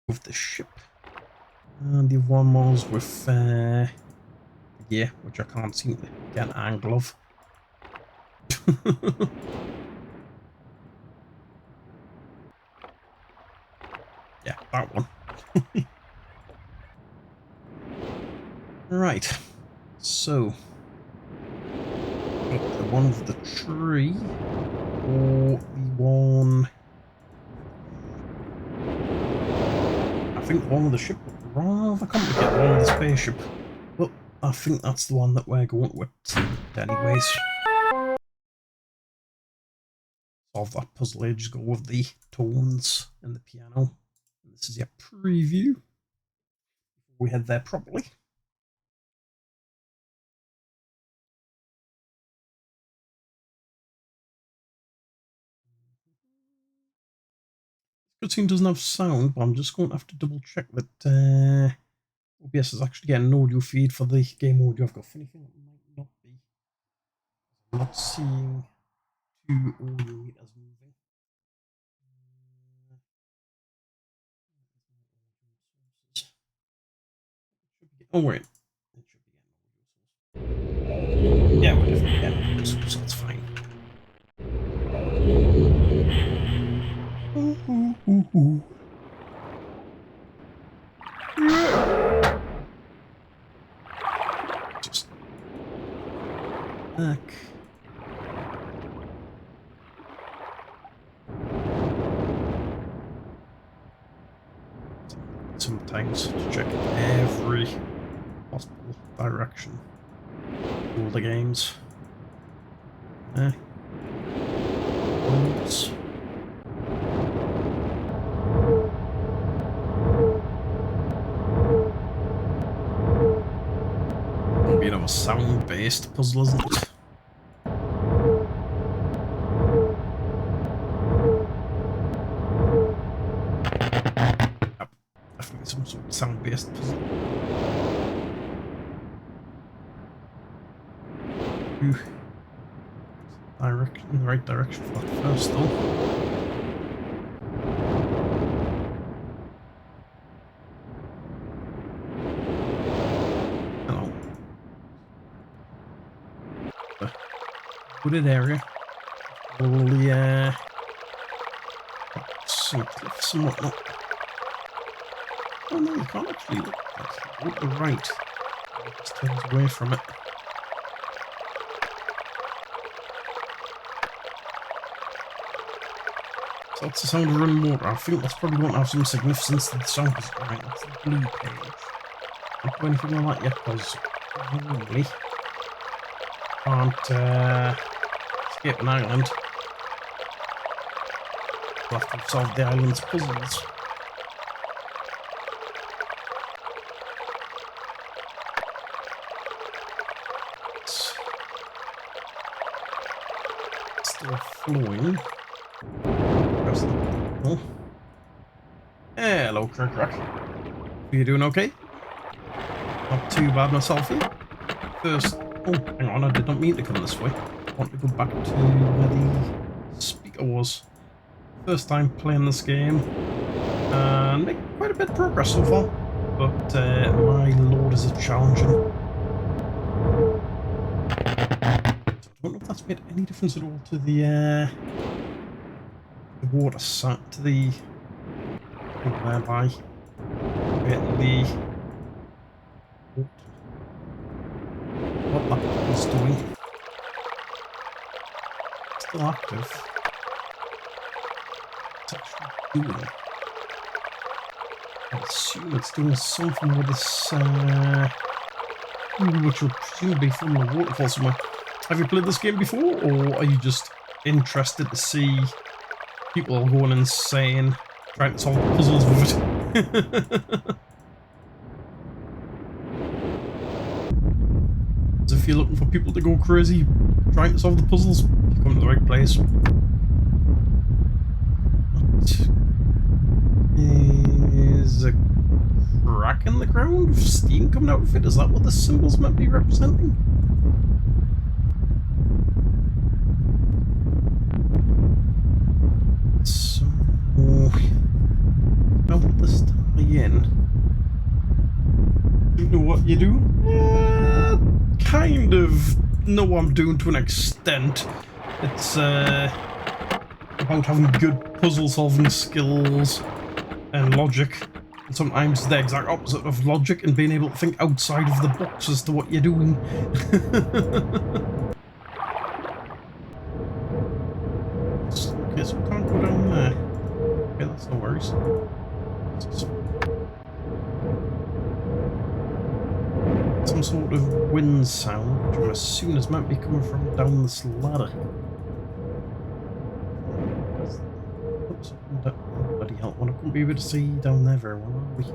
with the ship. And the one was with yeah, which I can't seem to get an angle of. Yeah, that one. Right. So, got the one with the tree, or the one. I think the one with the ship was rather complicated, the one with the spaceship. But I think that's the one that we're going to attempt anyways. Solve that puzzle, just go with the tones and the piano. This is your preview. Before we head there properly. Cutscene doesn't have sound, but I'm just going to have to double check that OBS is actually getting an audio feed for the game audio. I've got a funny thing it might not be. I'm not seeing two audio meters moving. Oh wait, it should be getting audio source. Yeah, we're definitely getting audio source, so that's fine. Just back. Sometimes to check every possible direction. All the games. Oops. A bit of a sound-based puzzle, isn't it? Yep. Definitely some sort of sound-based puzzle. Direction, in the right direction for that first though. Hello. A wooded area. All the some cliffs and whatnot. Oh no, you can't actually look at that. Go to the right. It just turns away from it. So that's the sound of running water. I think that's probably going to have some significance to the sound. Right, that's the blue page. Not do anything like that yet, because normally can't escape an island. We'll have to solve the island's puzzles. It's still flowing. Oh. Hello, Kirk. Are you doing okay? Not too bad myself here. First, oh, hang on, I did not mean to come this way. I want to go back to where the speaker was. First time playing this game, and make quite a bit of progress so far. But my lord, is it challenging. So I don't know if that's made any difference at all to the water sat to the whereby the what that was doing. Still active. It's actually doing. I assume it's doing something with this which will presumably be from the waterfall somewhere. Have you played this game before, or are you just interested to see people going insane trying to solve puzzles with it? As if you're looking for people to go crazy trying to solve the puzzles, you come to the right place. What is a crack in the ground with steam coming out of it? Is that what the symbol's meant to be representing? So, about this time actually in. You know what you do? Kind of know what I'm doing to an extent. It's about having good puzzle solving skills and logic. And sometimes the exact opposite of logic and being able to think outside of the box as to what you're doing. Okay, so we can't go down there. Okay, that's no worries. Some sort of wind sound, which I'm assuming is meant to be coming from down this ladder. Bloody hell, well, I couldn't be able to see down there very well, are we?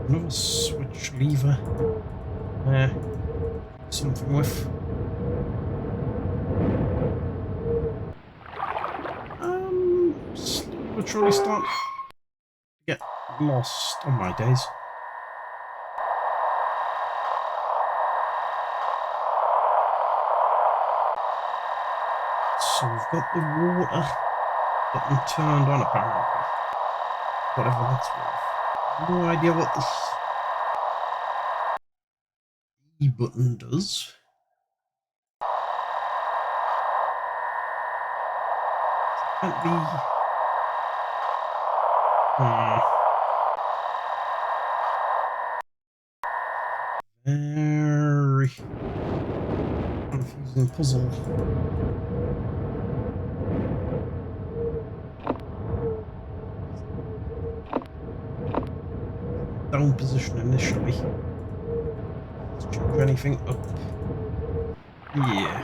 Another switch lever. Something with. Slowly but surely start to get lost on my days. So we've got the water button turned on apparently. Whatever that's worth. No idea what this E button does. Can't be. Very confusing puzzle. Down position initially. Let's change anything up. Yeah.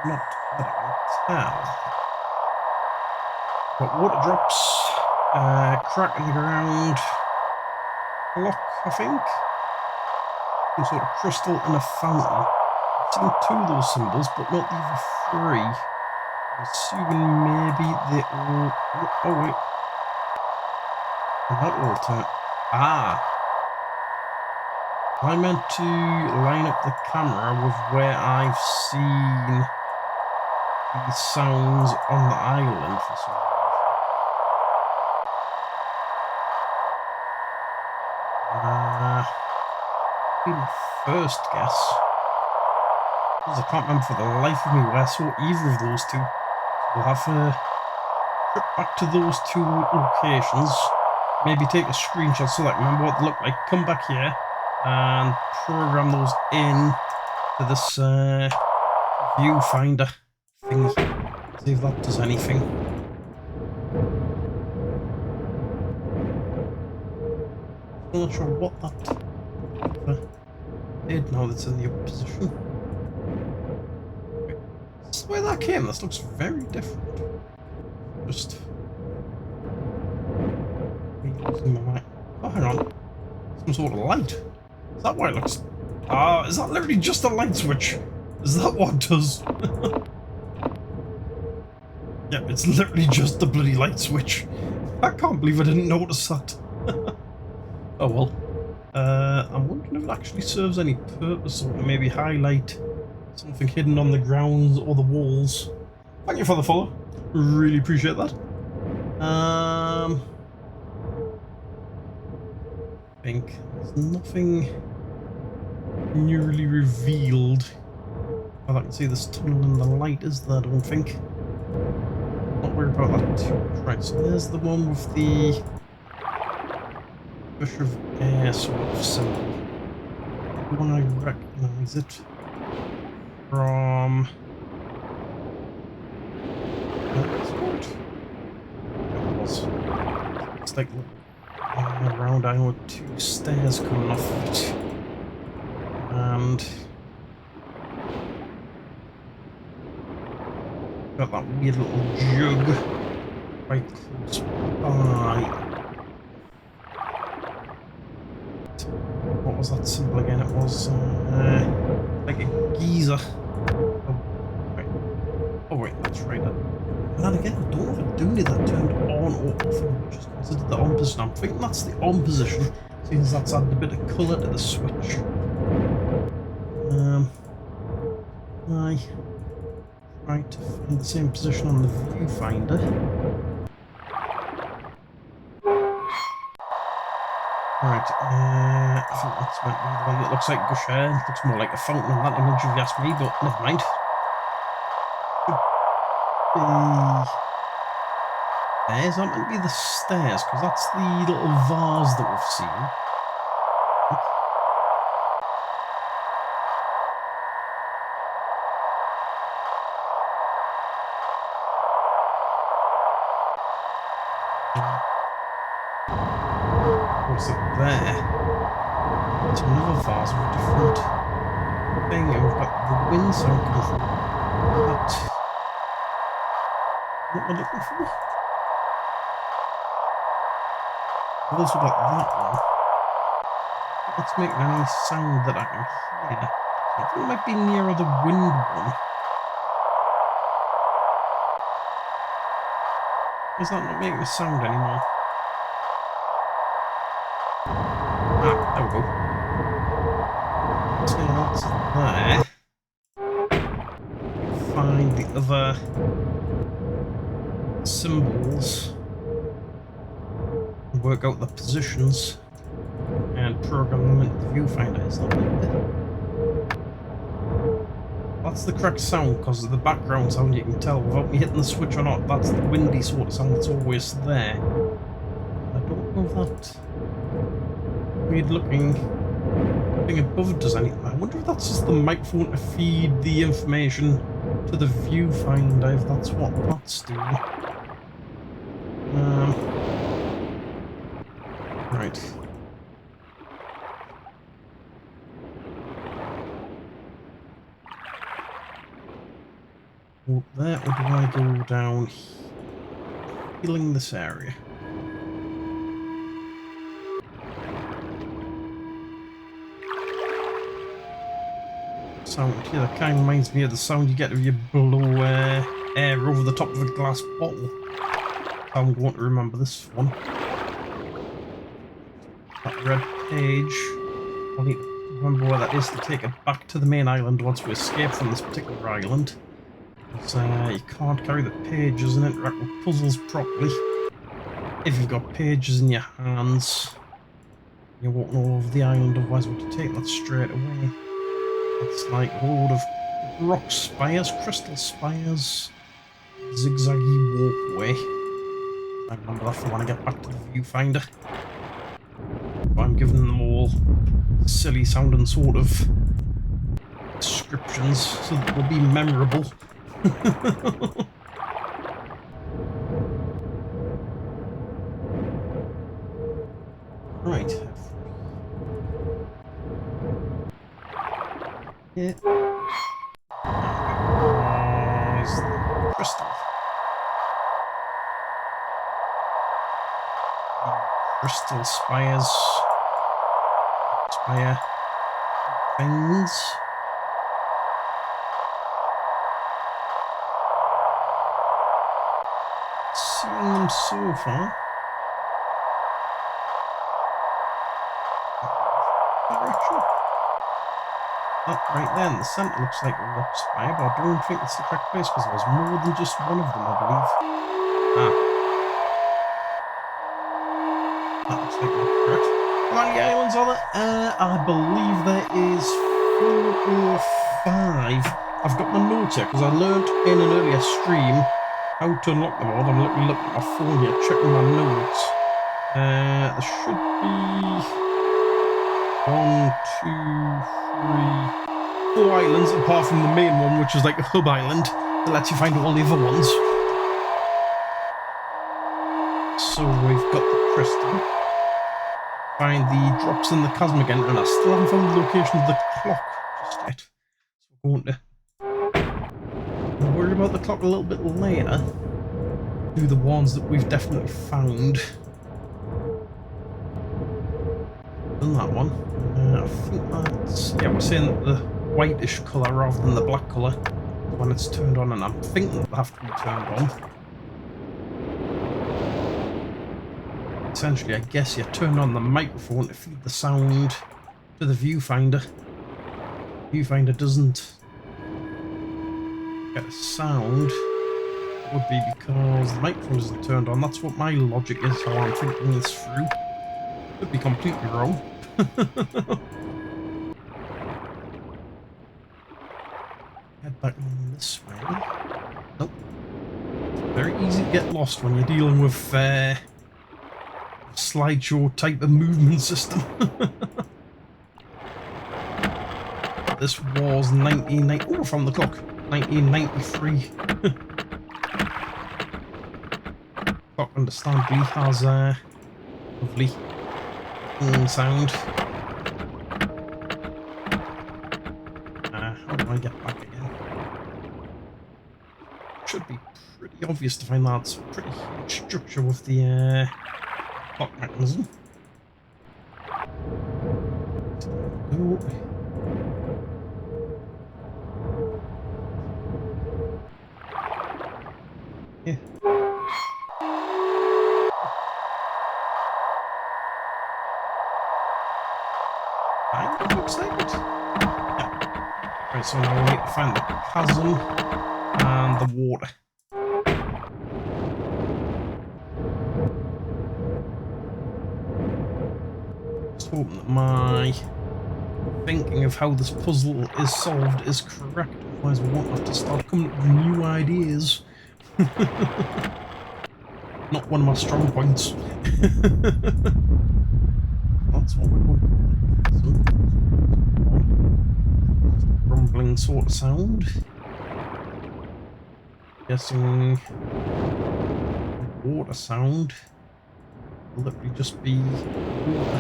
Not that I can tell. Got water drops, crack in the ground, block, I think. Some sort of crystal and a fountain. I've seen 2 of those symbols, but not the other 3. I'm assuming maybe they all. Oh wait. That will turn. Ah! I meant to line up the camera with where I've seen these sounds on the island for some reason. Be my first guess. Because I can't remember for the life of me where I saw either of those 2. So we'll have to trip back to those 2 locations. Maybe take a screenshot so that I can remember what they look like. Come back here and program those in to this viewfinder thingy. See if that does anything. I'm not sure what that did now that's in the up position. This is where that came. This looks very different. Just. Oh, hang on. Some sort of light. Is that why it looks... is that literally just a light switch? Is that what it does? Yep, it's literally just a bloody light switch. I can't believe I didn't notice that. Oh well. I'm wondering if it actually serves any purpose or to maybe highlight something hidden on the grounds or the walls. Thank you for the follow. Really appreciate that. I think there's nothing newly revealed. Oh, I can see this tunnel in the light, is there? I don't think. Not worried about that too much. Right, so there's the one with the Bush of Air sort of symbol. The one I recognise it from. That's what it was. It's like a round island with 2 stairs coming off of it. And got that weird little jug right close by. What was that symbol again? It was like a geyser. Oh wait, that's right. And then again, I don't know if I do need that turned on or off. I just considered the on position. I'm thinking that's the on position, since that's added a bit of colour to the switch. I try to find the same position on the viewfinder. Right, I think that's meant to be the one that looks like Gusher. It looks more like a fountain on that image if you ask me, but never mind. Is that meant to be the stairs? Because that's the little vase that we've seen. What's it there? It's another vase with a different thing, and we've got the wind sound coming from that. What we're looking for? We've also got that one. It's making any sound that I can hear. So I think it might be nearer the wind one. Is that not making a sound anymore? Ah, there we go. So that's there. Find the other symbols. Work out the positions. And program them into the viewfinder. Is that right there? That's the correct sound because of the background sound you can tell without me hitting the switch or not. That's the windy sort of sound that's always there. I don't know if that weird looking thing above does anything. I wonder if that's just the microphone to feed the information to the viewfinder, if that's what that's doing. Right. Up there, or do I go down healing this area? Sound here, that kind of reminds me of the sound you get if you blow air over the top of a glass bottle. I'm going to remember this one. That red page. I'll need to remember where that is to take it back to the main island once we escape from this particular island. You can't carry the pages and interact with puzzles properly if you've got pages in your hands. You're walking all over the island, otherwise we have to take that straight away. That's like a load of rock spires, crystal spires, zigzaggy walkway. I remember that for when I get back to the viewfinder. I'm giving them all silly sounding sort of descriptions so that they'll be memorable. Right. Yeah. There's the crystal. Crystal spires. Spire things. Seeing them so far. Direction. That right there in the centre looks like a rock spire, but I don't think it's the correct place because there's more than just one of them, I believe. Ah. That looks like the correct. How many islands are there? I believe there is 4 or 5. I've got my notes here because I learnt in an earlier stream how to unlock them all. I'm looking at my phone here, checking my notes. There should be 1, 2, 3, 4 islands apart from the main one, which is like a hub island that lets you find all the other ones. So we've got the crystal. Find the drops in the chasm again, and I still haven't found the location of the clock just yet. So we're going to worry about the clock a little bit later. Do the ones that we've definitely found. Done that one. I think that's... yeah, we're saying the whitish colour rather than the black colour when it's turned on, and I'm thinking they have to be turned on. Essentially, I guess you turn on the microphone to feed the sound to the viewfinder. The viewfinder doesn't get a sound. It would be because the microphone isn't turned on. That's what my logic is, how I'm thinking this through. Could be completely wrong. Head back on this way. Nope. Very easy to get lost when you're dealing with a slideshow type of movement system. This was 1990. Oh, from the clock. 1993. Clock understandably has a lovely sound. How do I get back again? Should be pretty obvious to find that. It's a pretty huge structure with the clock mechanism. Go. Yeah. It looks like it. Yeah. Right, so now we need to find the chasm and the water. Just hoping that my thinking of how this puzzle is solved is correct, otherwise we won't have to start coming up with new ideas. Not one of my strong points. That's what we're going to do. Rumbling sort of sound. Guessing water sound will literally just be water.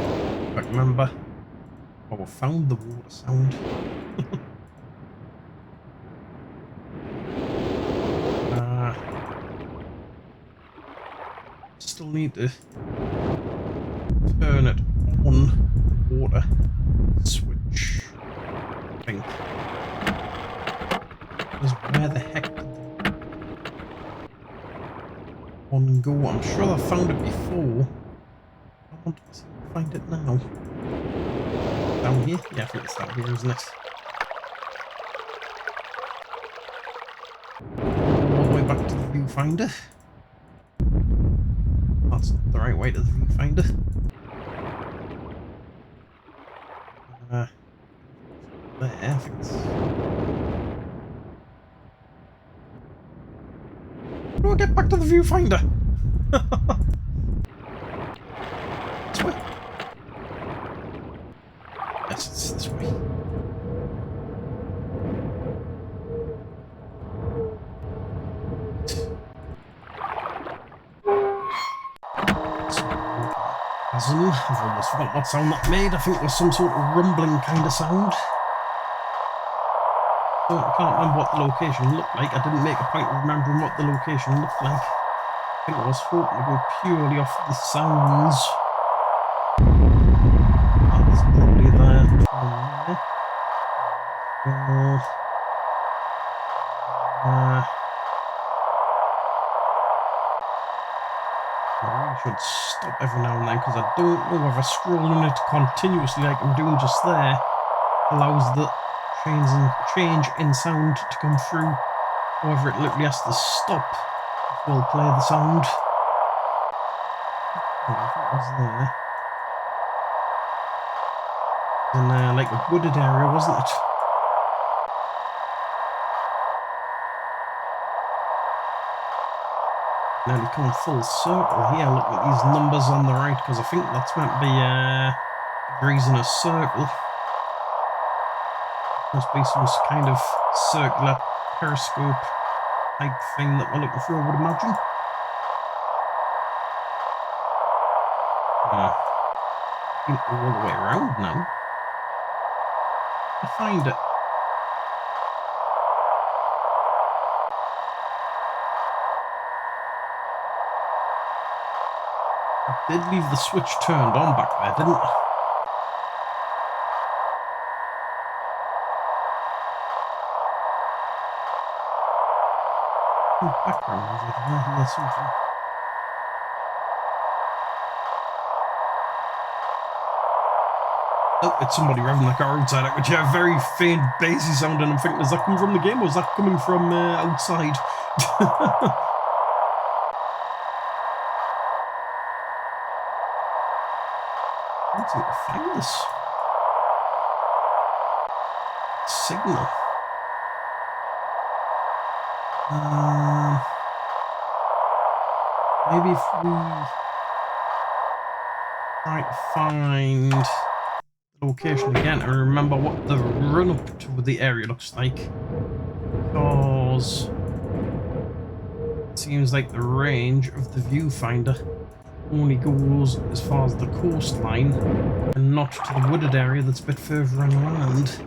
If I remember. Oh, I found the water sound. Still need to turn it on the water switch. I think. Because where the heck did the one go? I'm sure I found it before. I want to find it now. Down here? Yeah, I think it's down here, isn't it? All the way back to the viewfinder. That's not the right way to the viewfinder. There, I think it's... How do I get back to the viewfinder? This way? Yes, it's this way. I've almost forgotten what sound that made. I think it was some sort of rumbling kind of sound. So I can't remember what the location looked like. I didn't make a point of remembering what the location looked like. I think I was hoping to go purely off the sounds. That's probably there. I should stop every now and then because I don't know whether scrolling it continuously like I'm doing just there allows the change in sound to come through, or whether it literally has to stop before we'll play the sound. Oh, I think it was there. It was in like a wooded area, wasn't it? Nearly come full circle here, looking at these numbers on the right, because I think that's meant to be degrees in a circle. Must be some kind of circular periscope type thing that we're looking for, I would imagine. All the way around now. I find it. I did leave the switch turned on back there, didn't I? Background music, I hear something. Oh, it's somebody revving the car outside. I could hear a very faint bassy sound, and I'm thinking, is that coming from the game or is that coming from outside? Can't seem to find this signal. Maybe if we try to find the location again and remember what the run up to the area looks like, because it seems like the range of the viewfinder only goes as far as the coastline and not to the wooded area that's a bit further inland.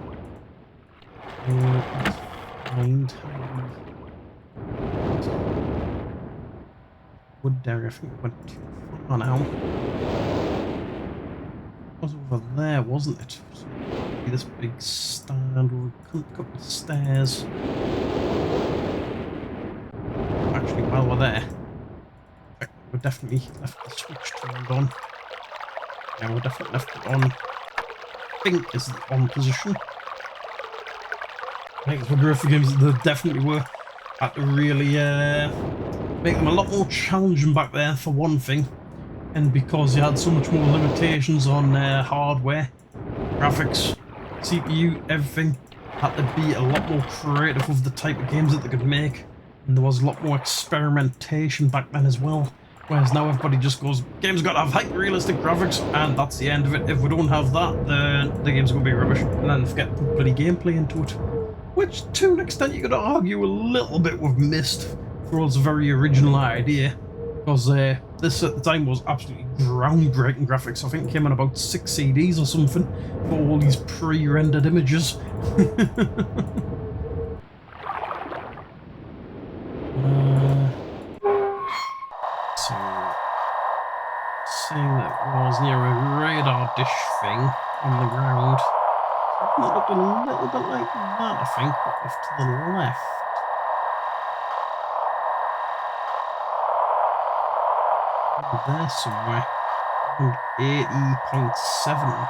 Let's find wood area. I think it went too far now. It was over there, wasn't it? So this big stand with a couple of stairs. Actually, while we're there, we definitely left the switch turned on. Yeah, we definitely left it on. I think is the on position. I think it's one of the games that they definitely were. Had to really make them a lot more challenging back there, for one thing. And because you had so much more limitations on hardware, graphics, CPU, everything, had to be a lot more creative with the type of games that they could make. And there was a lot more experimentation back then as well. Whereas now everybody just goes, game's got to have hyper-realistic graphics, and that's the end of it. If we don't have that, then the game's going to be rubbish. And then forget to put bloody gameplay into it. Which, to an extent, you could argue a little bit with missed for its very original idea. Because this at the time was absolutely groundbreaking graphics. I think it came on about 6 CDs or something for all these pre-rendered images. So, seeing that it was near a radar dish thing on the ground, so it looked a little bit like that, I think, but off to the left. There somewhere, around 80.7.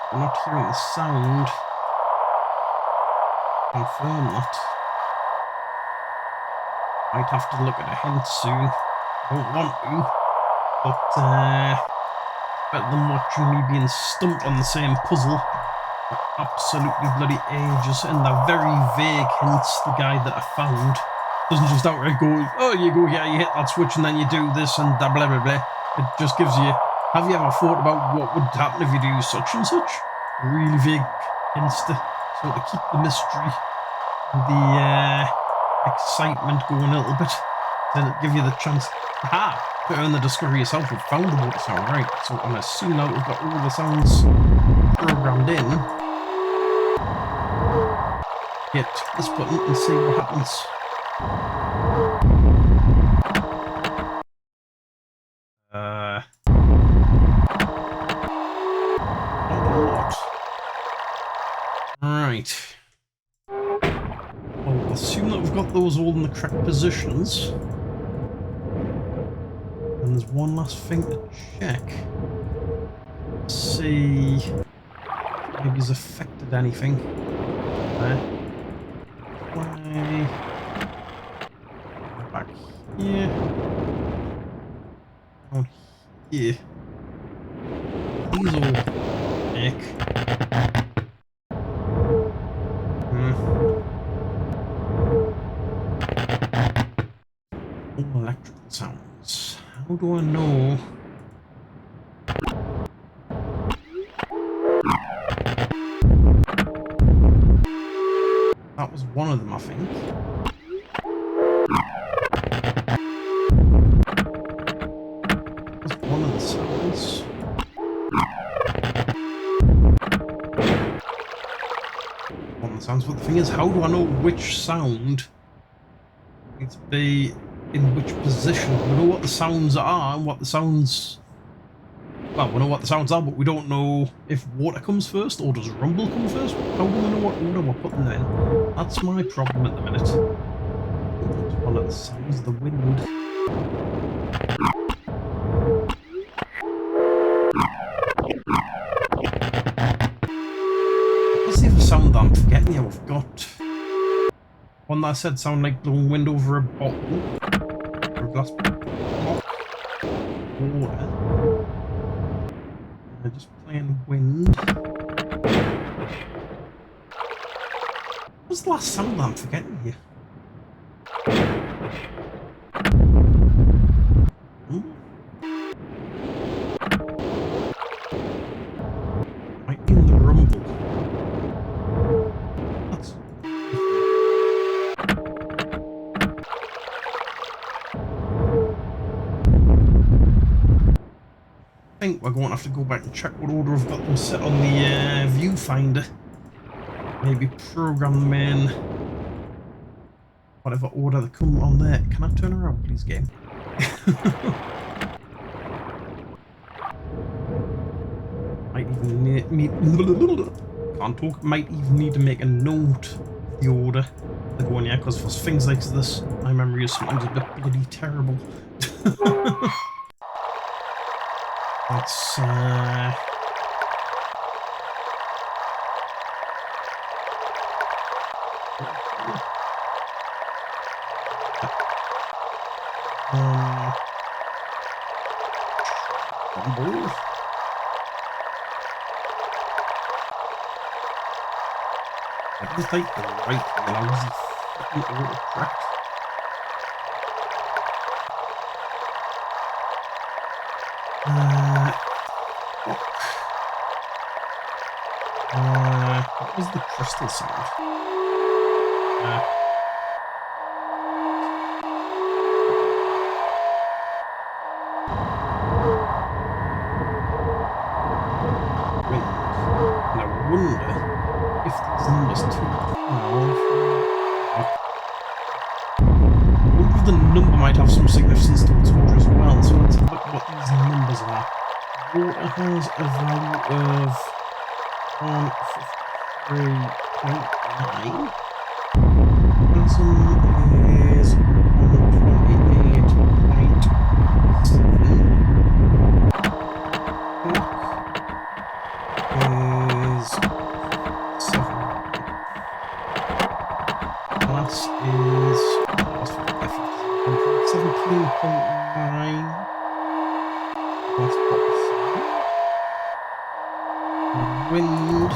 We're not hearing the sound. Confirm that. Might have to look at a hint soon. Don't want to, but better than watching me being stumped on the same puzzle for absolutely bloody ages. And the very vague hints the guy that I found doesn't just outright go, oh, you go here, you hit that switch, and then you do this, and blah, blah, blah. It just gives you, have you ever thought about what would happen if you do such and such? Really vague hints to sort of keep the mystery and the excitement going a little bit. Then give you the chance to earn the discovery yourself. We've found the water sound, right? So I'm going to assume now we've got all the sounds programmed in. Hit this button and see what happens. Right. Well, assume that we've got those all in the correct positions. And there's one last thing to check. See if he's affected anything. There. Play. Back here. Down here. These all heck. All electrical sounds. How do I know? That was one of them, I think. That was one of the sounds. One of the sounds, but the thing is, how do I know which sound needs to be in which position? We know what the sounds are and what the sounds... Well, we know what the sounds are, but we don't know if water comes first or does rumble come first. How do we know what order we're putting them in? That's my problem at the minute. It's one of the sounds, the wind. Let's see if the sound that I'm forgetting here. We've got one that I said sound like blowing wind over a bottle. Or a glass bottle. Water. Just playing wind. What's the last sound I'm forgetting here? Might be in the rumble. That's... I think we're going to have to go back and check what order I've got them set on the viewfinder. Maybe program them in whatever order they come on there. Can I turn around, please, game? Might even can't talk. Might even need to make a note of the order they're going, yeah, because for things like this, my memory is sometimes a bit bloody terrible. That's rumble. I didn't take the right one, I was fucking autocorrect. What was the crystal sound? Wind. And I wonder if these numbers 212. I wonder if the number might have some significance to its order as well. So let's look at what these numbers are. Water has a value of 153.9. Handsome is 128.7. Is 7. Glass is 17.9. Glass box. Wind.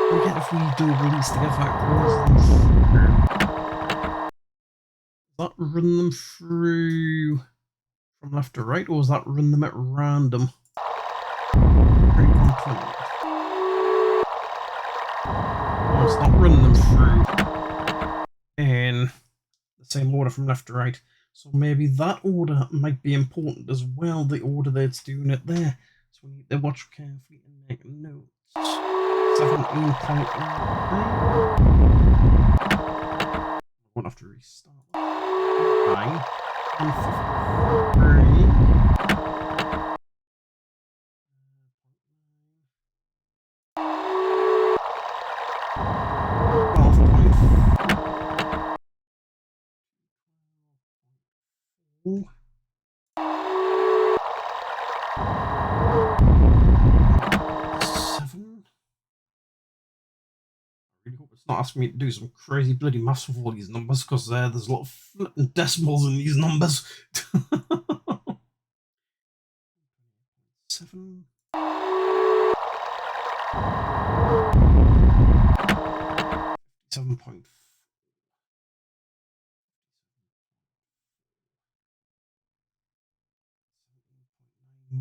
Forget if we do release together. Does that run them through from left to right, or does that run them at random? 120. No, it's not running them through in the same order from left to right. So maybe that order might be important as well, the order that's doing it there. So we need to watch carefully and make notes. 17.9. We'll have to restart. 9. 153. It's not asking me to do some crazy bloody maths with all these numbers, because there's a lot of flipping decimals in these numbers. 7. 7.4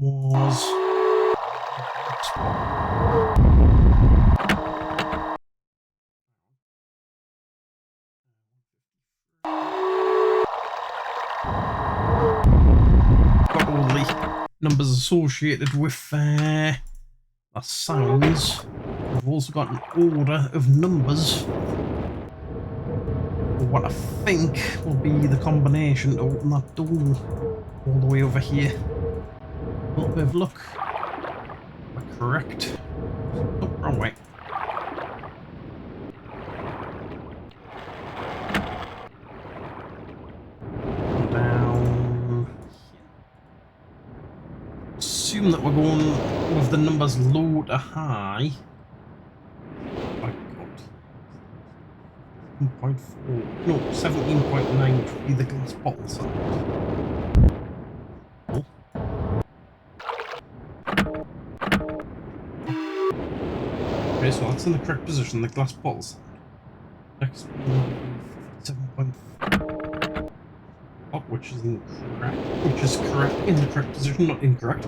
was got all the numbers associated with the sounds. We've also got an order of numbers for what I think will be the combination to open that door all the way over here. A little bit of luck. Am I correct? Oh, wrong way. Down. Assume that we're going with the numbers low to high. Oh my God. 17.4. No, 17.9, which would be the glass bottle sound. Cool. Okay, so that's in the correct position, the glass bottle sound. Next one, 57.4, which is incorrect. Which is correct in the correct position, not incorrect.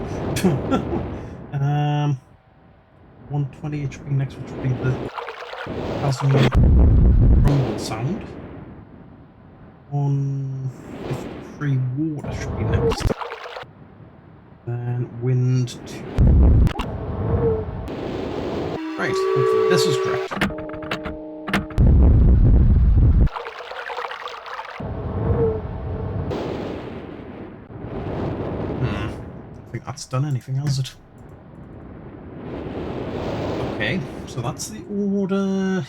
120 HP next, which would be the Casimir rumble sound. 153 water should be next. Then wind 2. Right, hopefully this is correct. I don't think that's done anything, has it? Okay, so that's the order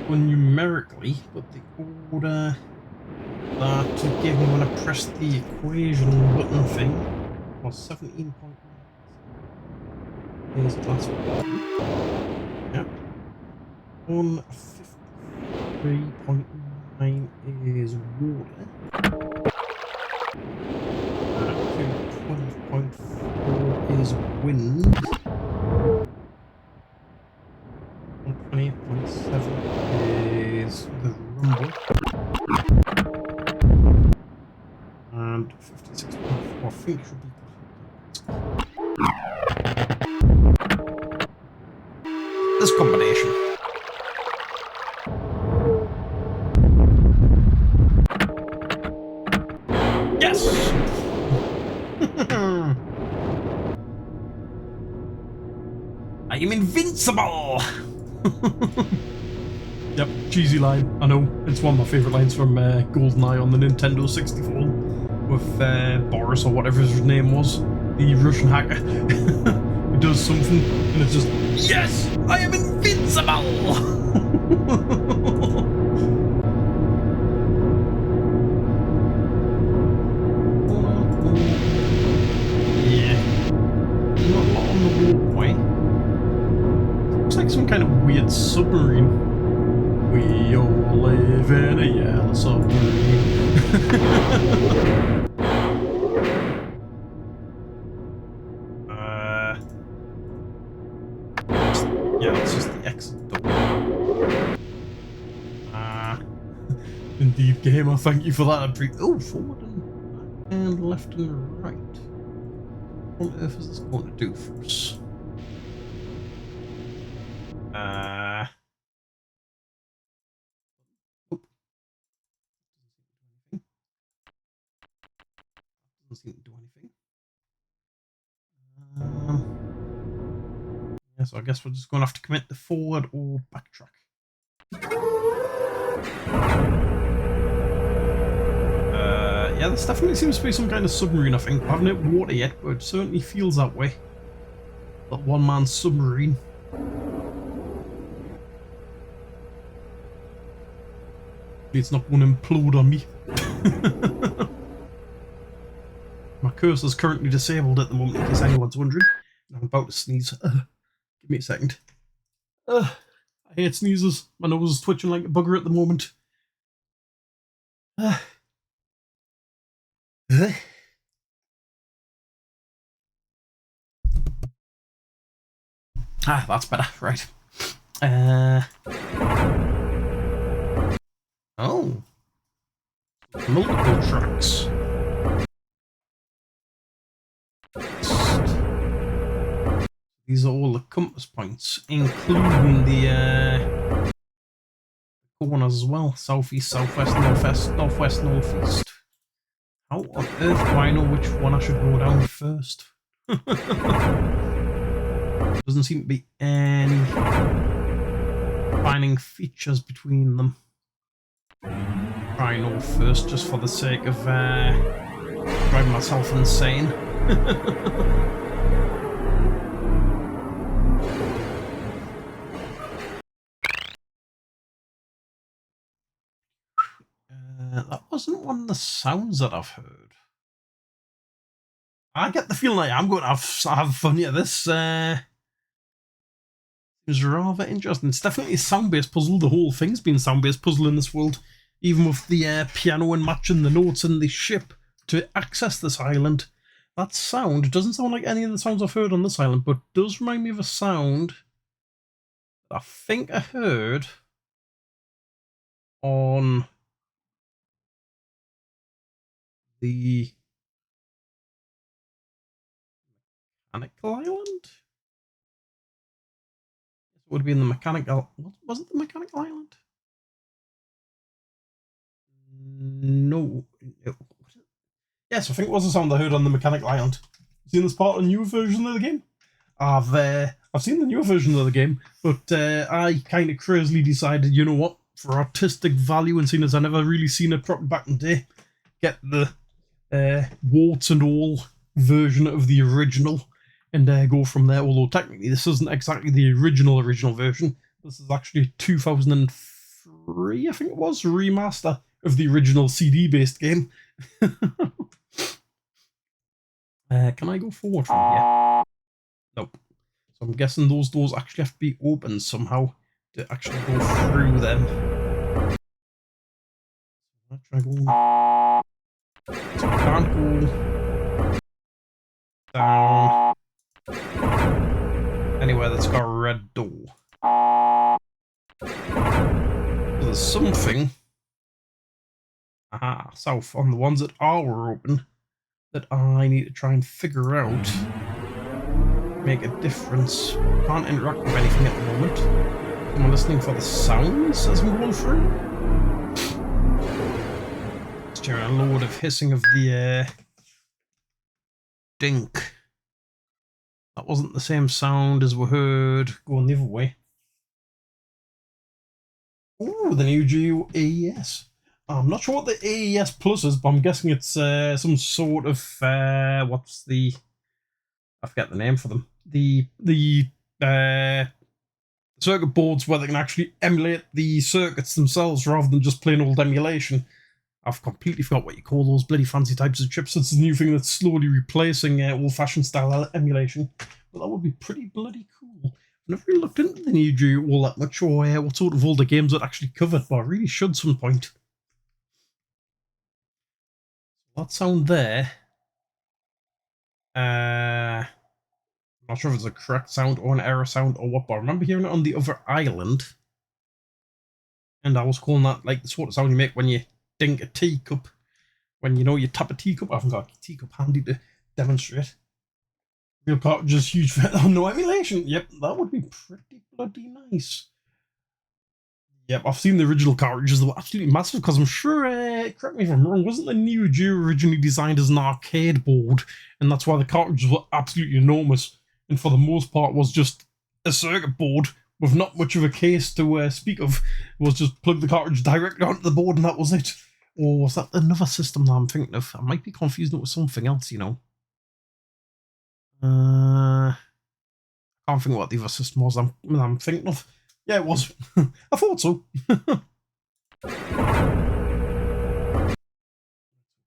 numerically, but the order that to give me when I press the equation button thing was 17.9 is glass bottle. Yep. 153.9 is water. 220.4 is wind. 128.7 is the rumble. And 56.4 I think should be this combination. Yes! I am invincible! Yep, cheesy line. I know. It's one of my favourite lines from GoldenEye on the Nintendo 64 with Boris or whatever his name was, the Russian hacker. He does something and it's just, yes! I am invincible! Yeah. Not a lot on the walkway. Looks like some kind of weird submarine. We all live in a yellow submarine. Yeah, it's just the exit door. Indeed, gamer, thank you for that. Oh, forward and left and right. What on earth is this going to do for us? Nope. Doesn't seem to do anything. Yeah, so I guess we're just going to have to commit the forward or backtrack. Yeah, this definitely seems to be some kind of submarine, I think. I haven't hit water yet, but it certainly feels that way. That one-man submarine. It's not going to implode on me. My cursor is currently disabled at the moment, in case anyone's wondering. I'm about to sneeze. Give me a second. I hate sneezes. My nose is twitching like a bugger at the moment. That's better. Right. Oh. Multiple tracks. These are all the compass points, including the corners as well. Southeast, southwest, northwest, northwest, northeast. How on earth do I know which one I should go down first? Doesn't seem to be any defining features between them. Try north first, just for the sake of driving myself insane. That wasn't one of the sounds that I've heard. I get the feeling like I'm going to have fun here. This seems is rather interesting. It's definitely a sound-based puzzle. The whole thing's been a sound-based puzzle in this world, even with the piano and matching the notes in the ship to access this island. That sound doesn't sound like any of the sounds I've heard on this island, but does remind me of a sound I think I heard on the Mechanical Island? It would be in the Mechanical... Was it the Mechanical Island? No. Yes, I think it was a sound I heard on the Mechanical Island. Seen this part of a new version of the game? I've seen the newer version of the game, but I kind of crazily decided, you know what, for artistic value and seeing as I never really seen it properly back in the day, get the warts and all version of the original and go from there. Although technically this isn't exactly the original version. This is actually 2003, I think it was, remaster of the original CD-based game. Can I go forward from here? Nope. So I'm guessing those doors actually have to be open somehow to actually go through them. So I can't go down anywhere that's got a red door. So there's something south on the ones that are open that I need to try and figure out, make a difference. Can't interact with anything at the moment. I'm listening for the sounds as I'm going through. Just hearing a load of hissing of the dink. That wasn't the same sound as we heard going the other way. Ooh, the new Geo AES. I'm not sure what the AES Plus is, but I'm guessing it's some sort of what's the... I forget the name for them. The circuit boards where they can actually emulate the circuits themselves rather than just plain old emulation. I've completely forgot what you call those bloody fancy types of chips. It's the new thing that's slowly replacing old-fashioned style emulation. But that would be pretty bloody cool. I've never really looked into the new Geo all that much, or what sort of older games it actually covered, but I really should some point. That sound there. I'm not sure if it's a correct sound or an error sound or what, but I remember hearing it on the other island. And I was calling that like the sort of sound you make when you dink a teacup. When, you know, you tap a teacup. I haven't got a teacup handy to demonstrate. Real cartridges, huge for no emulation. Yep, that would be pretty bloody nice. Yep, I've seen the original cartridges. They were absolutely massive because I'm sure, correct me if I'm wrong, wasn't the Neo Geo originally designed as an arcade board? And that's why the cartridges were absolutely enormous. And for the most part was just a circuit board with not much of a case to speak of. It was just plug the cartridge directly onto the board and that was it. Or was that another system that I'm thinking of? I might be confusing it with something else, you know. I can't think of what the other system was I'm thinking of. Yeah, it was. I thought so. Can't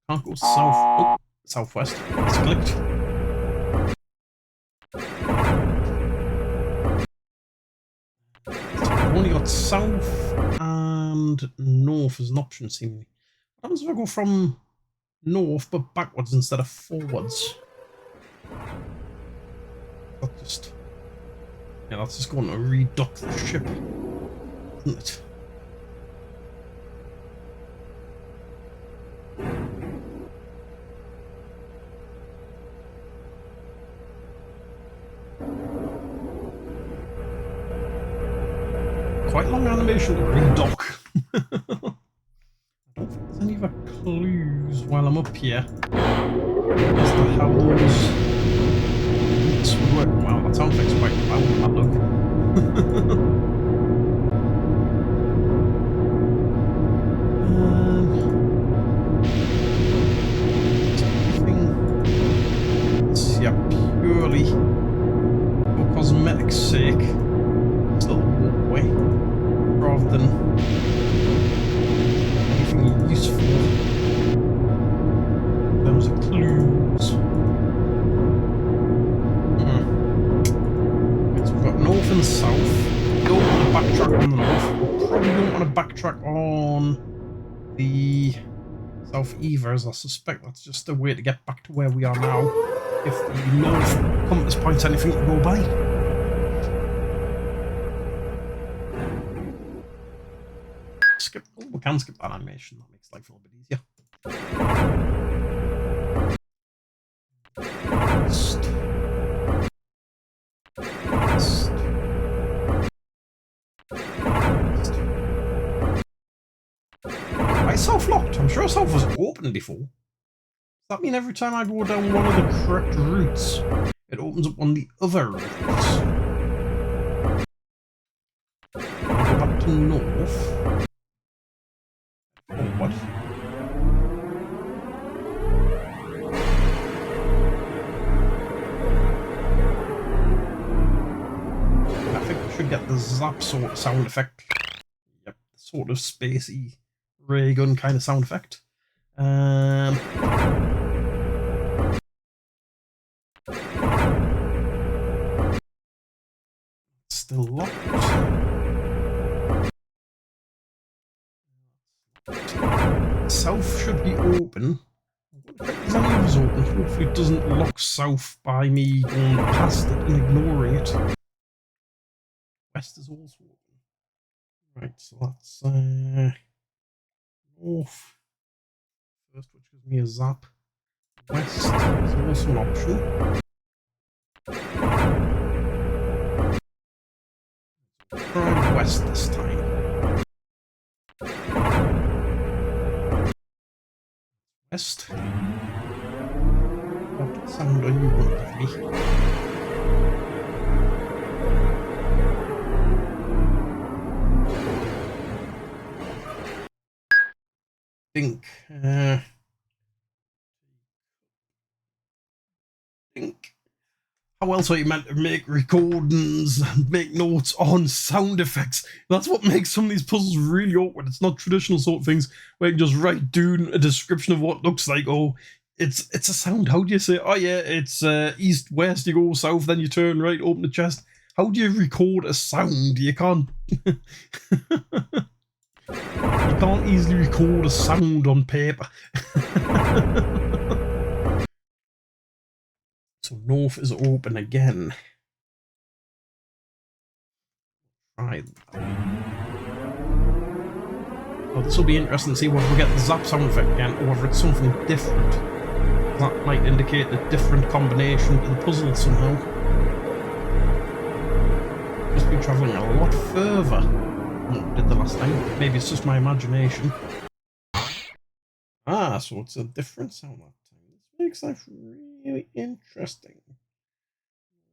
go south. Oh, southwest. It's clicked. I've only got south and north as an option, seemingly. What happens if I go from north but backwards instead of forwards? That's just going to redock the ship, isn't it? Quite long animation to redock. I don't think there's any other clues while I'm up here as to how those would work. Wow, that sound effect's quite loud on that look. Purely for cosmetic's sake, it's a little walkway rather than anything useful in terms of clues. So we've got north and south. backtrack on the South Eva, as I suspect that's just a way to get back to where we are now. If the north compass points anything to go by. Skip. Oh, we can skip that animation. That makes life a little bit easier. Why South locked? I'm sure South was open before. Does that mean every time I go down one of the correct routes, it opens up on the other routes? I'll go back to north. Forward. I think we should get the zap sort of sound effect. Yep, sort of spacey ray gun kind of sound effect. Still locked. South should be open. Is any of us open? Hopefully it doesn't lock south by me going past it and ignoring it. West is also open. Right, so that's north first, which gives me a zap. West is also an option. Try west this time. West. What sound are you going to give me? Think. How else are you meant to make recordings and make notes on sound effects? That's what makes some of these puzzles really awkward. It's not traditional sort of things where you can just write down a description of what it looks like. Oh, it's a sound. How do you say, oh yeah, it's east, west, you go south, then you turn right, open the chest. How do you record a sound? You can't... you can't easily record a sound on paper. So north is open again. Right. Well, this will be interesting to see whether we get the zap sound effect again or whether it's something different. That might indicate a different combination to the puzzle somehow. Must be travelling a lot further than what we did the last time. Maybe it's just my imagination. Ah, so it's a different sound that time. This makes life really interesting.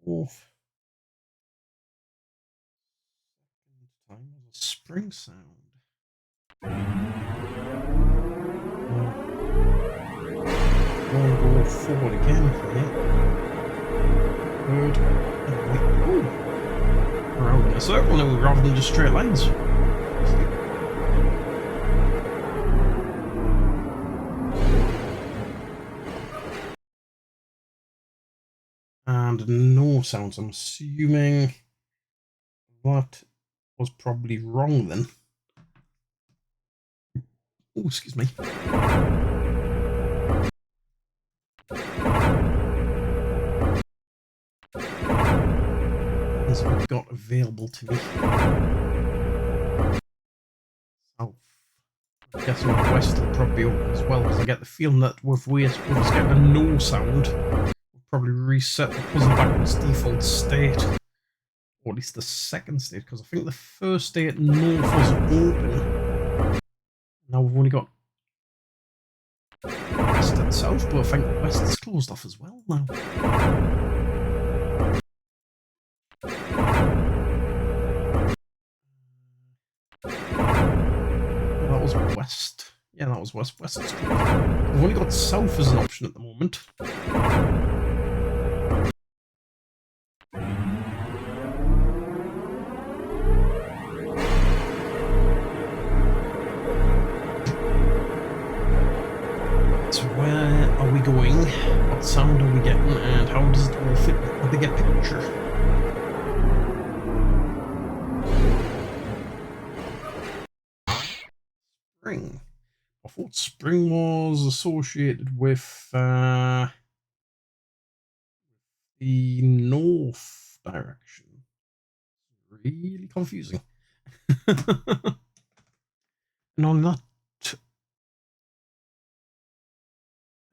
Oof. Second time was a spring sound. We'll go forward again here. Third. Ooh. Around in a circle now rather than just straight lines. And no sounds. I'm assuming that was probably wrong then. Oh, excuse me. As we've got available to me. South. I'm guessing west will probably be open as well, because I get the feeling that with us getting a no sound, we'll probably reset the puzzle back to its default state. Or at least the second state, because I think the first state north was open. Now we've only got west and south, but I think west is closed off as well now. That was west. Yeah, that was west. West is closed. We've only got south as an option at the moment. Going, what sound are we getting, and how does it all fit with the bigger picture? Spring. I thought spring was associated with the north direction. Really confusing. And on that,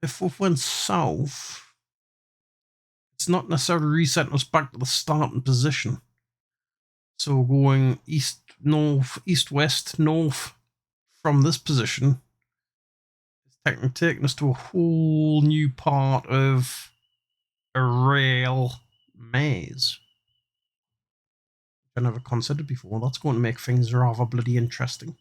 if we went south, it's not necessarily resetting us back to the starting position. So going east, north, east, west, north from this position is technically taking us to a whole new part of a rail maze. I never considered before. That's going to make things rather bloody interesting.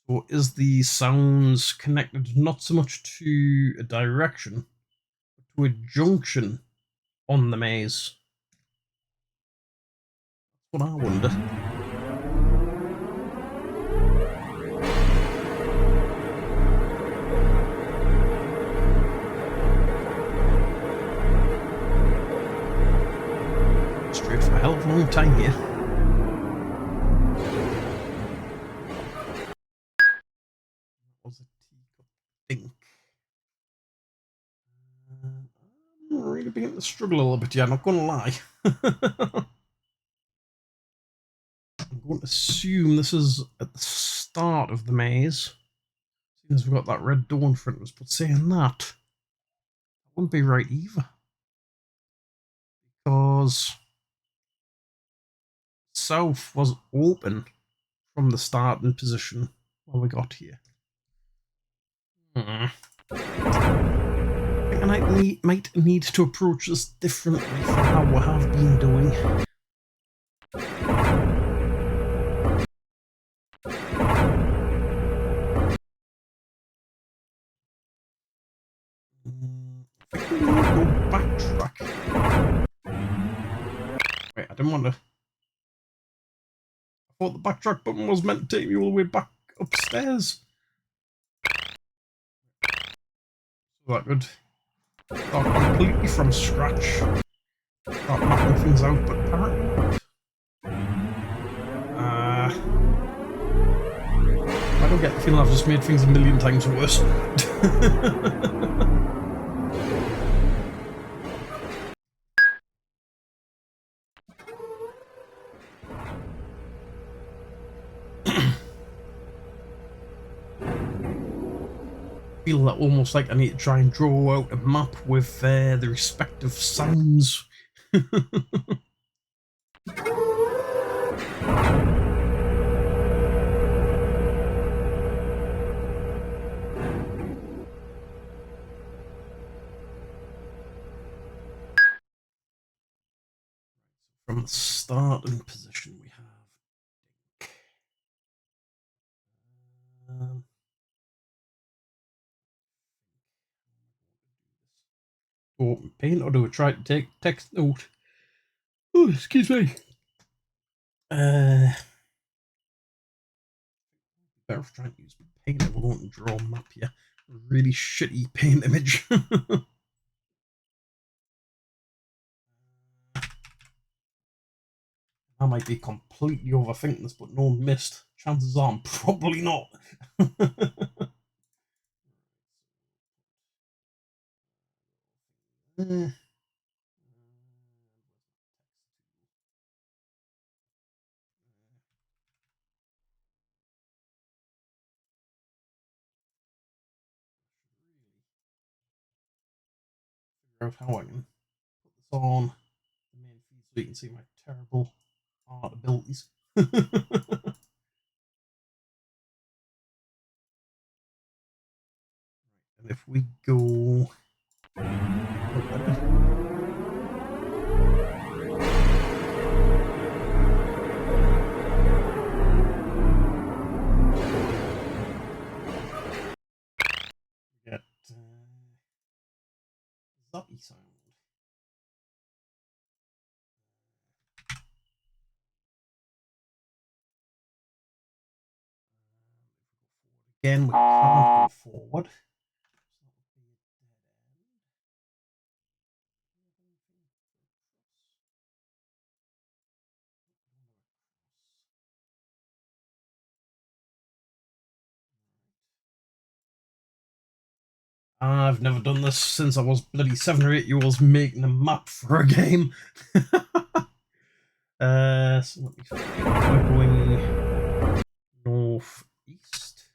So is the sounds connected not so much to a direction, but to a junction on the maze? That's what I wonder. Straight for a hell of a long time here. Was a teacup think? I'm really beginning to struggle a little bit, yeah, I'm not gonna lie. I'm going to assume this is at the start of the maze. Seeing as we've got that red door in front of us, but saying that wouldn't be right either. Because south was open from the starting position when we got here. I think I might need to approach this differently from how we have been doing. I think we need to go backtrack. Wait, I didn't want to. I thought the backtrack button was meant to take me all the way back upstairs. So that could start completely from scratch. Start mapping things out, but apparently not. I don't get the feeling I've just made things a million times worse. Feel that almost like I need to try and draw out a map with the respective sounds. From the starting position we have open paint, or do we try to take text note? Oh, excuse me. Better off trying to use paint if we're going to draw a map here. A really shitty paint image. I might be completely overthinking this, but no one missed. Chances are I'm probably not. Figure out how I can put this on the main feed so you can see my terrible art abilities. And if we go get Zuppy sound. Again, we can't go forward. I've never done this since I was bloody 7 or 8 years old making a map for a game. So let me think. We're going northeast.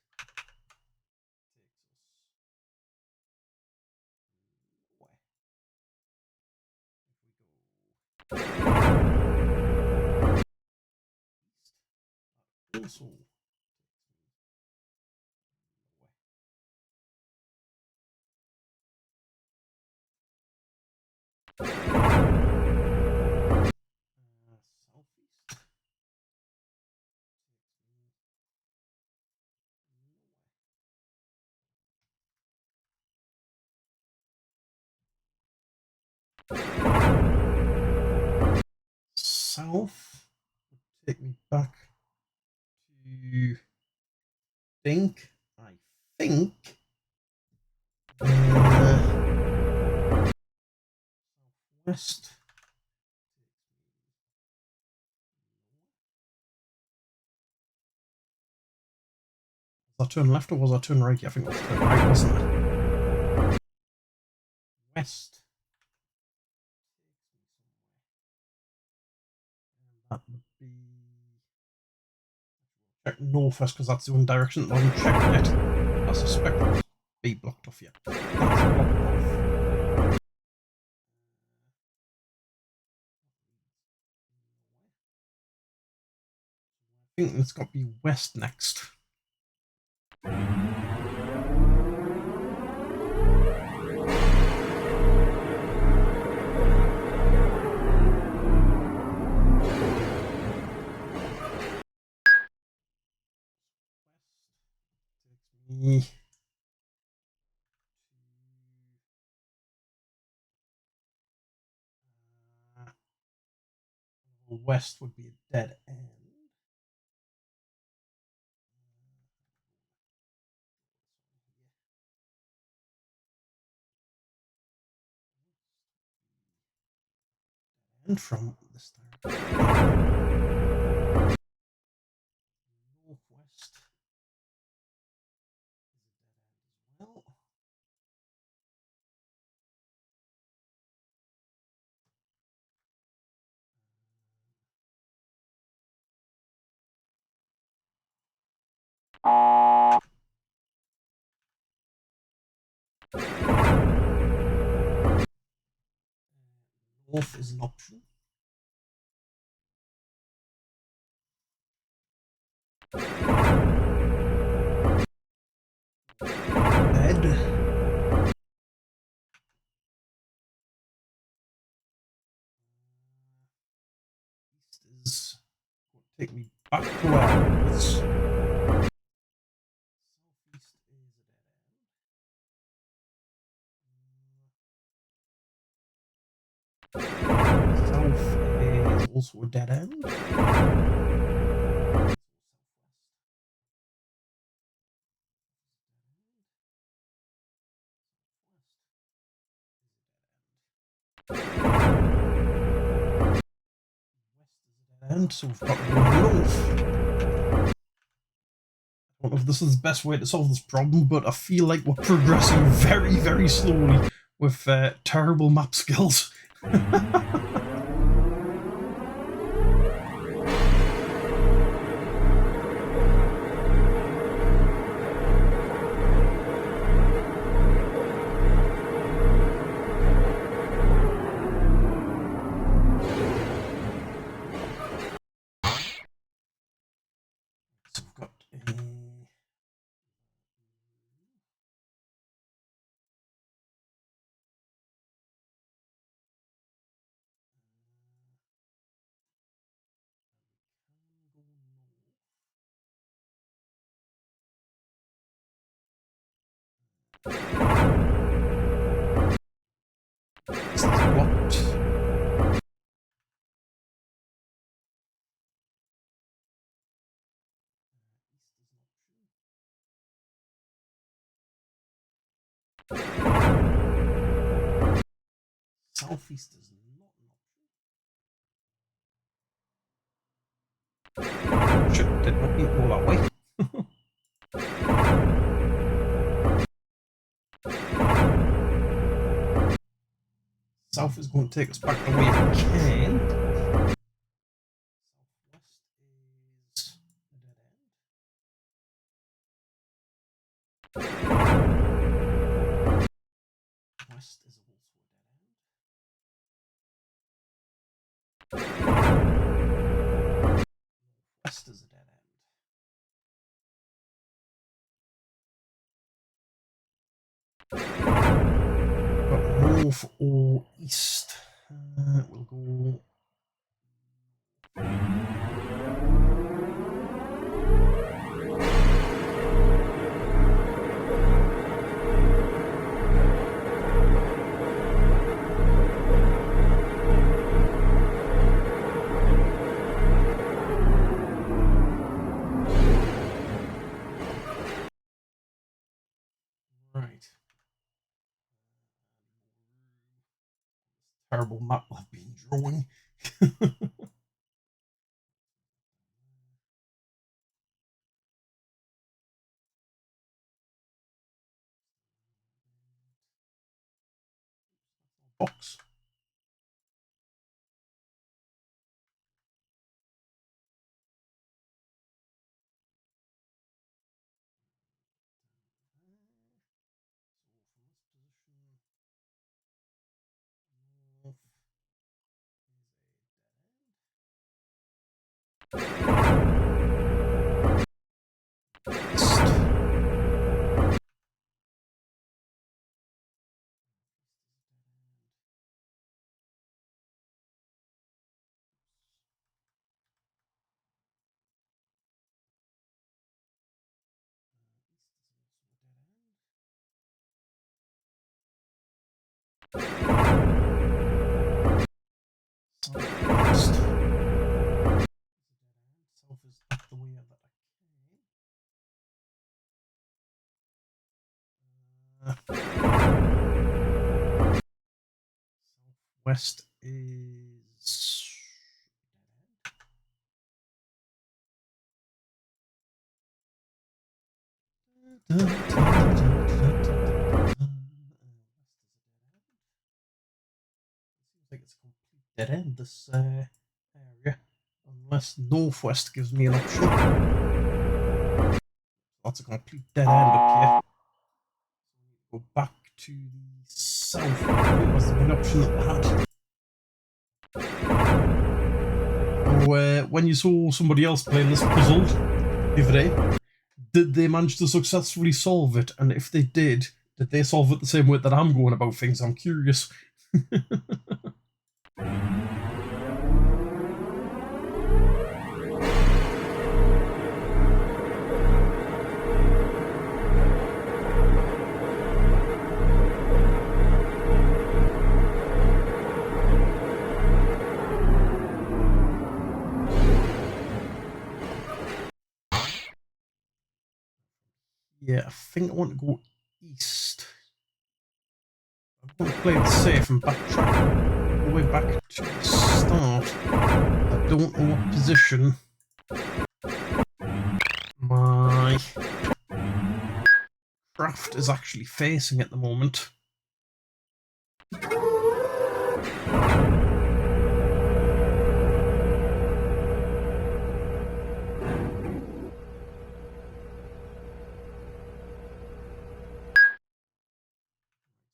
Also, southeast. South. Take me back to I think west. Was I turn left or was I turn right? Yeah, I think it was turn right, wasn't it? West. That would be. Check north first because that's the one direction that I haven't checked yet. I suspect it'll be blocked off yet. That's blocked off. I think it's got to be west next. Me. West would be a dead end. And from the start. Northwest is a dead end as well. North is an option. Dead. East is take me back to where I was. Southeast is a dead end. South is also a dead end. And so we've got north. I don't know if this is the best way to solve this problem, but I feel like we're progressing very, very slowly with terrible map skills. Southeast is not an option. Shit, did not mean to go that way. South is going to take us back the way we can. Southwest is a dead end. West is also a dead end. West is a dead end. But north or east, we'll go. Right. Terrible map I've been drawing. Box. Southwest. South is up the way that I can. Southwest is. Like it's a complete dead end, this area, unless northwest gives me an option. That's a complete dead end up here. Go back to the south. It was an option that I had. So, when you saw somebody else playing this puzzle the other day, did they manage to successfully solve it? And if they did they solve it the same way that I'm going about things? I'm curious. Yeah, I think I want to go east. I want to play it safe and backtrack all the way back to the start. I don't know what position my craft is actually facing at the moment.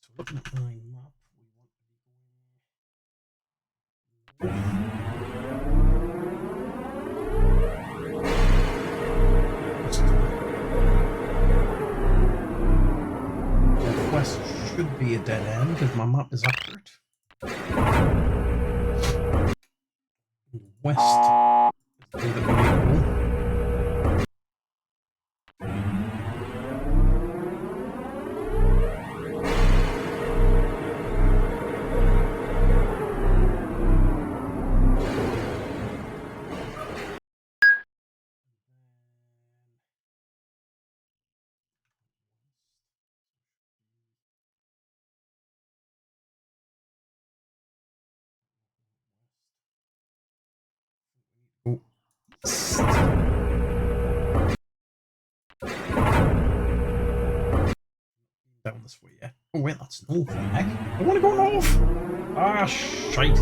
So looking at my map, we want to be going west should be a dead end if my map is accurate. West is the way that we need to go. Down this way, yeah. Oh wait, that's north. What the heck? I want to go north. Ah, shite.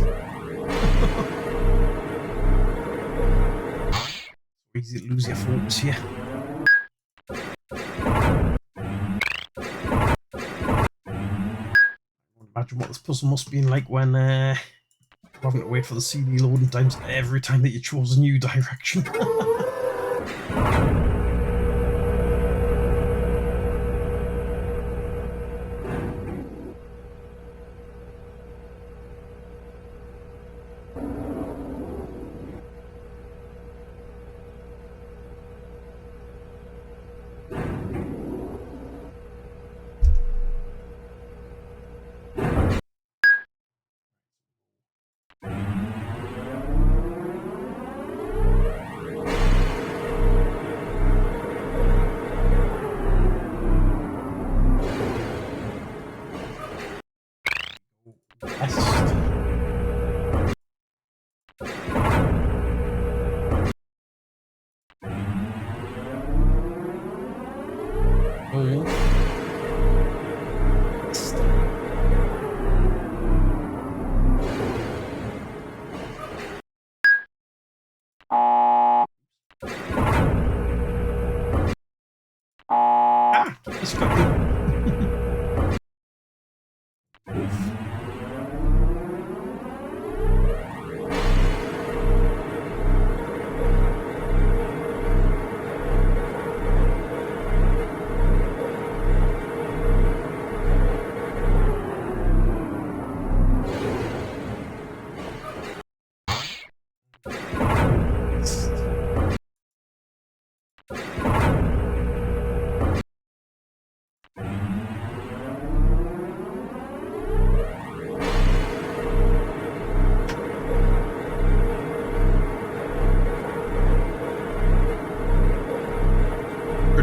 Easy to lose your focus here. Imagine what this puzzle must be like when having to wait for the CD loading times every time that you chose a new direction.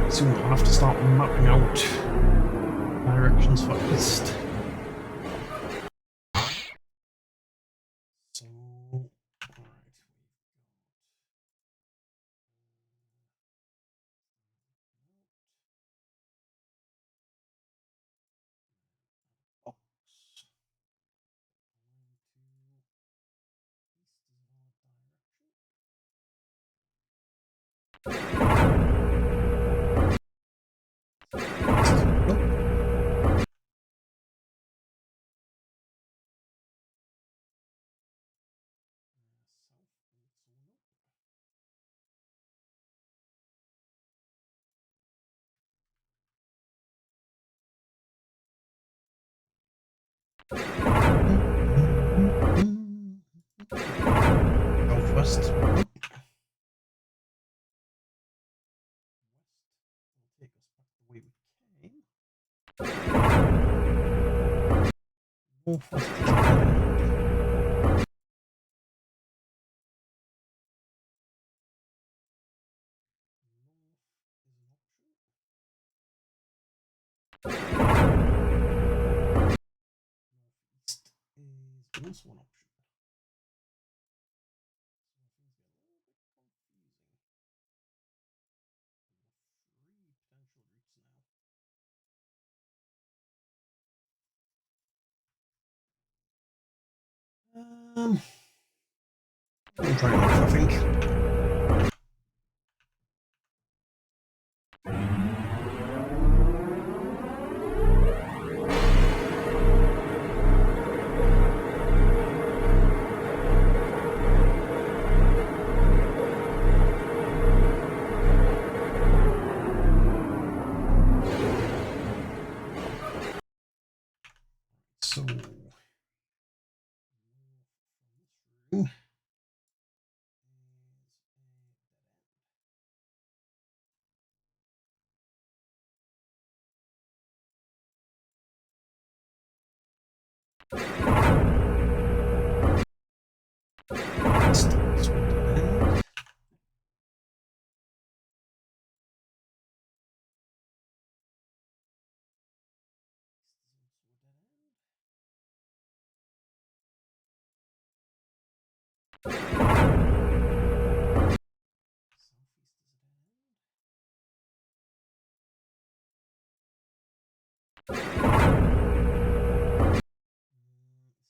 Soon we'll have to start mapping out directions for east. So, southwest. Take us back the way we came. Northwest is a dead end. Northeast is also an option. I'm trying off, I think. So,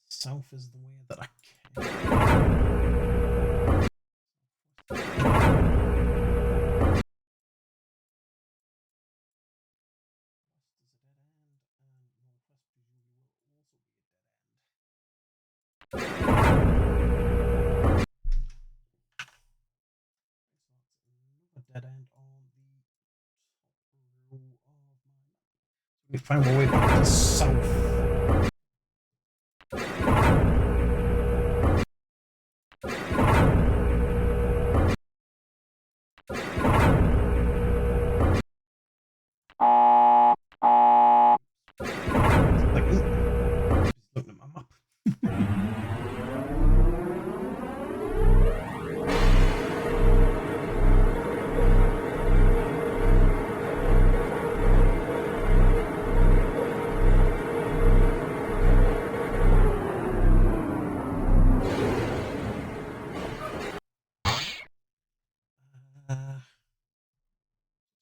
South is the way that I can. Dead end on the top row of my map. We find our way back to south. Like, just looking at my map.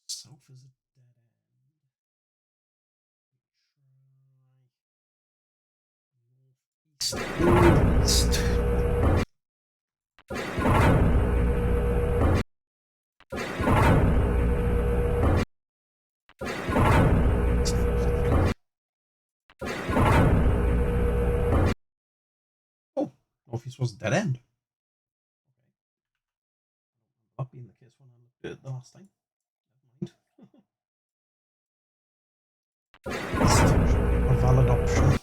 South is a dead end. Northeast. Oh, northeast was a dead end. Okay. That being the case when I looked at it the last time. A valid option.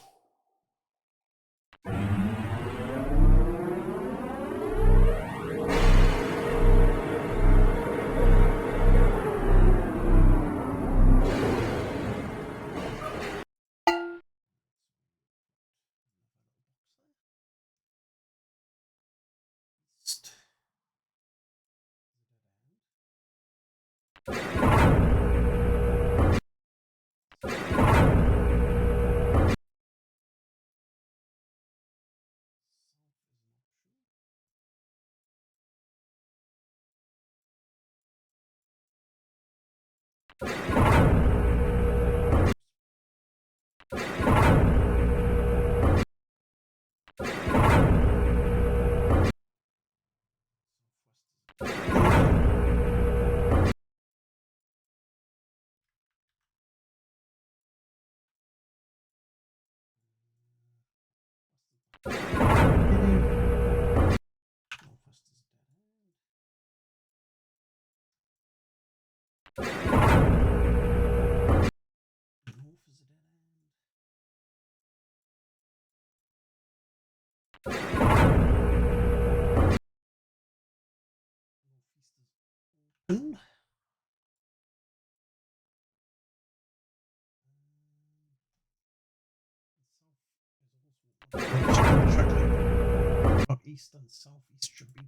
East and southeast should be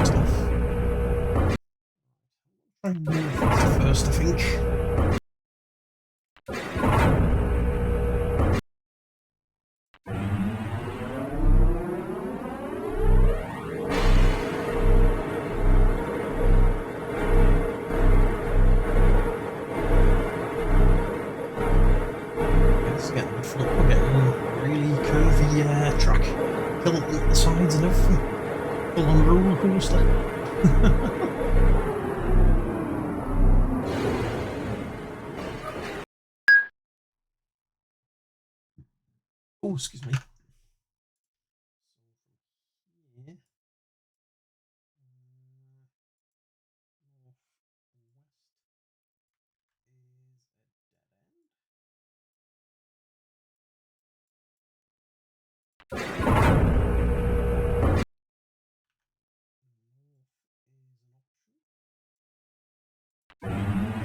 stuff. Try northeast first, I think. It's getting a bit fun. We're getting a really curvy track. Hilton at the sides and everything. Full on roller coaster. Oh, excuse me.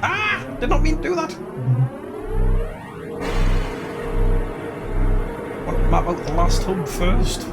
Ah! Did not mean to do that. Want to map out the last hub first.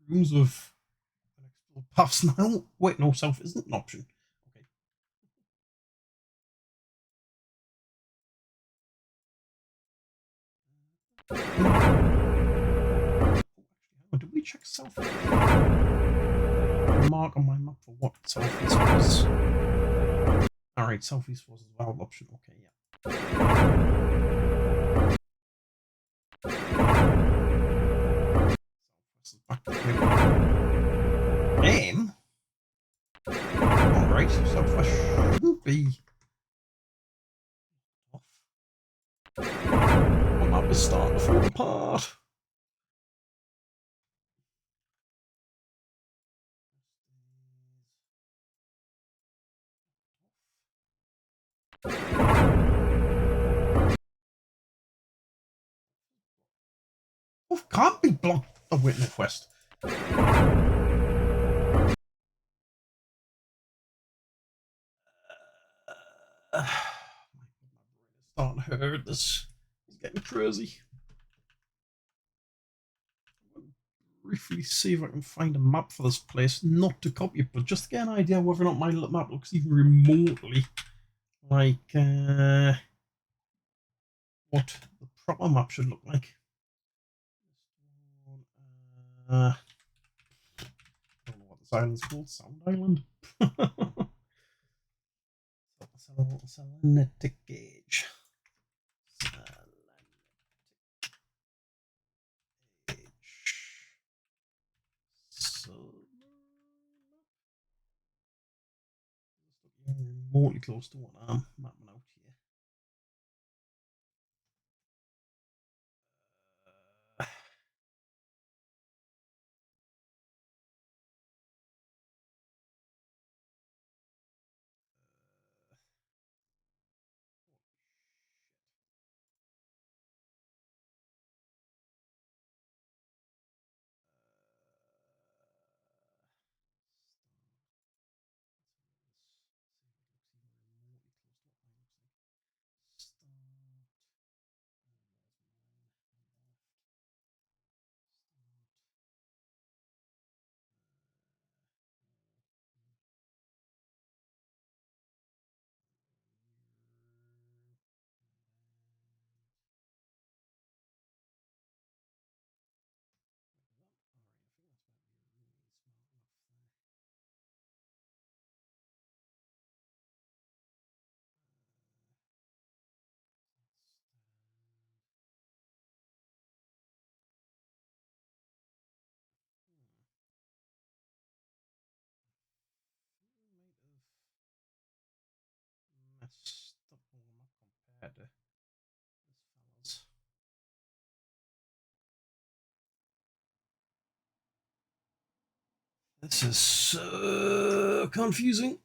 rooms with unexplored paths now. Wait, no, south isn't an option. Okay. Did we check south? Mark on my map for what southeast was. Alright, southeast was a valid option. Okay, yeah. Southwest is back to aim. Alright, southwest shouldn't be off. My map is starting to fall apart. Oh, can't be blocked. Oh, wait, northwest. Starting to hurt. This is getting crazy. Briefly see if I can find a map for this place, not to copy it, but just to get an idea whether or not my map looks even remotely like what the proper map should look like. I don't know what this island's called. Sound Island. Selenetic gauge. Remotely close to what I'm mapping out here. Messed up one compared to this fella's. This is so confusing.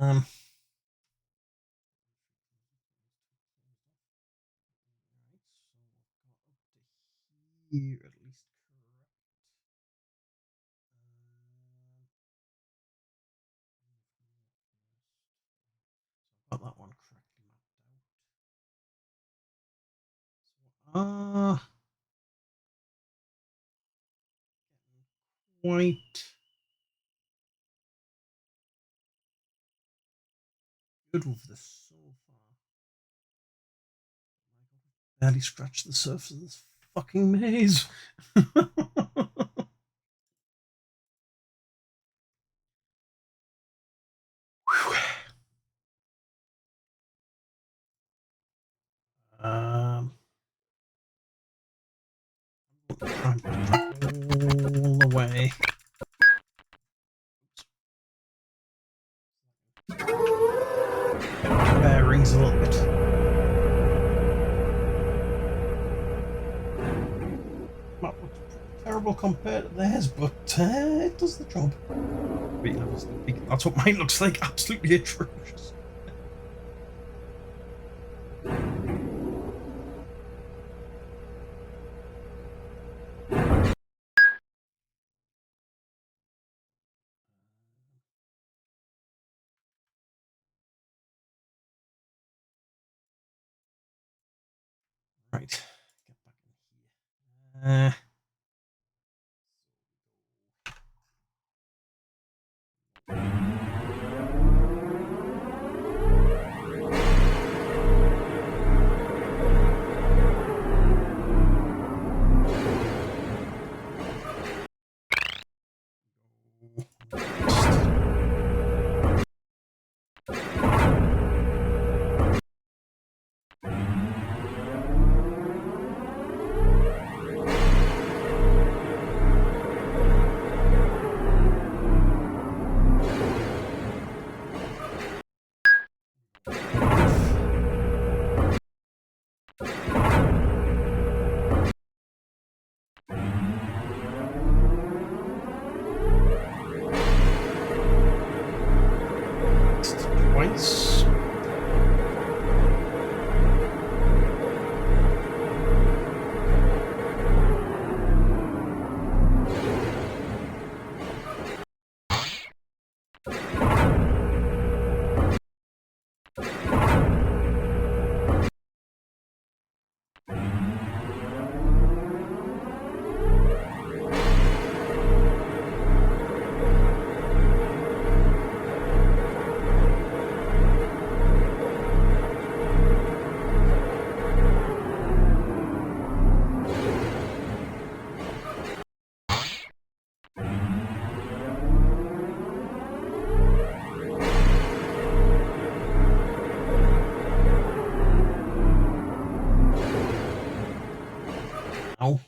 Um, here at least correct. So I've got that one correctly mapped out. So, quite good with this so far. Barely scratched the surface of this fucking maze. um, all the way. Bearings a little bit. terrible compared to theirs, but it does the job. Wait, that's what mine looks like. Absolutely atrocious. Right. Get back in here. Twice. Ow.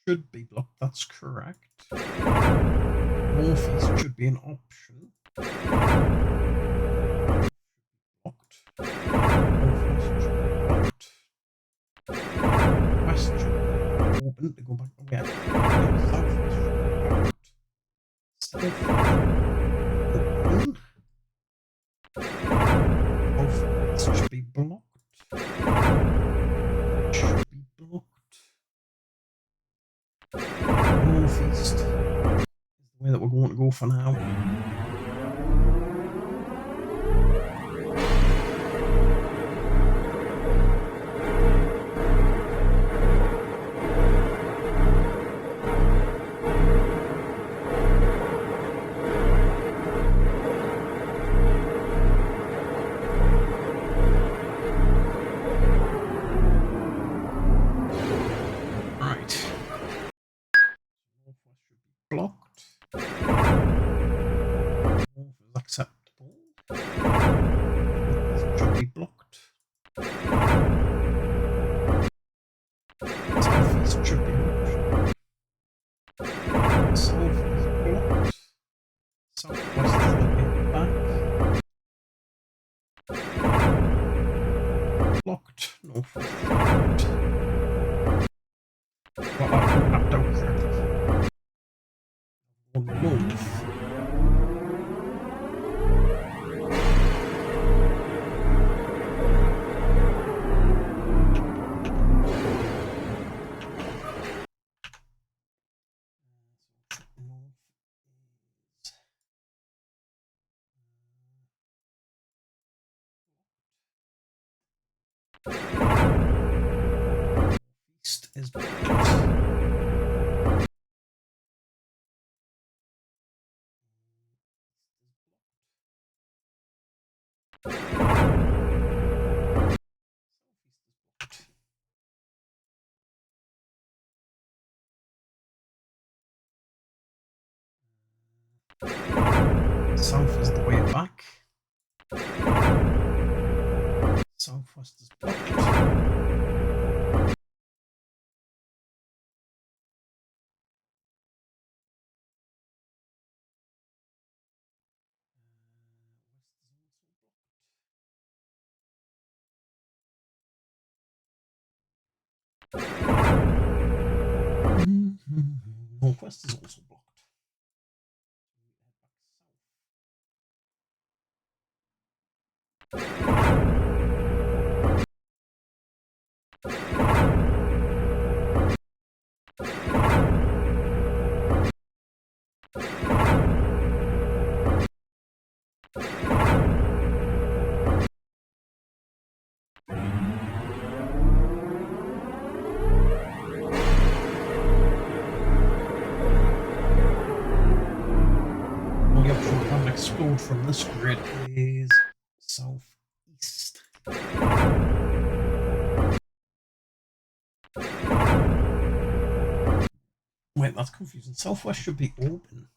Should be blocked, that's correct. Northeast should be an option. Blocked. Northwest should be blocked. West should be open to go back. Oh, yeah. Southwest should be blocked. South open. Southwest should be blocked. Should be blocked. Northeast is the way that we're going to go for now. Blocked. North is acceptable. This should be blocked. Southeast should be blocked. South is blocked. Southwest is the way back. Blocked. Northwest is blocked. Well, I've mapped out correctly. North. East is blocked. South is the way back. Southwest is blocked. Northwest is also blocked. Only option we haven't explored from this grid is southeast. Wait, that's confusing. Southwest should be open.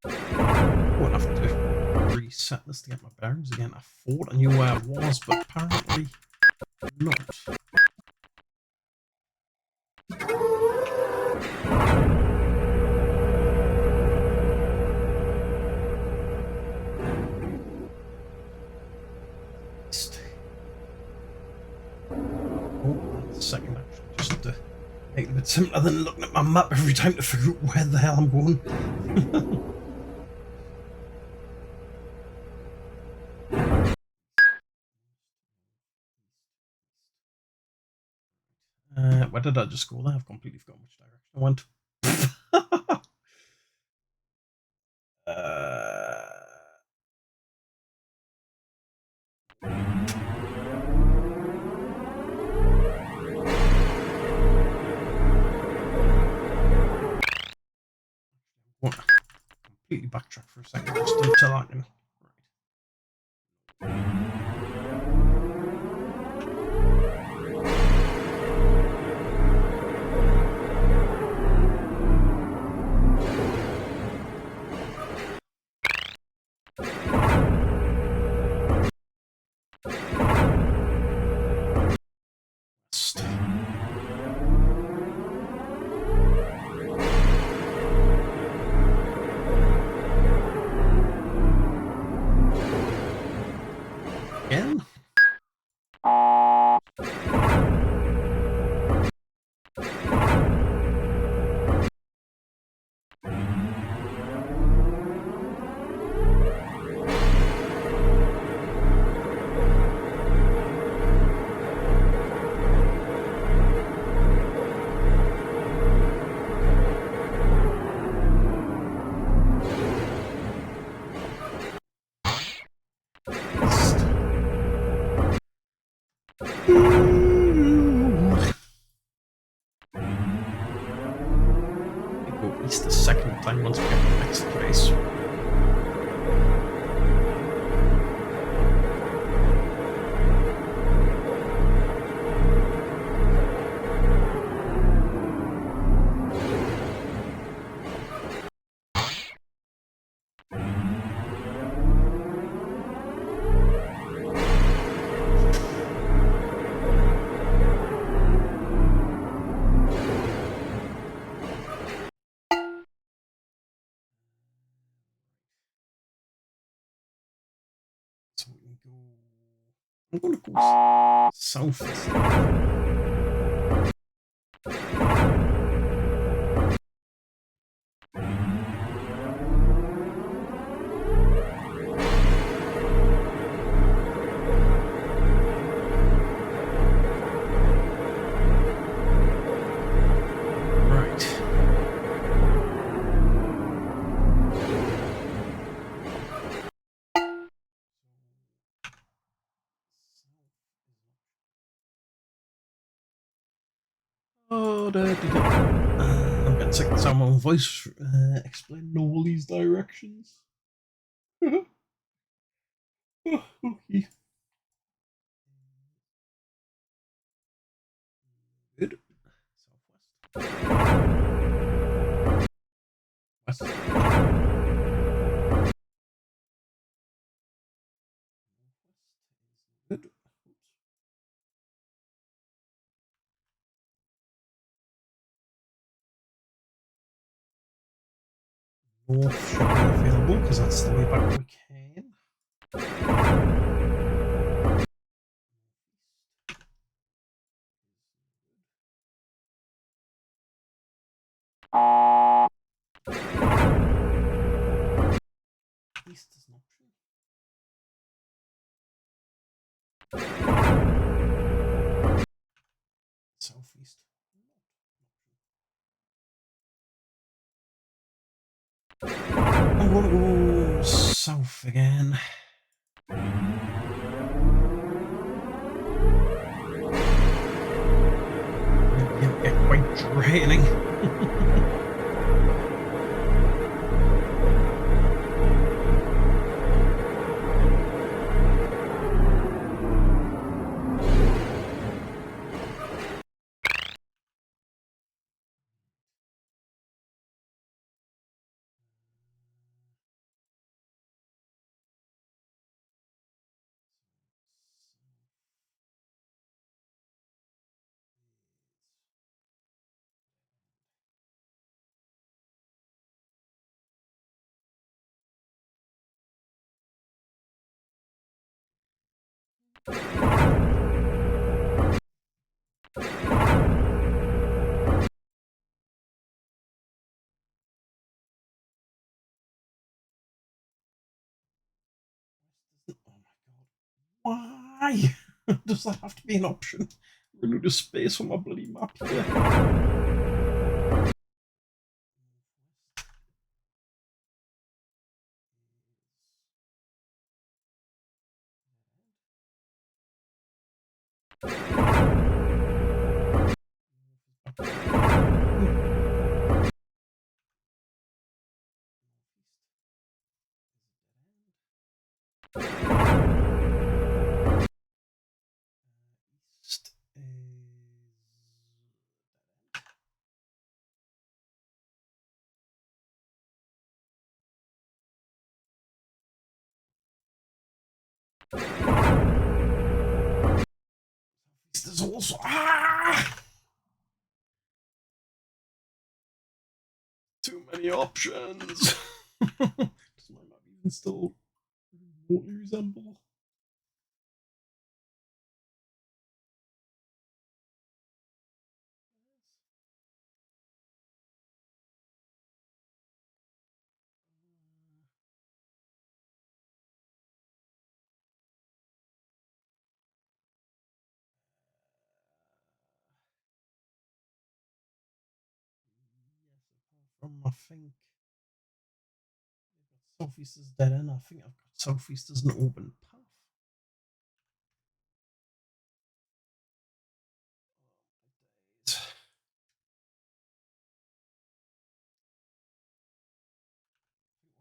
Won't have to reset this to get my bearings again. I thought I knew where I was, but apparently not. Oh, second action, just to make it a bit simpler than looking at my map every time to figure out where the hell I'm going. Where did I just go there? I've completely forgotten which direction I went. Completely backtrack for a second just until I can. Again? Go east the second time once we get to the next place. I'm going to go south. I'm getting sick of my own voice explaining all these directions. Okay. Good. Southwest. West. Good. North should be available because that's the way back we came. northeast. I'm gonna go south again. Get quite draining. Oh my god. Why does that have to be an option? We need a space on my bloody map here. East is there's also too many options. Does my map even still remotely resemble? Yes, apart from I think southeast is dead end. I think I've got southeast as an open path.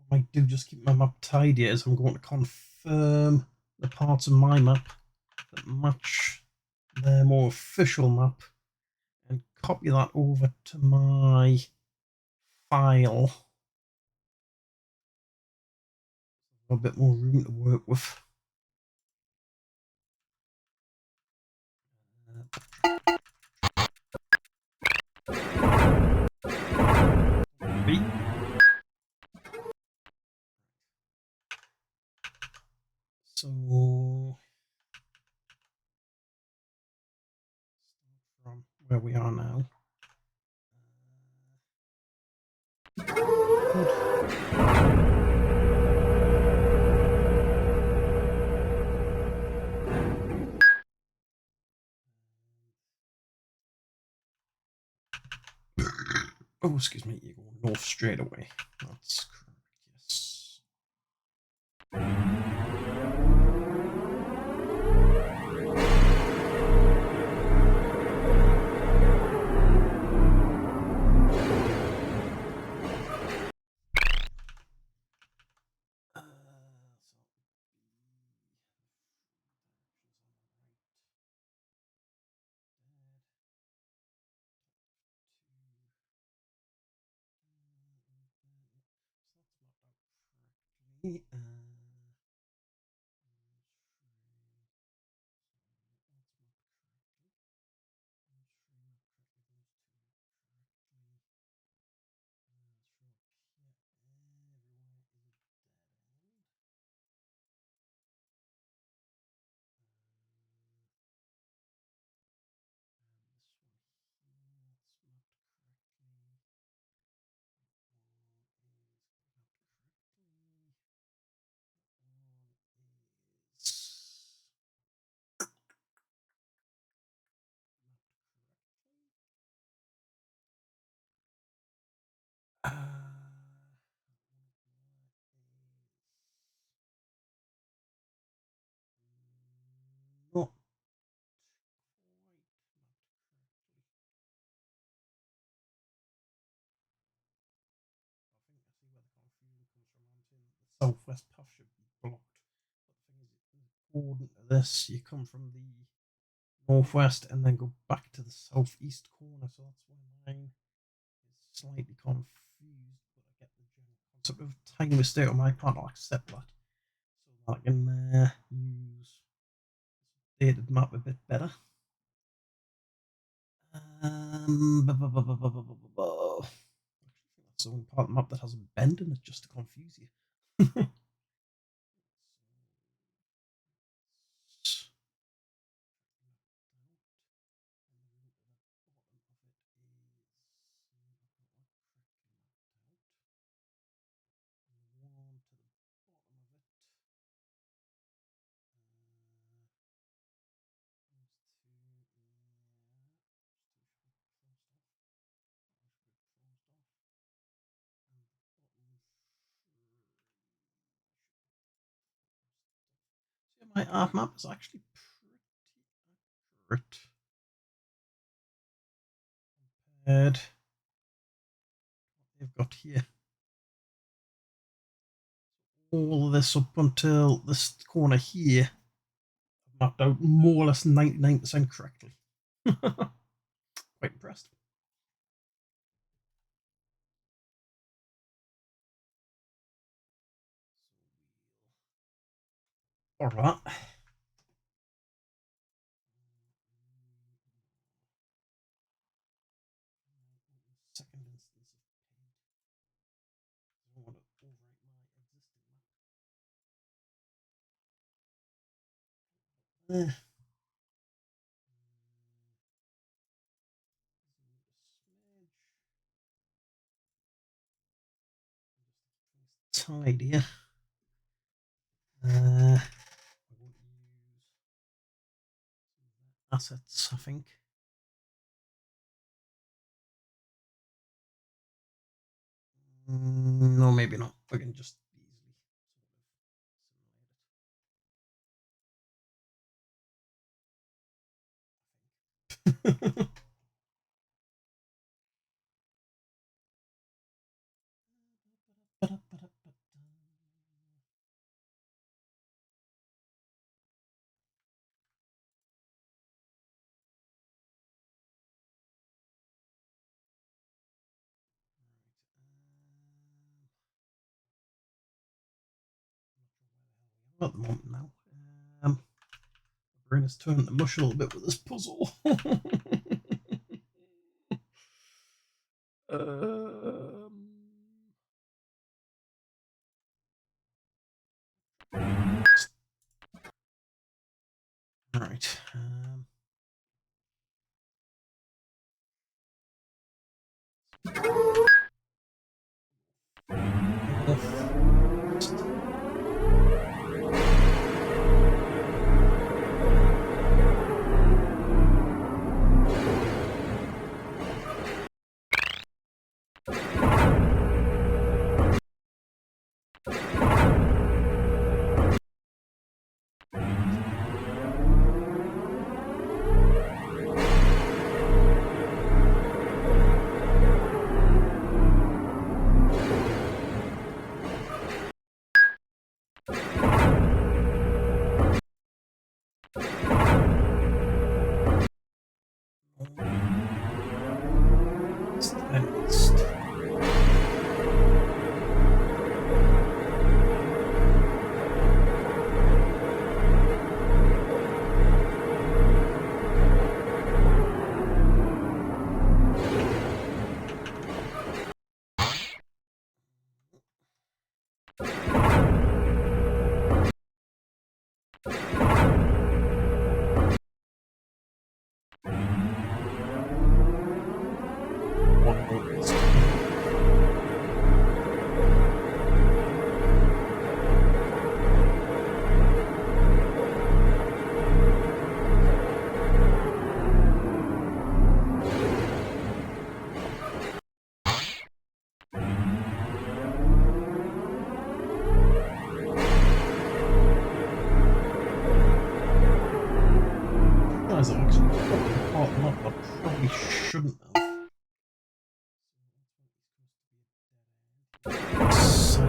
What I might do, just keep my map tidy, as I'm going to confirm the parts of my map that match their more official map and copy that over to my file. A bit more room to work with. So from where we are now. Oh, excuse me, you're going north straight away. That's correct, yes. southwest path should be blocked. According to this, you come from the northwest and then go back to the southeast corner, so that's why mine is slightly confused, but I get the general concept of tiny mistake on my part. I'll accept that, so that I can use this updated map a bit better. That's the only part of the map that has a bend in it, just to confuse you. My ARC map is actually pretty accurate compared to what they've got here. All this up until this corner here, I've mapped out more or less 99% correctly. Quite impressed. All right. Second instance of paid. I want to overwrite my existing map. Tidier. I want to use assets, I think. No, maybe not. We can just easily simulate it. At the moment now. My brain is turning to mush a little bit with this puzzle. All right. Guys, I actually part them up. I probably shouldn't have. So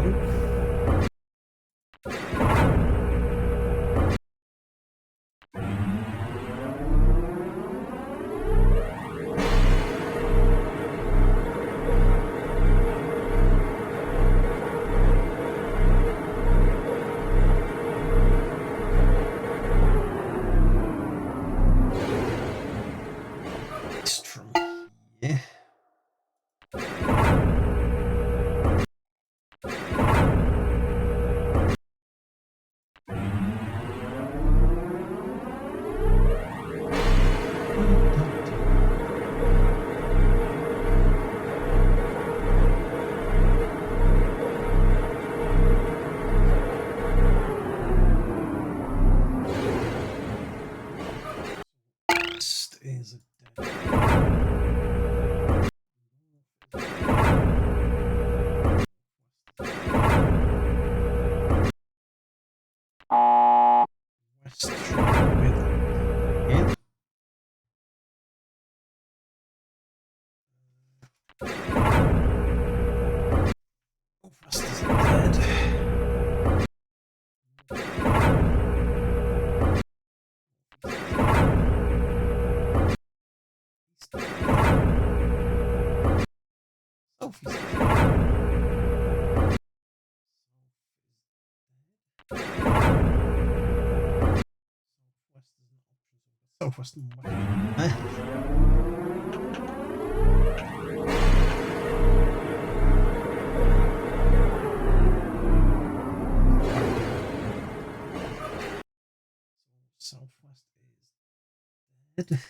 South is southwest and west. Southwest is dead.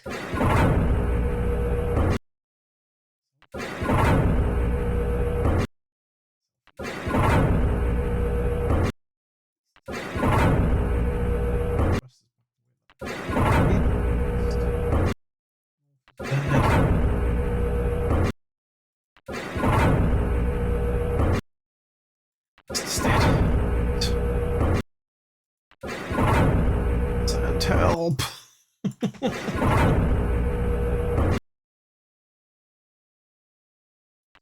Send help.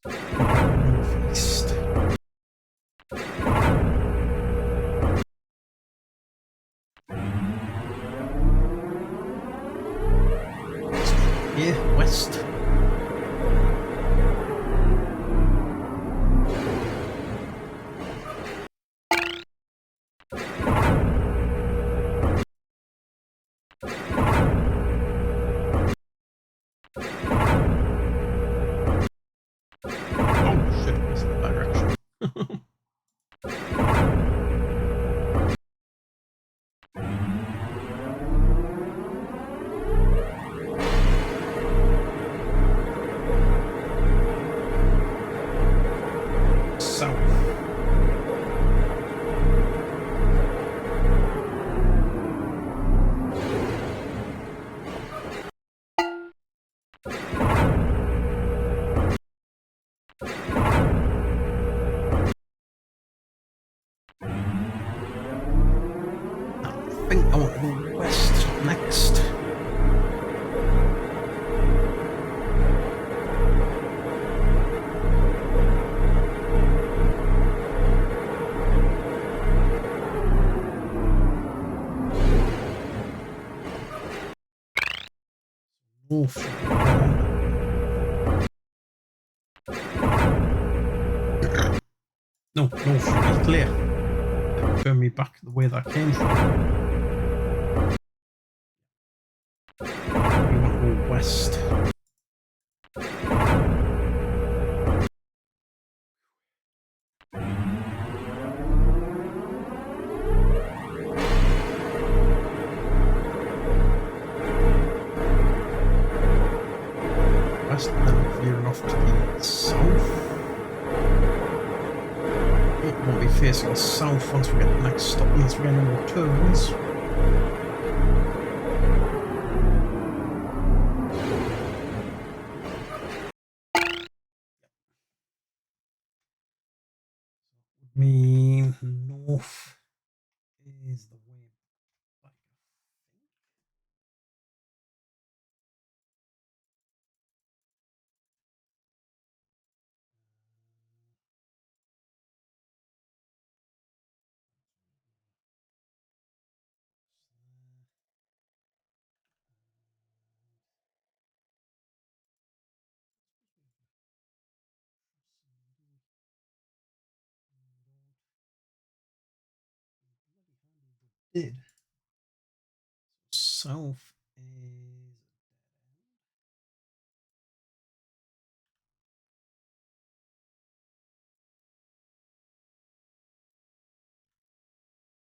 Northeast. Yeah, west. Oh shit, that's the direction. South. I think I want to go west next. North. No, north should be clear. It'll turn me back the way that came from. We want to go west. West, and then veering off to the south. It won't be facing south once we get the next stop, unless we get any more turns. Mean north is the way back. Did south is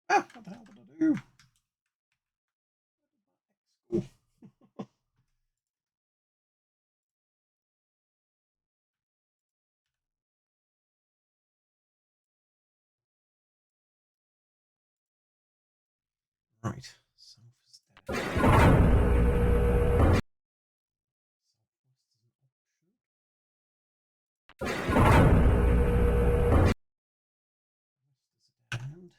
what the hell did I do? Right, south is dead. And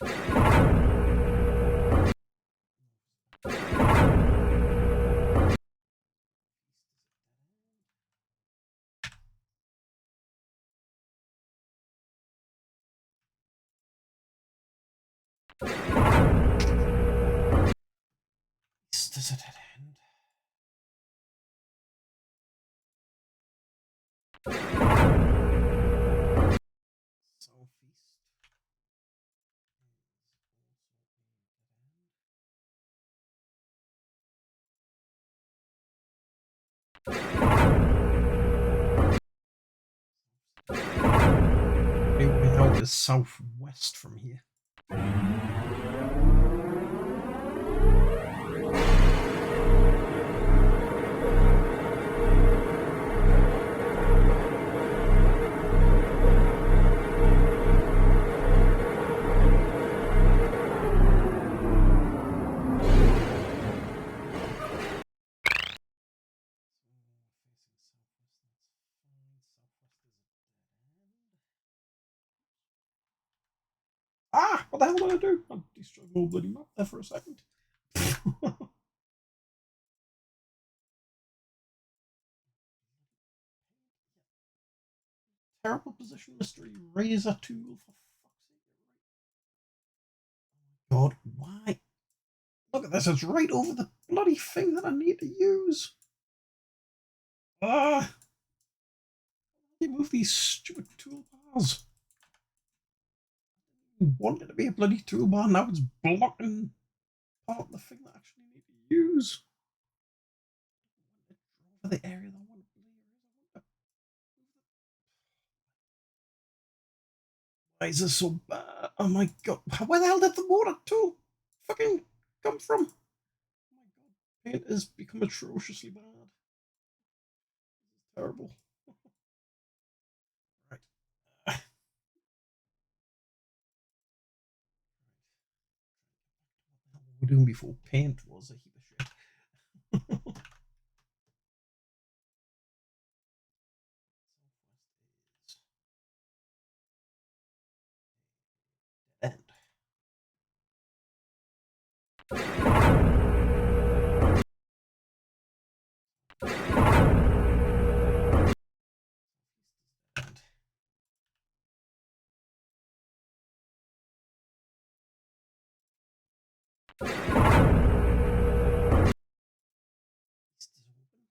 East is a dead end. Southeast. It will be held as southwest from here. Ah, what the hell did I do? I destroyed the whole bloody map there for a second. Terrible position mystery razor tool, for fuck's sake. God, why? Look at this, it's right over the bloody thing that I need to use. Ah! You move these stupid toolbars. I want it to be a bloody toolbar, now it's blocking part of the thing that I actually need to use. For the area that I want to play. Why is this so bad? Oh my god. Where the hell did the water tool fucking come from? Oh my god. Paint has become atrociously bad. This is terrible. Right. What the hell were we doing before paint was a heap of shit? End. Northeast is open.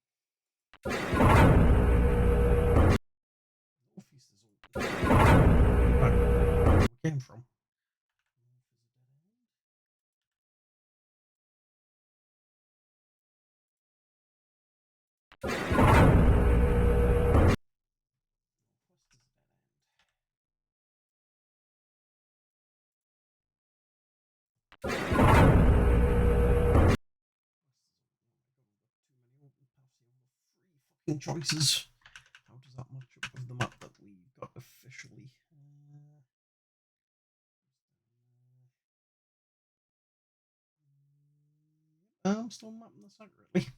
Where we came from. Choices. How does that match up with the map that we got officially? I'm still mapping this accurately.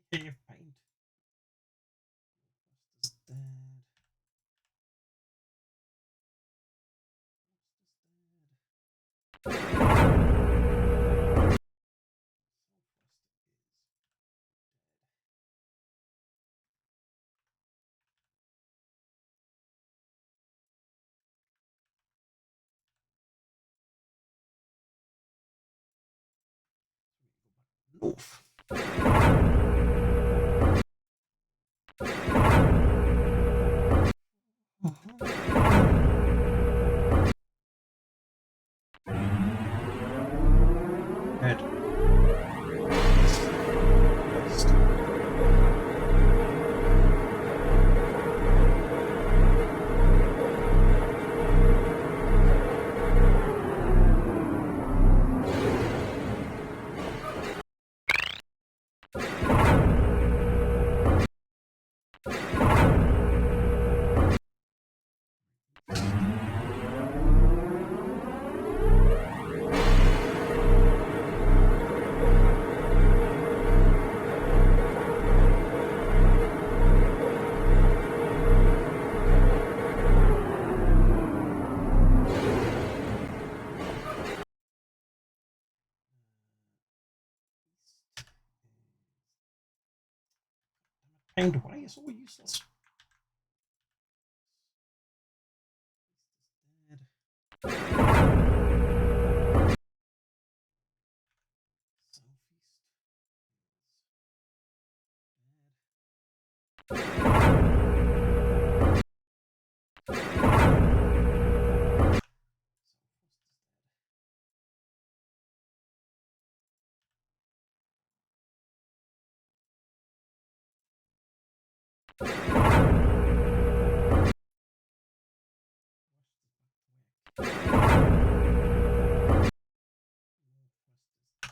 Cave paint. West is dead. North. Head. West. Paint away is all useless. Southeast is dead.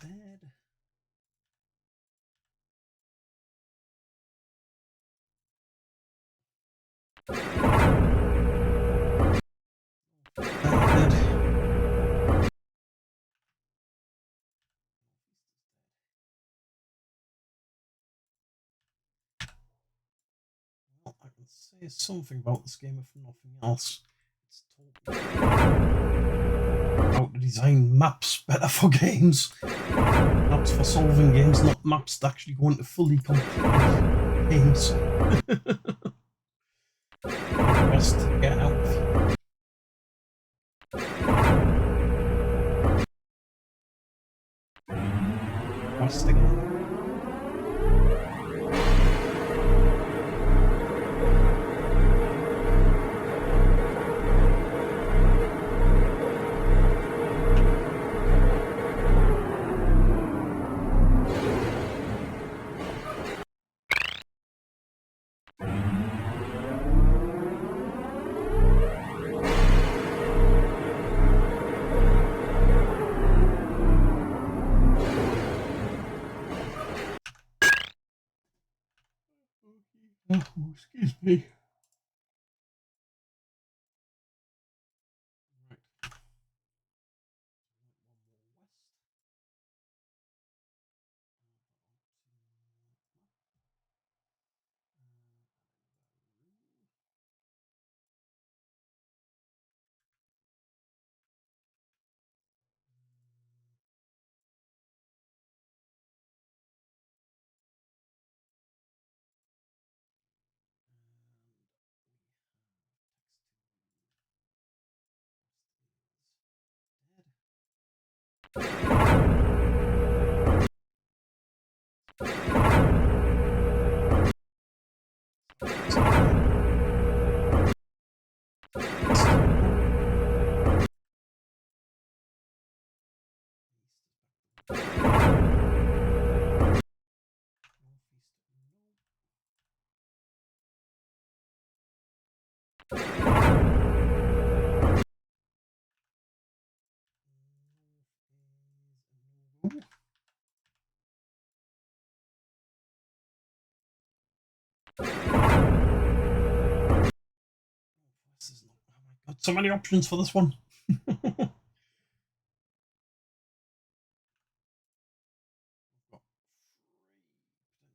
Dead. Well, I can say something about this game if nothing else. It's taught me how to design maps better for games. Maps for solving games, not maps that actually go into fully complete games. Best to get out of here. West again. Oh, excuse me. Right. This is not. Oh my god, so many options for this one.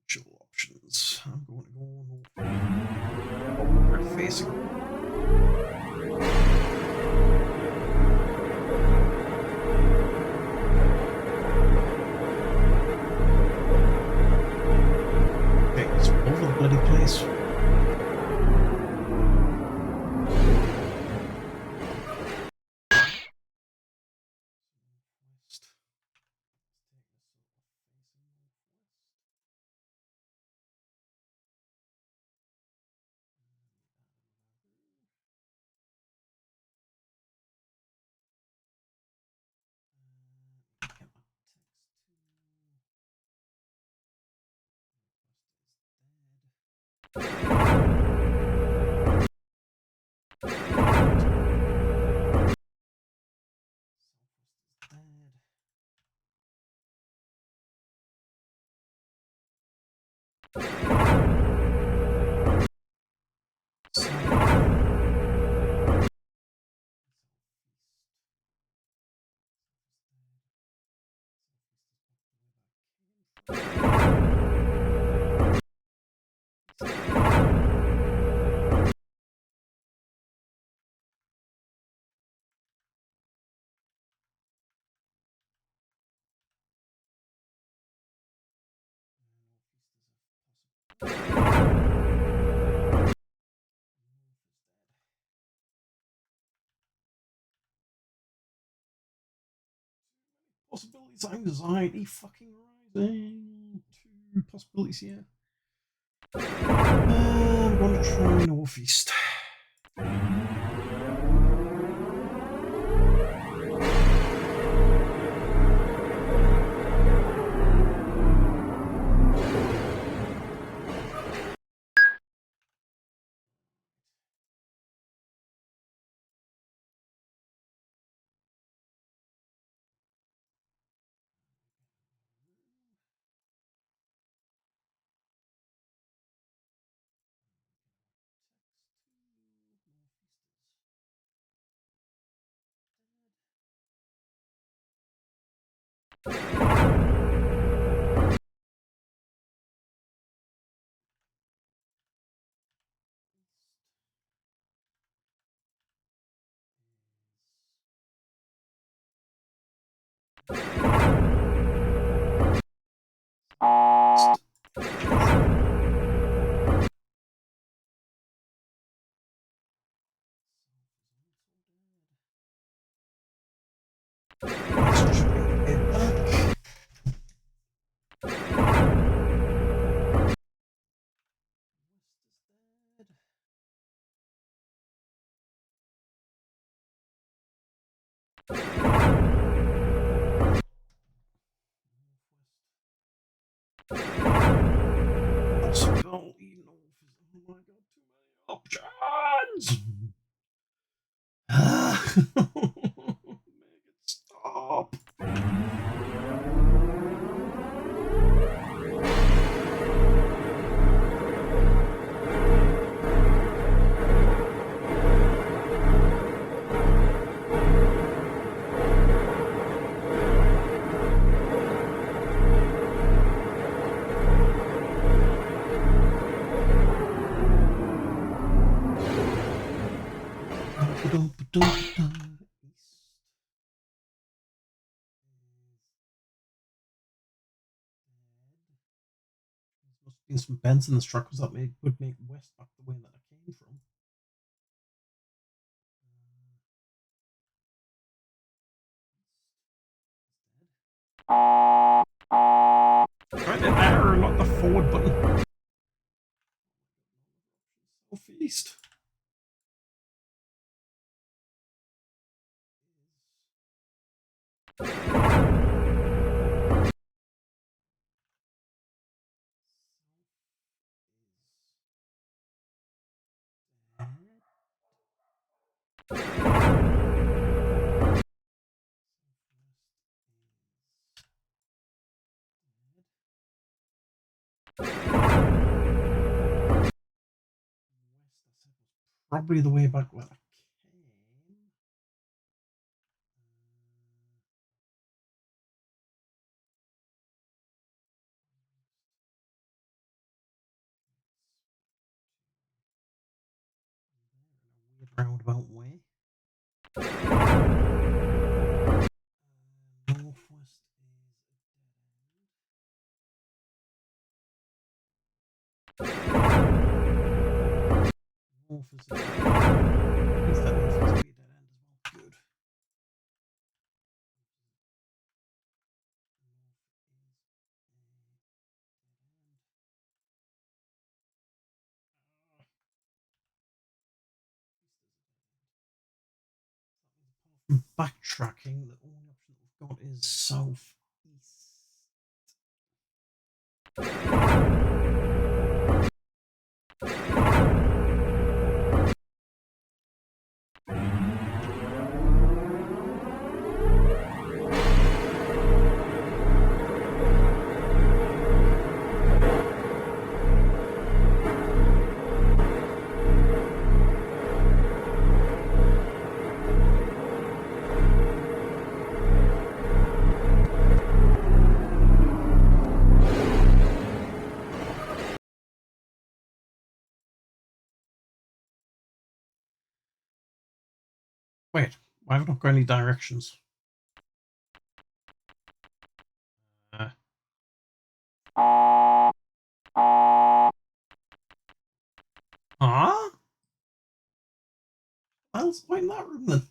Potential I'm going to go north. We're facing. Okay, it's over the bloody place. Possibilities, anxiety, fucking rising. Two possibilities here. I'm going to try northeast. Possibility north is, oh my god, too many options. Make it stop. Must have been some bends in the structures that would make west back the way that I came from. Right in there, not the forward button. Southeast. Probably the way back where I came. roundabout way. Northwest is a dead end. North is a dead end. At least that north must be a dead end as well. Good. Backtracking, the only option we've got is southeast. Wait, why have I not got any directions? Huh? Why in that room then?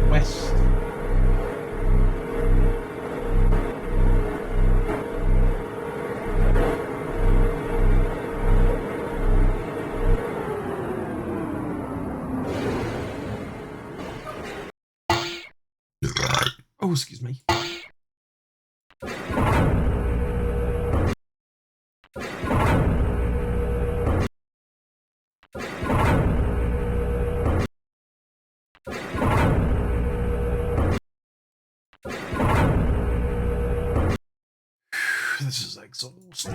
West. Oh, excuse me. This is exhausting.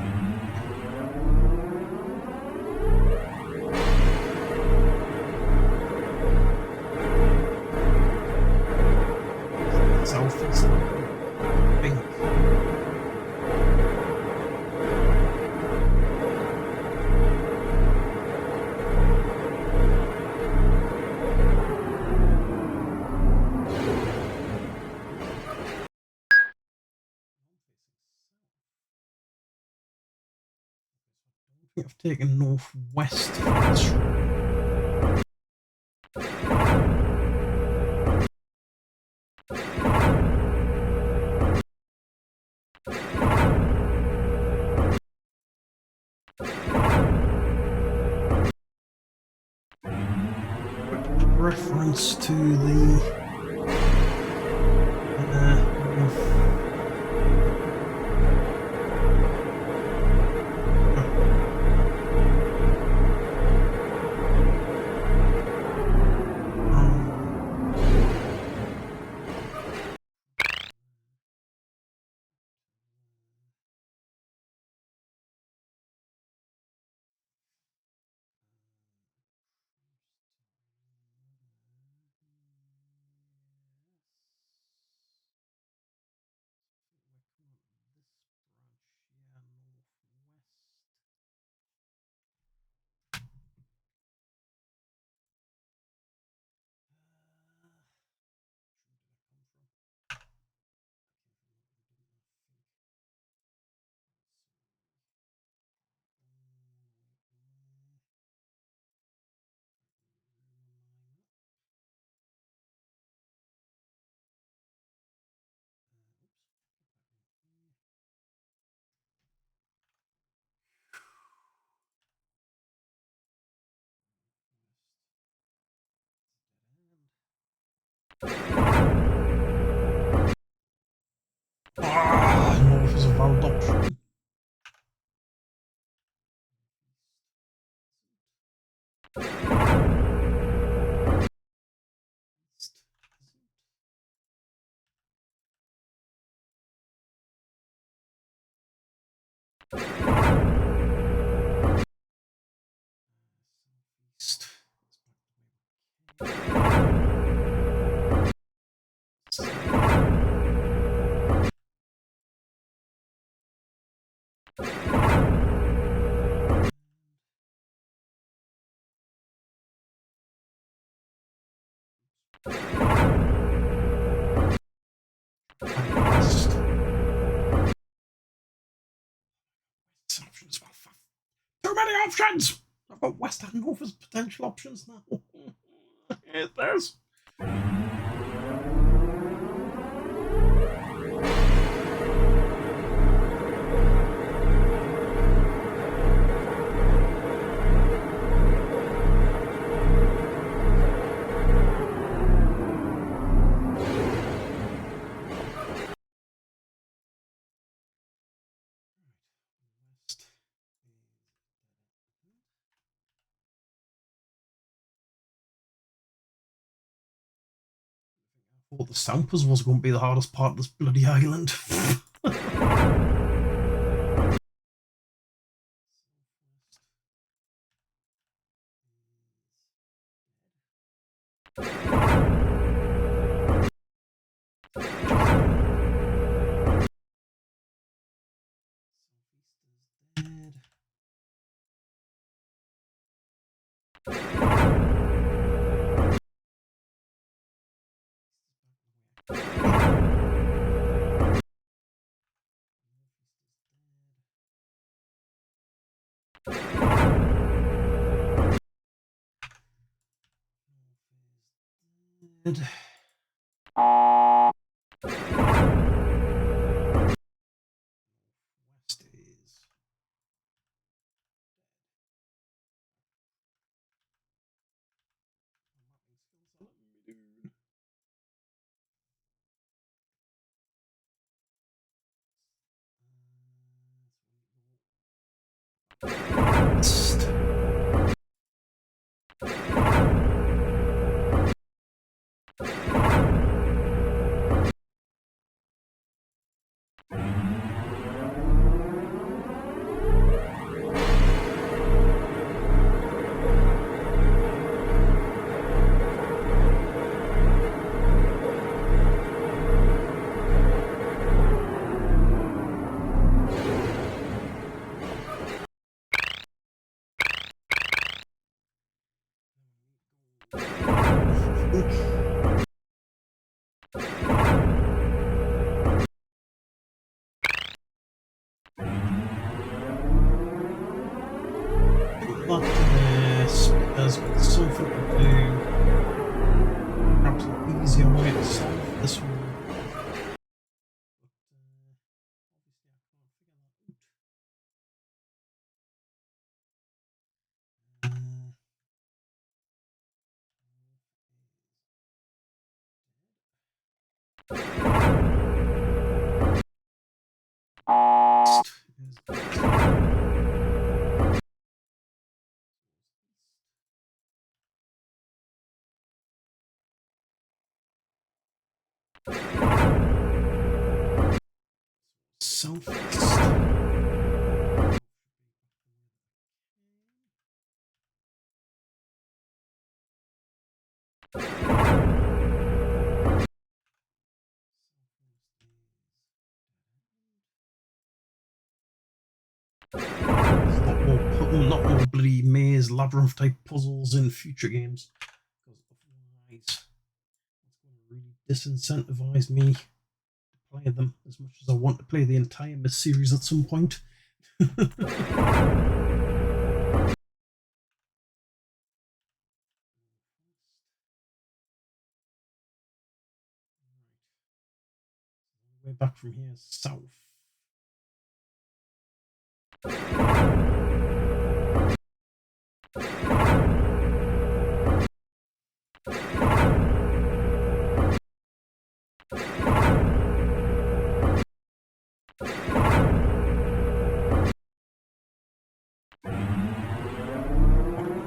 Southeast. Pink. I've taken northwest for this room. Quick reference to the north is a valid option. West. Options. Too many options! I've got West and North as potential options now. There's. I thought the Sampers was going to be the hardest part of this bloody island. Dead. West is. East. Look at this, because with something to do, perhaps an easier way to solve this one. Southeast. Not more bloody maze labyrinth type puzzles in future games, because otherwise it's going to really disincentivize me to play them as much as I want to play the entire Myth series at some point. Way back from here is south.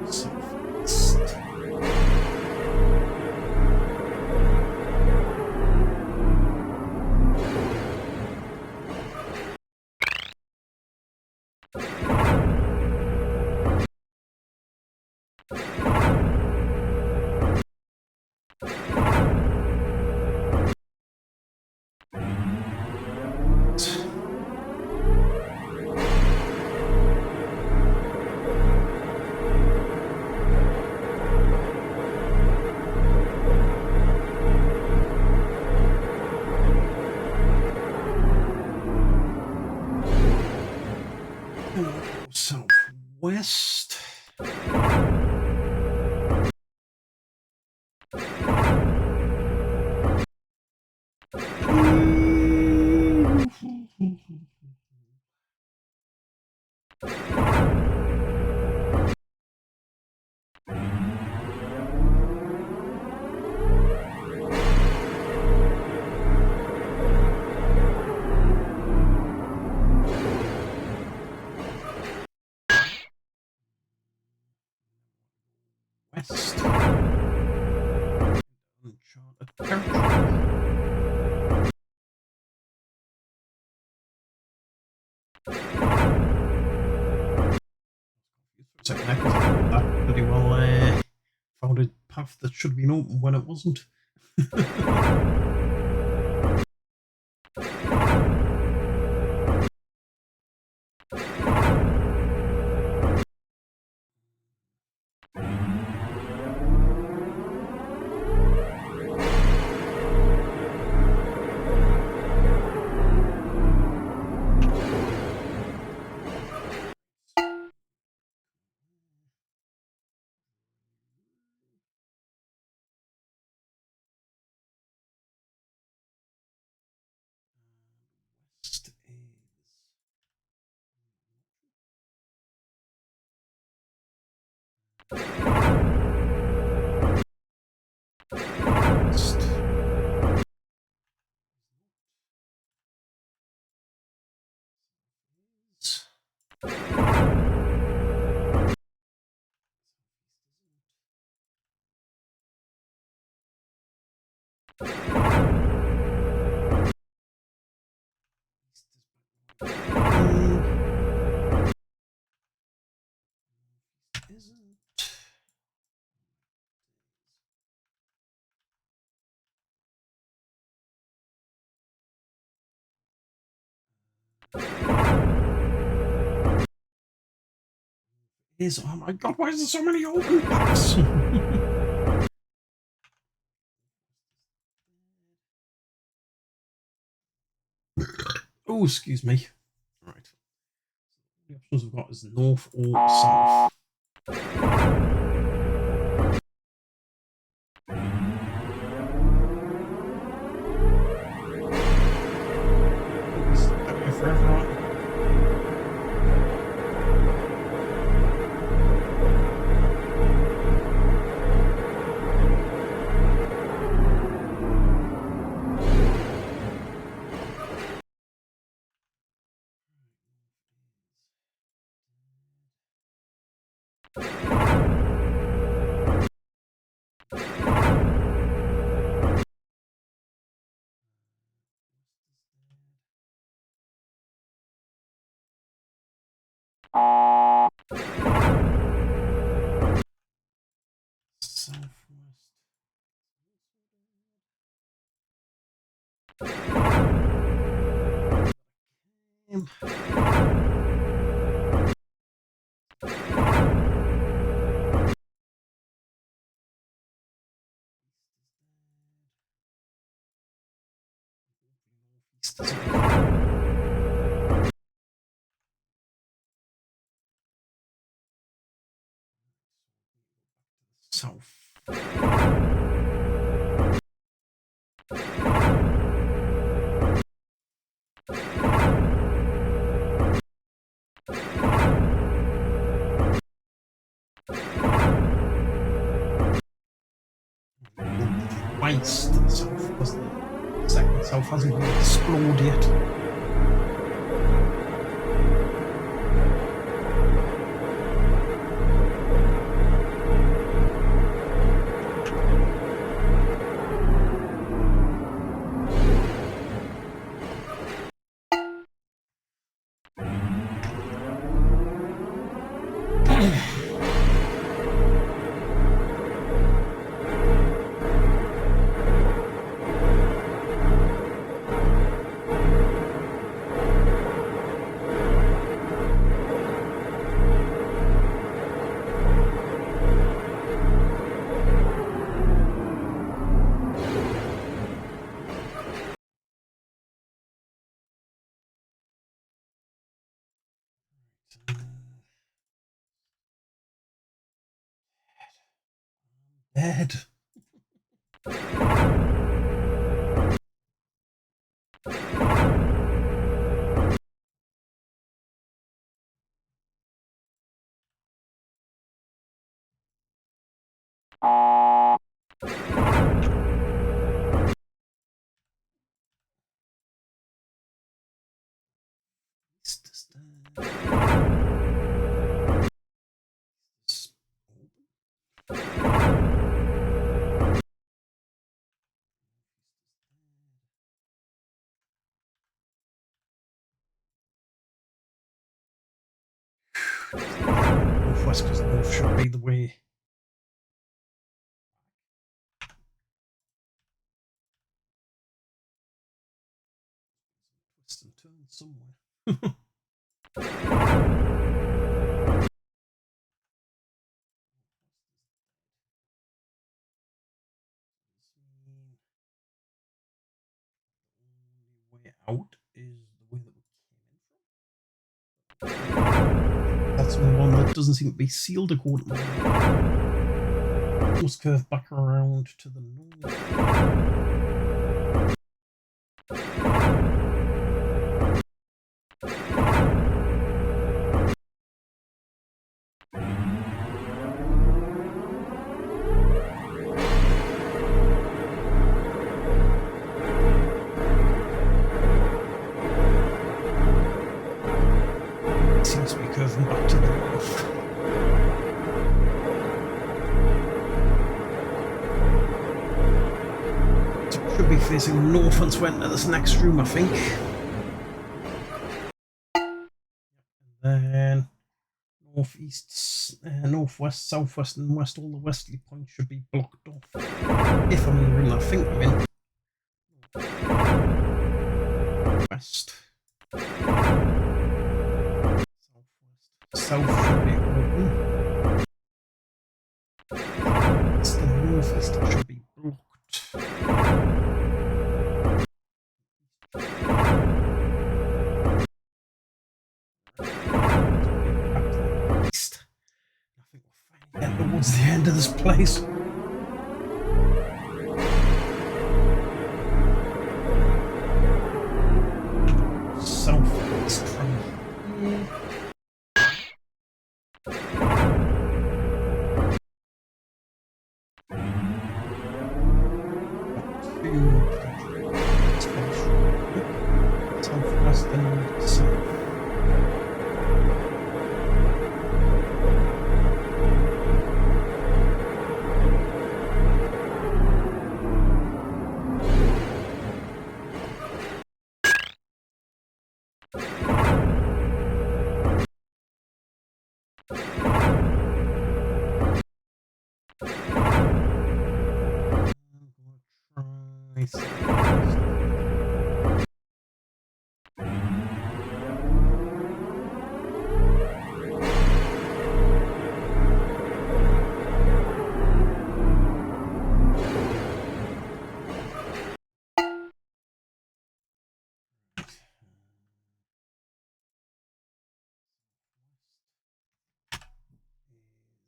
Southeast. Southwest. West. Uncharted territory. For a second, I thought that pretty well found a path that should have been open when it wasn't. Oh my god, why is there so many open paths? Oh, excuse me. Right. The options we've got is north or south. South. Twice to the south, because the second south hasn't been explored yet. Dead. East is dead. Northwest, because north should be the way. Twist and turn somewhere. Way out is the way that we came in from. That's the one that doesn't seem to be sealed according to me. Must curve back around to the north. Seems to be curving back to the north. So should be facing north once we enter this next room, I think. And then northeast, northwest, southwest, and west. All the westerly points should be blocked off. If I'm in the room I think I'm in. West. South should be open. It's the northeast that should be blocked. East. I think we're finally getting towards the end of this place. Southeast from here. Southwest and south.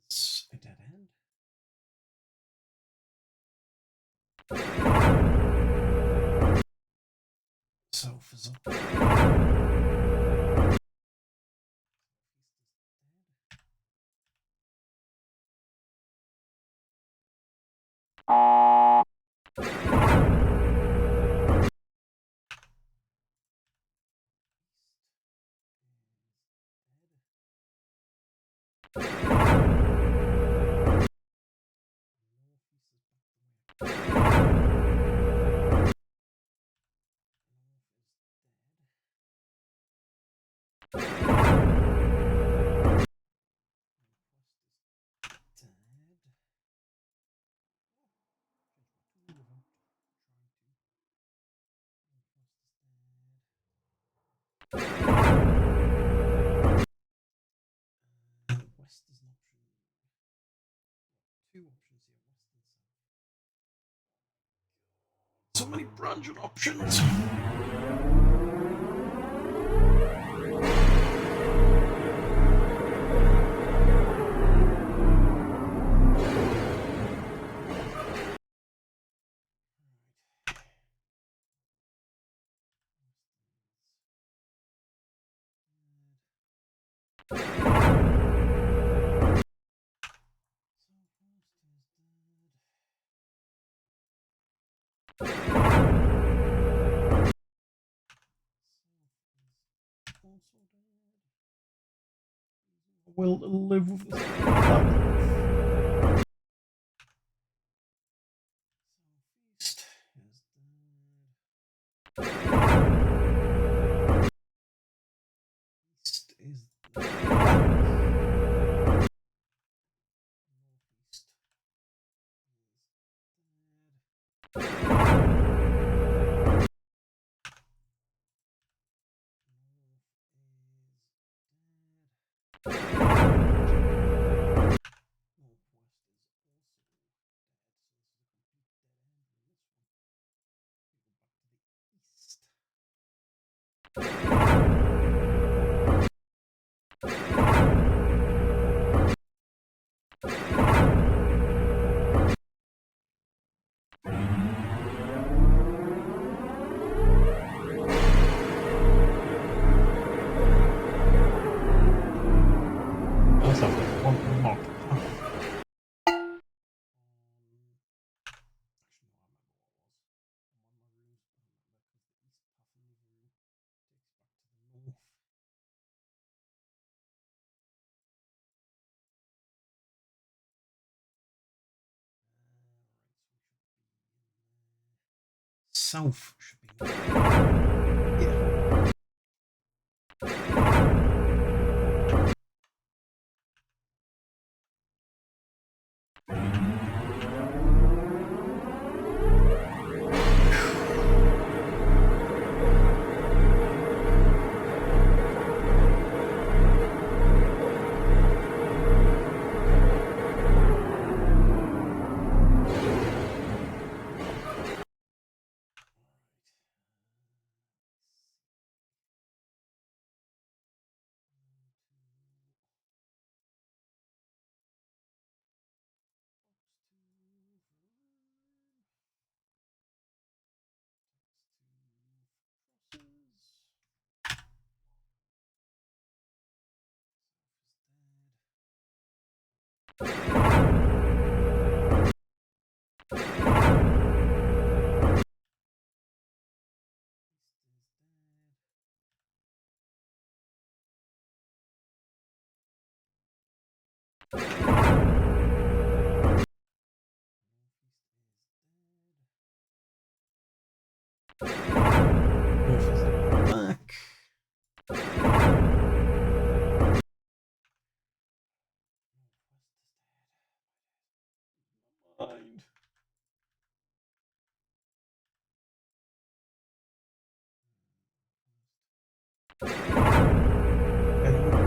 It's a dead end. South is up. West is an option. Two options here, west and south. So many branching options. Will live with this. Southeast is dead. East is dead. Northeast is dead. North is dead. South should be. Yeah.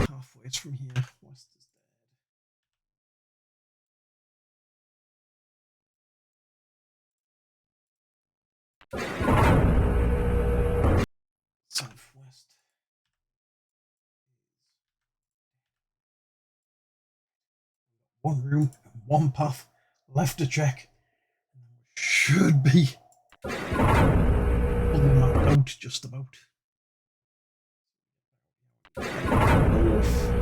Halfway, it's from here. West is dead. Southwest. One room, one path, left to check. Should be fully mapped out just about. North.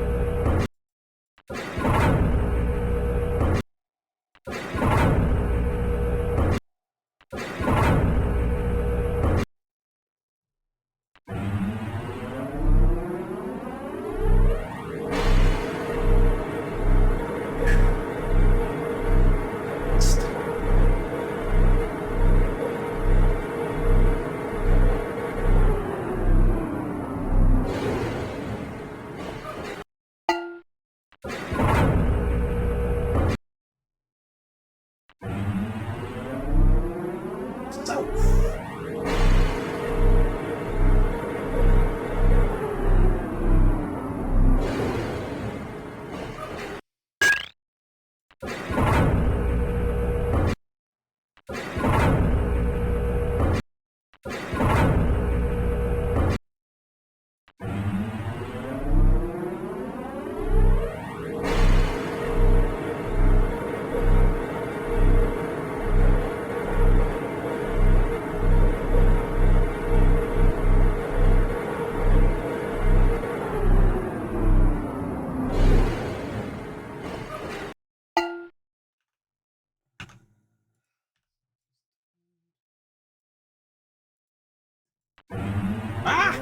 Ah!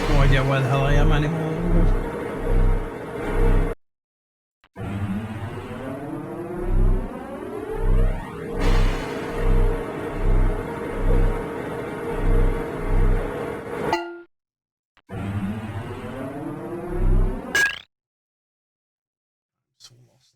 No idea where the hell I am anymore. So lost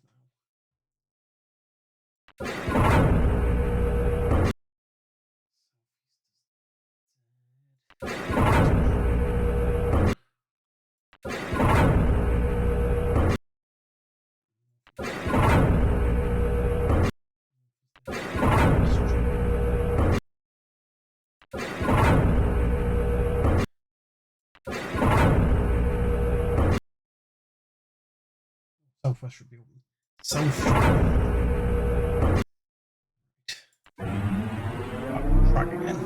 Southwest should be open. South should be back on track again.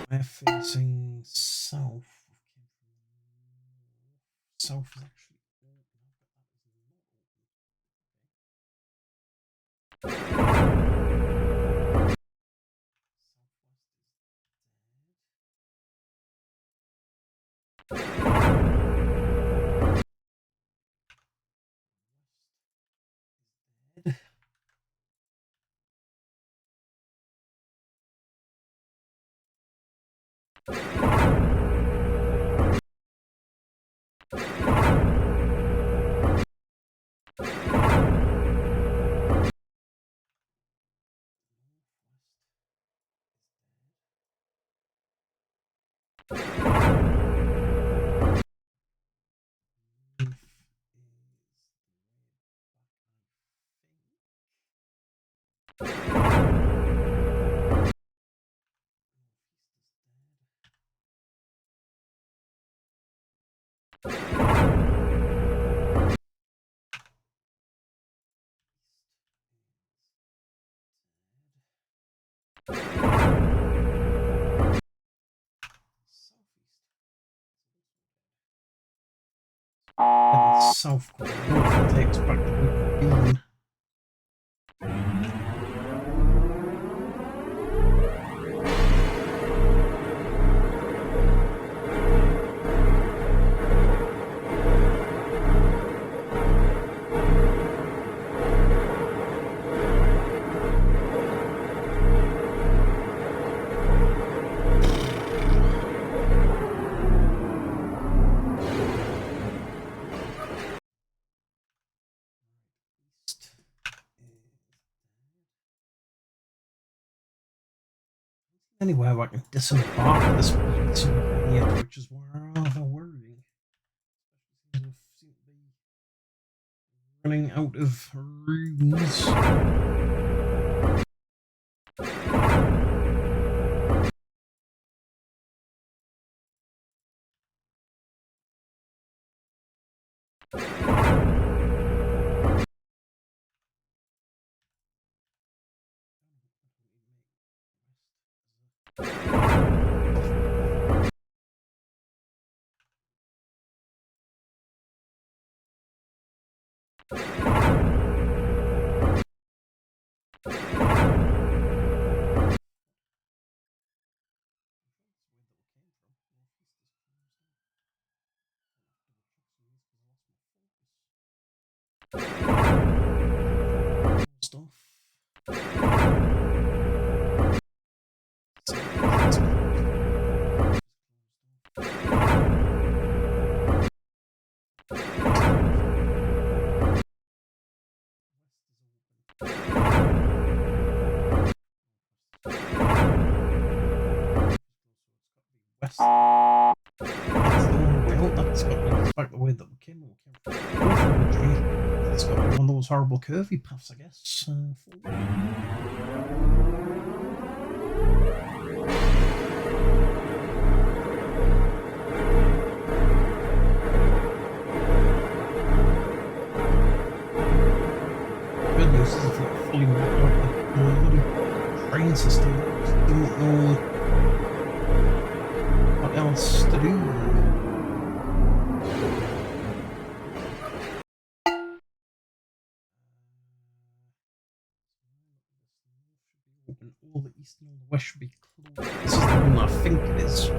We're facing south. South is actually south north takes back the beam. Anywhere where I can disembark this yet, which is rather worrying. Seem to be running out of rooms. Stuff. West. That's the one way out. That's got to be back the way that we came. We came from originally. It's got to be one of those horrible curvy paths, I guess. Good news is it's not fully mapped out. train system. I just don't know what else to do. Open. All the east and all the west should be closed. This is the one I think it is.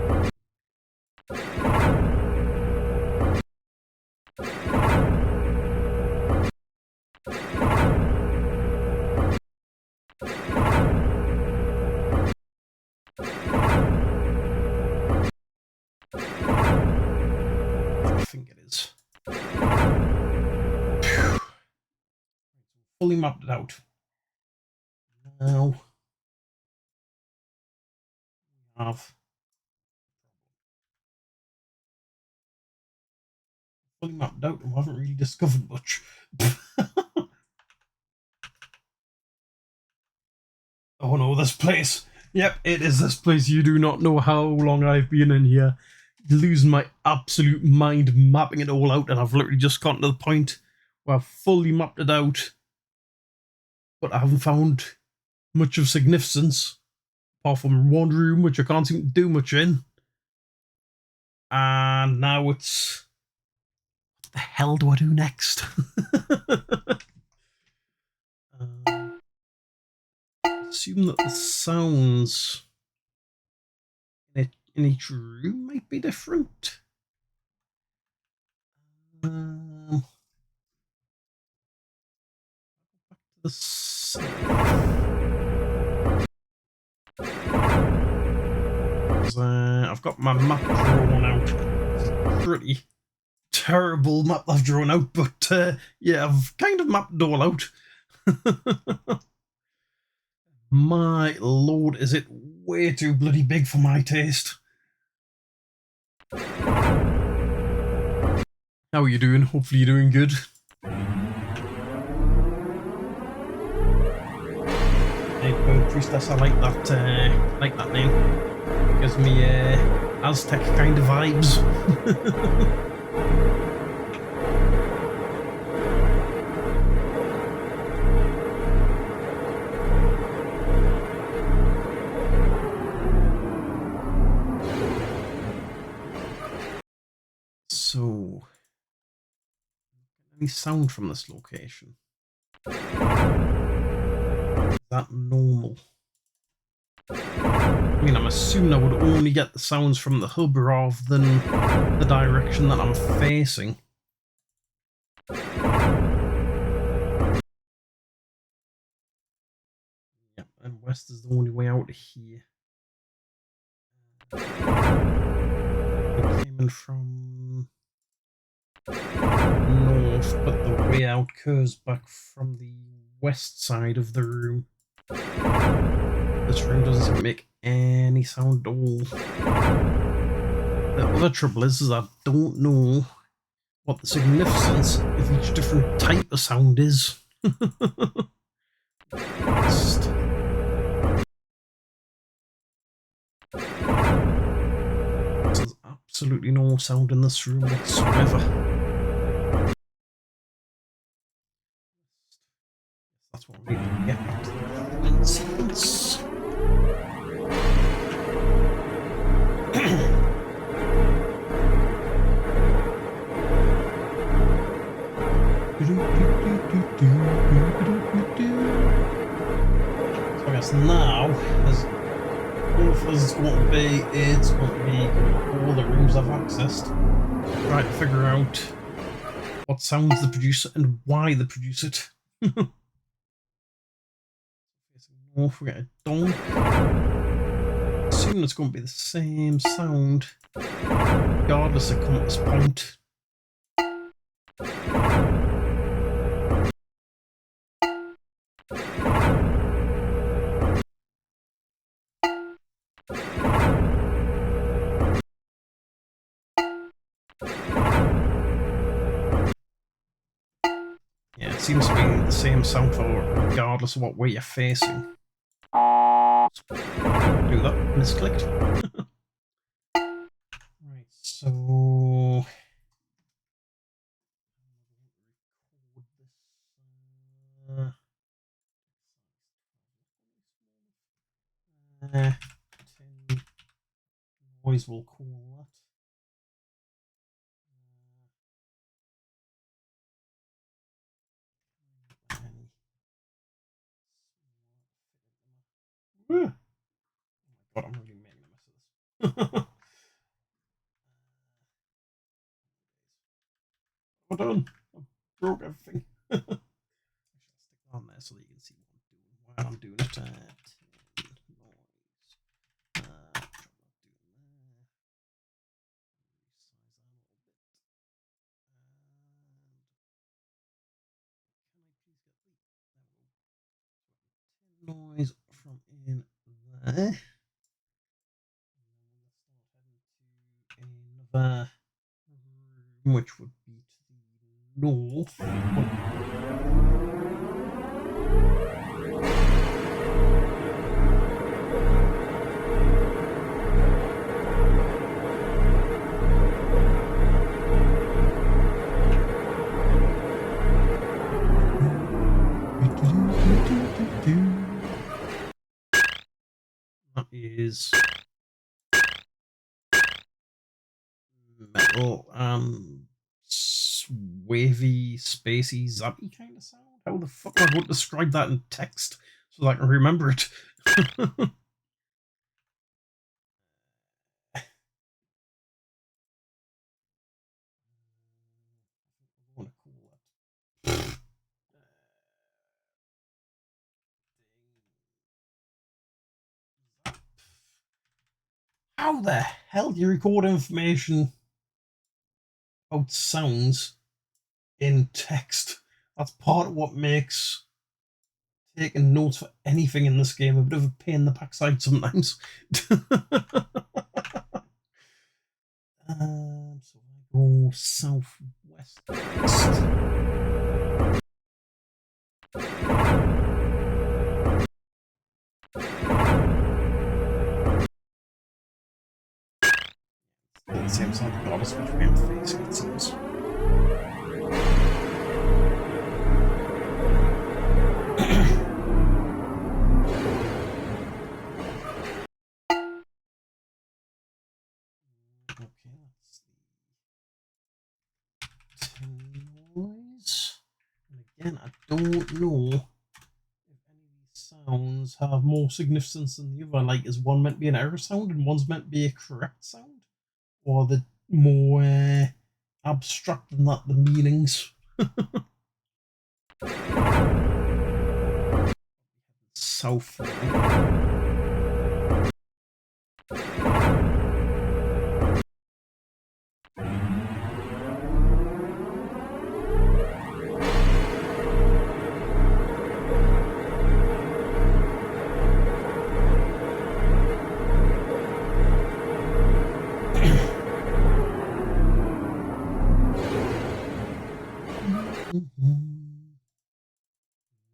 I think it is. Phew. Fully mapped it out. Now we have fully mapped out and we haven't really discovered much. Oh no, this place. Yep, it is this place. You do not know how long I've been in here, losing my absolute mind mapping it all out, and I've literally just gotten to the point where I've fully mapped it out, but I haven't found much of significance, apart from one room, which I can't seem to do much in. And now it's... what the hell do I do next? Assume that the sounds in each room might be different. I've got my map drawn out. It's a pretty terrible map I've drawn out, but yeah, I've kind of mapped it all out. My lord, is it way too bloody big for my taste. How are you doing? Hopefully you're doing good. Hey, Priestess, I like that name. Gives me Aztec kind of vibes. So, any sound from this location? Is that normal? I mean, I'm assuming I would only get the sounds from the hub rather than the direction that I'm facing. Yeah, and west is the only way out of here. I came in from north, but the way out curves back from the west side of the room. This room doesn't make any sound at all. The other trouble is I don't know what the significance of each different type of sound is. There's absolutely no sound in this room whatsoever. That's what we need to get back to the sequence. So I guess now, as all of this is going to be, it's going to be all the rooms I've accessed. Try to figure out what sounds they produce and why they produce it. North, we get a donk. Assume it's going to be the same sound, regardless of compass point. Yeah, it seems to be the same sound for regardless of what way you're facing. Do that, misclicked. Right, so tin noise, we'll call that. Oh my god, I'm really making a mess of this. What done? I broke everything. I should stick that on there so that you can see what I'm doing while I'm doing it. Tin noise. Drop that down there. Resize that a little bit. And can I please get the tin noise from in there? Another room, which would be to the north. That is metal and wavy, spacey, zappy kind of sound. How the fuck am I going to describe that in text so that I can remember it? How the hell do you record information about sounds in text? That's part of what makes taking notes for anything in this game a bit of a pain in the backside sometimes. So I go southwest. The same sound regardless of which way I'm facing, it seems. Okay, that's the tin noise. And again, I don't know if any of these sounds have more significance than the other. Like, is one meant to be an error sound and one's meant to be a correct sound? Or the more abstract than that, the meanings? South.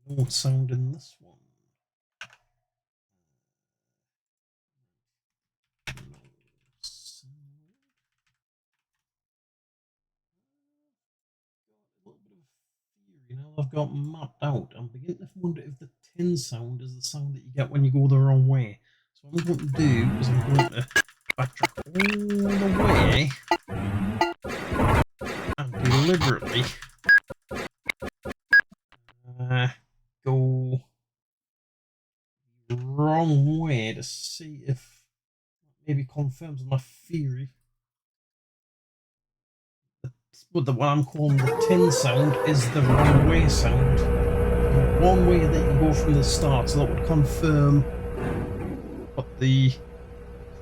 No sound in this one. No sound. Got a little bit of theory now I've got mapped out. I'm beginning to wonder if the tin sound is the sound that you get when you go the wrong way. So what I'm going to do is I'm going to backtrack all the way and deliberately go the wrong way to see if maybe confirms my theory. But what I'm calling the tin sound is the wrong way sound. One way that you can go from the start, so that would confirm what the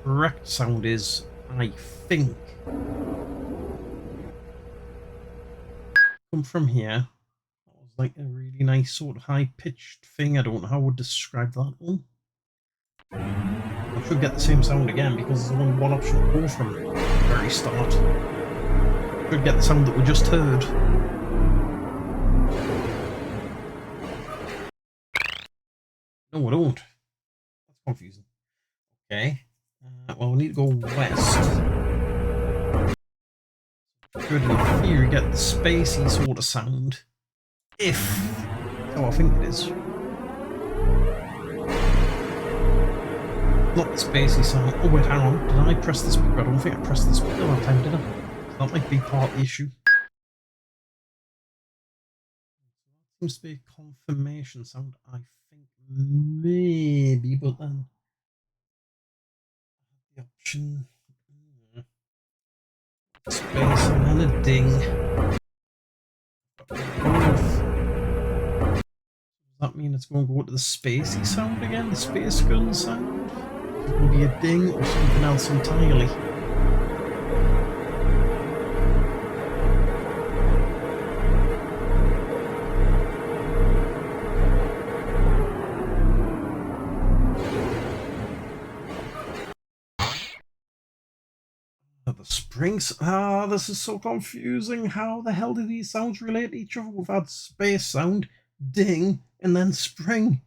correct sound is, I think. Come from here. That was like a really nice sort of high-pitched thing. I don't know how I would describe that one. I should get the same sound again because there's only one option to go from the very start. Should get the sound that we just heard. No, I don't. That's confusing. Okay. Well, we need to go west. Should in theory get the spacey sort of sound. If. Oh, I think it is. Not the spacey sound. Oh wait, hang on. Did I press the speaker? I don't think I pressed the speaker that time, did I? So that might be part of the issue. Seems to be a confirmation sound, I think maybe, but then the option space and then a ding. Does that mean it's going to go to the spacey sound again? The space gun sound? Is it going to be a ding or something else entirely? The springs. Ah, this is so confusing. How the hell do these sounds relate to each other? We've had space sound, ding, and then spring.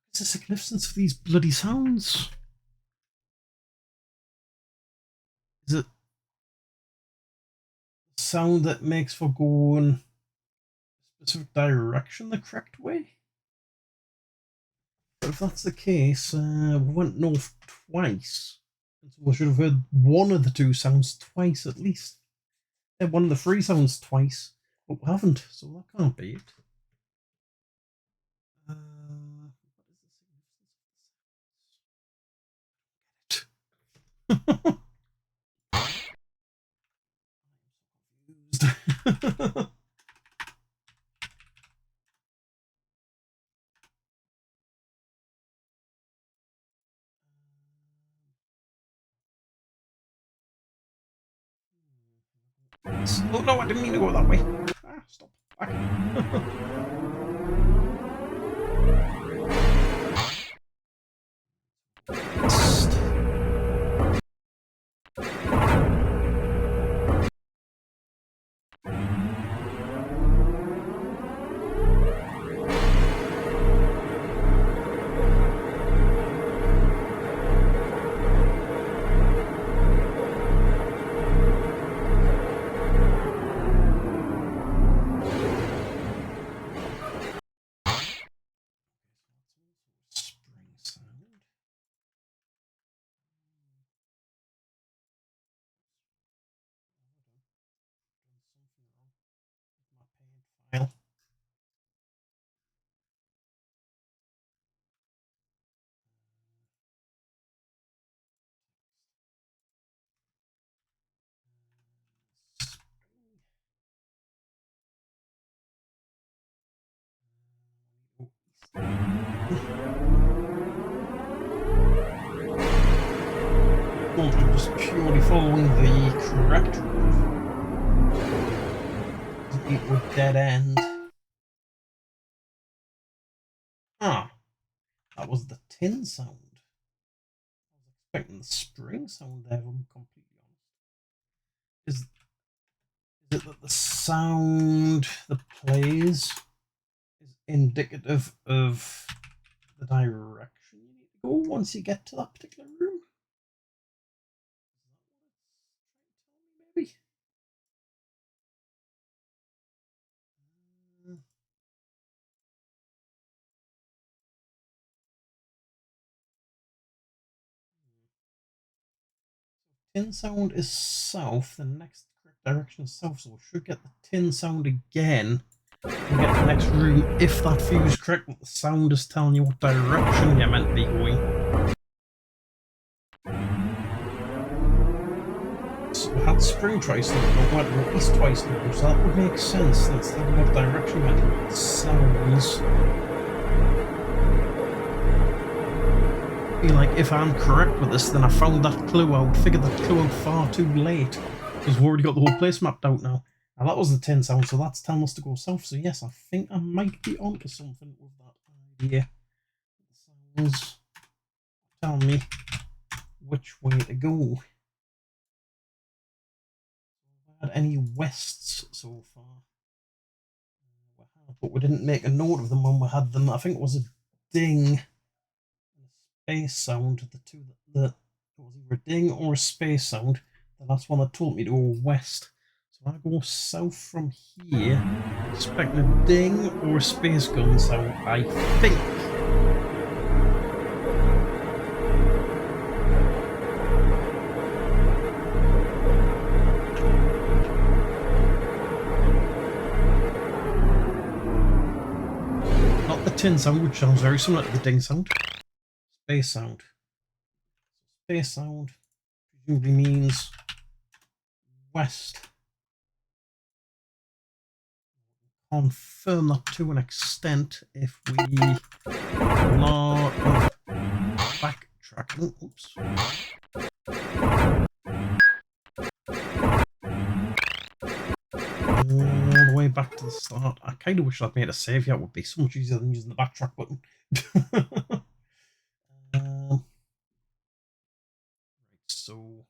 What's the significance of these bloody sounds? Is it a sound that makes for going a specific direction the correct way? If that's the case, we went north twice. So we should have heard one of the two sounds twice at least. Yeah, one of the three sounds twice, but we haven't, so that can't be it. What is the significance? Oh no, I didn't mean to go that way. Ah, stop. Back. File. I'm just purely following the correct route. It would dead end. Ah, that was the tin sound. I was expecting the spring sound there, if I'm completely honest. Is it that the sound that plays is indicative of the direction you need to go once you get to that particular room? Maybe. Tin sound is south, the next correct direction is south, so we should get the tin sound again and get the next room if that view is correct, but the sound is telling you what direction you're meant to be going. So we had spring twice now, but went northeast twice now, so that would make sense. That's what direction meant to be. Sounds. Like, if I'm correct with this, then I found that clue out, figured that clue out far too late, because we've already got the whole place mapped out now. Now that was the tin sound, so that's telling us to go south, so yes, I think I might be onto something with that idea. The sounds tell me which way to go. Have we had any wests so far? But we didn't make a note of them when we had them. I think it was a ding. Space sound, the two that was either a ding or a space sound. The last one that told me to go west. So I go south from here, expecting a ding or a space gun sound, I think. tin sound, which sounds very similar to the ding sound. Space sound. Space sound presumably means west. Confirm that to an extent if we lot of backtracking. Oops. All the way back to the start. I kind of wish I'd made a save here. It would be so much easier than using the backtrack button. So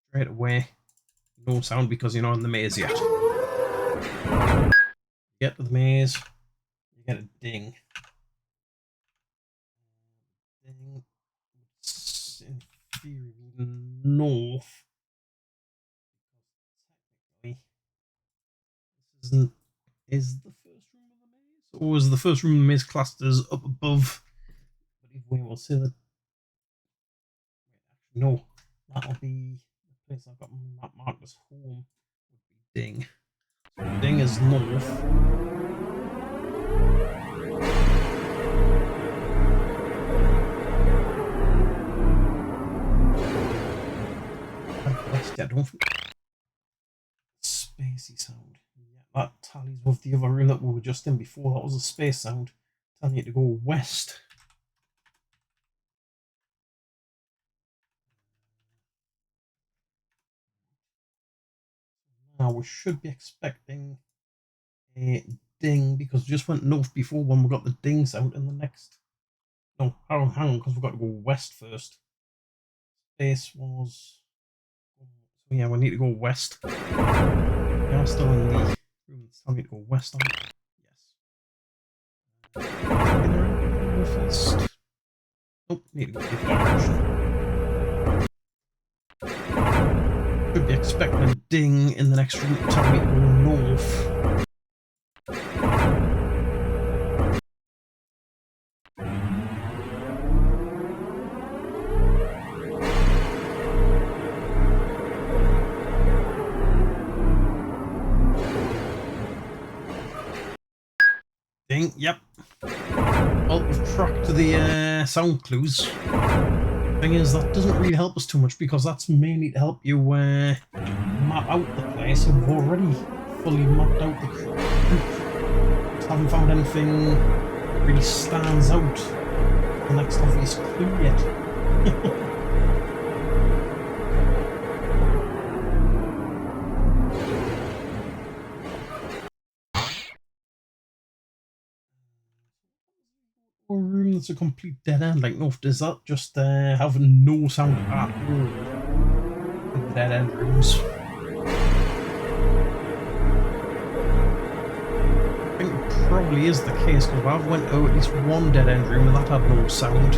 straight away, no sound because you're not in the maze yet. You get to the maze, you get a ding. Ding. It's in theory north. Technically, this isn't. Is the first room of the maze, or is the first room of the maze classed as up above? But either way, we'll say that. No, that'll be the place I've got marked as home. Would be Ding. So Ding is north. West, yeah, don't spacey sound. Yeah, that tallies with the other room that we were just in before. That was a space sound. Telling you to go west. Now we should be expecting a ding because we just went north before when we got the ding sound in the next. No, hang on, because we've got to go west first. Space was. So yeah, we need to go west. We are still in the room that's telling me to go west on it. Yes. Northeast. Nope, need to go different direction. Should be expecting a ding in the next room to tell me to go north. Ding, yep. Well, we've tracked the sound clues. Thing is, that doesn't really help us too much because that's mainly to help you map out the place, and we've already fully mapped out the crew. Just haven't found anything that really stands out the next obvious clue yet. Or room that's a complete dead end, like no, does that just have no sound at all in the dead end rooms? I think it probably is the case because I've went to at least one dead end room and that had no sound.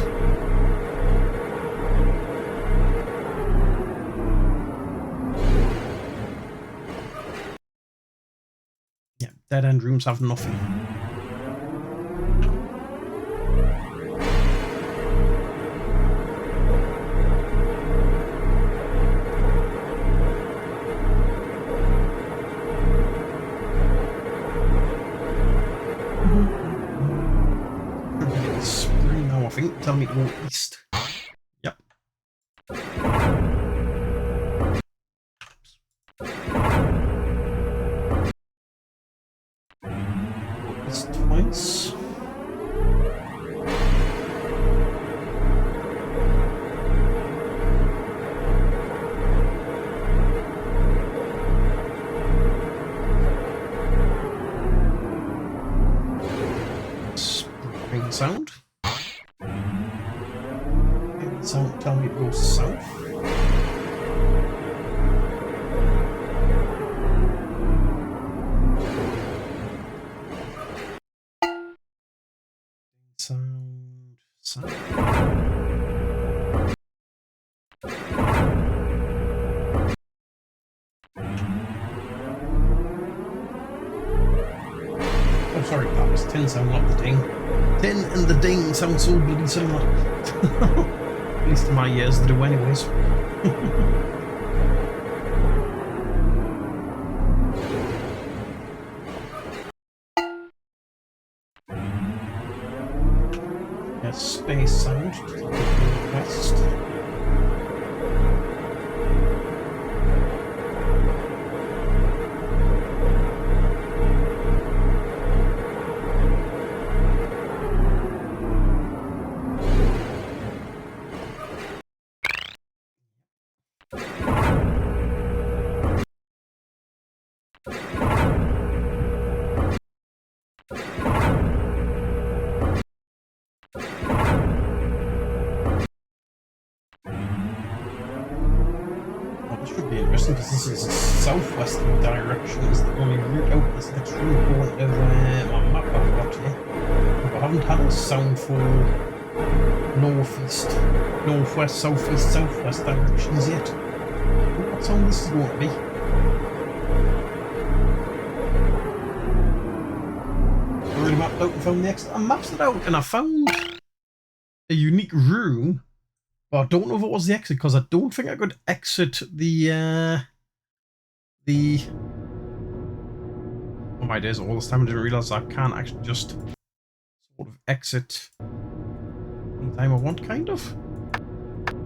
Yeah, dead end rooms have nothing. Tell me to go east. Yep. East twice. Spring sound. Sound tell me to go south. Sound south. Oh, sorry, that was tin sound, not the ding. Tin and the ding sound so bloody similar. At least in my ears, they do anyways. a space sound to the west. Should be interesting because this is a southwesterly direction. Is the only route out this next route point of my map I've got here. But I haven't had a sound for northeast, northwest, southeast, southwest directions yet. What sound this is going to be? I really mapped out and found the exit. I mapped it out and I found a unique room. But I don't know if it was the exit, because I don't think I could exit the oh my days, all this time I didn't realise I can't actually just sort of exit anytime I want, kind of.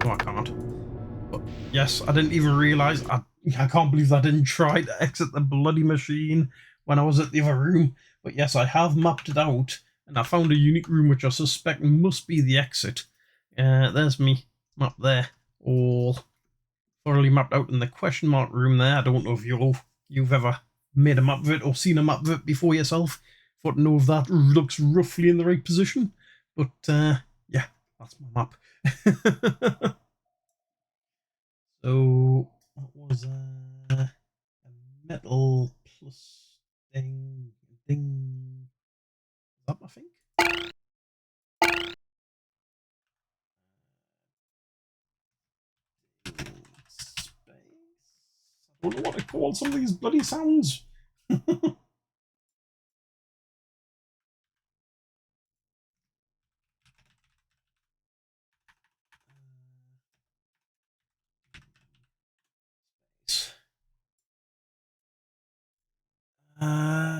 No, I can't. But yes, I didn't even realise. I can't believe I didn't try to exit the bloody machine when I was at the other room. But yes, I have mapped it out, and I found a unique room which I suspect must be the exit. There's me map there, all thoroughly mapped out in the question mark room there. I don't know if you've ever made a map of it or seen a map of it before yourself, but know if that looks roughly in the right position. But yeah, that's my map. So that was a metal plus ding. Is that, I think? I don't know what to call some of these bloody sounds.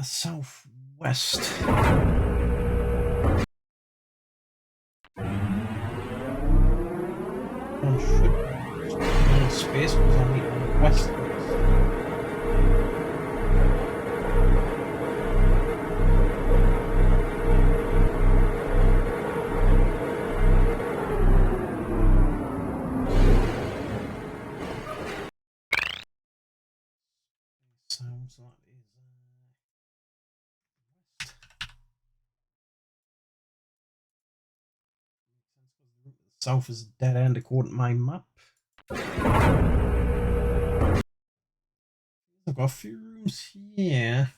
Southwest. One should be space because I need west. So that is west. South is a dead end according to my map. I've got a few rooms here.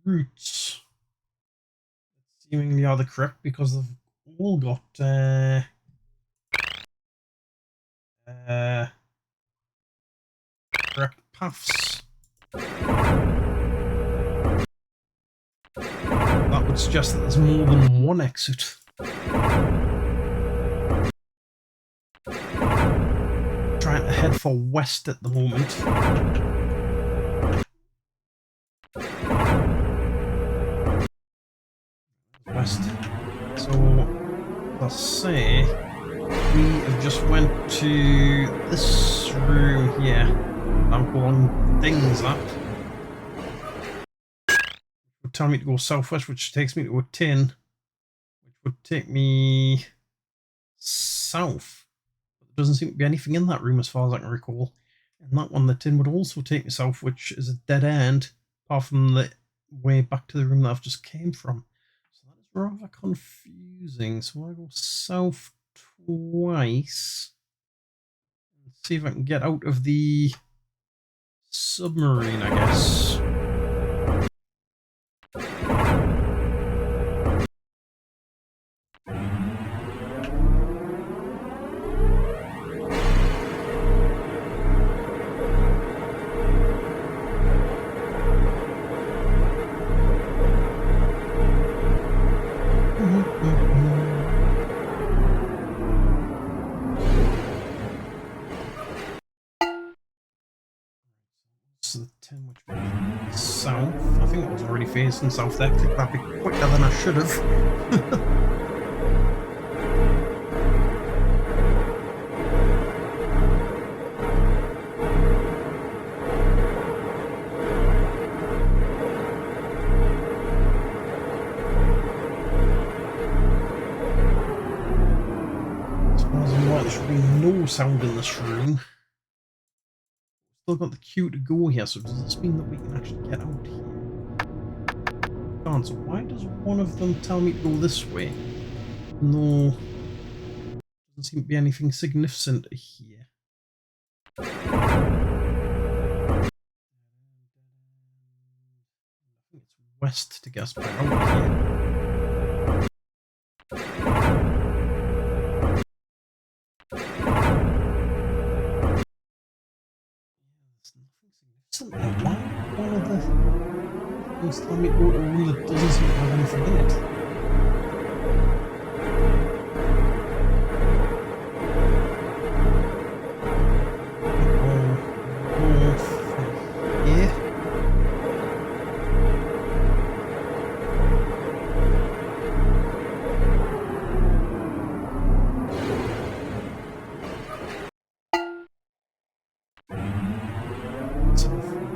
Routes seemingly are the correct because they've all got correct paths. That would suggest that there's more than one exit. Trying to head for west at the moment. West. So let's say we have just went to this room here. I'm calling Dings that. Would tell me to go southwest, which takes me to a tin, which would take me south. But there doesn't seem to be anything in that room as far as I can recall. And that one, the tin, would also take me south, which is a dead end, apart from the way back to the room that I've just came from. So that is rather confusing. So I go south twice and see if I can get out of the submarine, I guess. So the 10 which south. I think I was already facing south there. Clicked that bit quicker than I should have. There should be no sound in this room. Still got the queue to go here, so does this mean that we can actually get out here? So why does one of them tell me to go this way? No, doesn't seem to be anything significant here. I think it's west to get us back out here. Why one of the things tell me to go to a room that doesn't seem to have anything in it?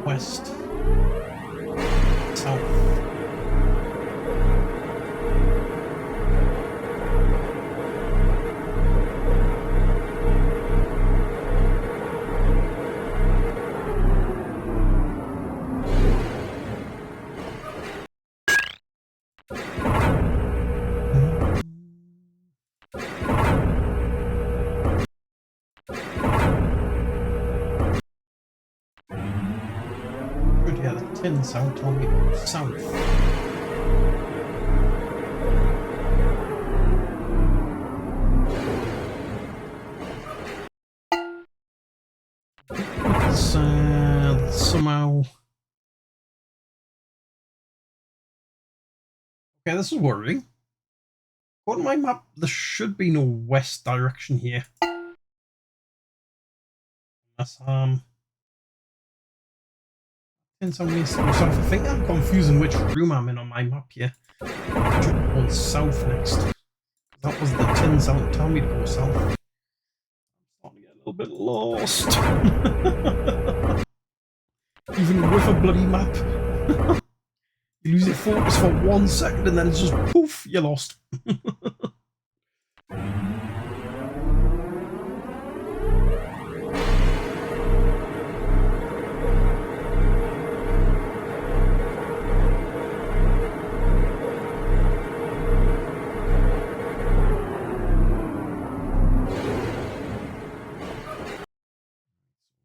West, south. Yeah, the tin sound told me to go south. It's somehow... Okay, this is worrying. On my map, there should be no west direction here. Unless, tin sound means to go south. I think I'm confusing which room I'm in on my map here. I should be going south next. That was the tin sound telling me to go south. I'm starting to get a little bit lost. Even with a bloody map. You lose your focus for 1 second and then it's just poof, you're lost.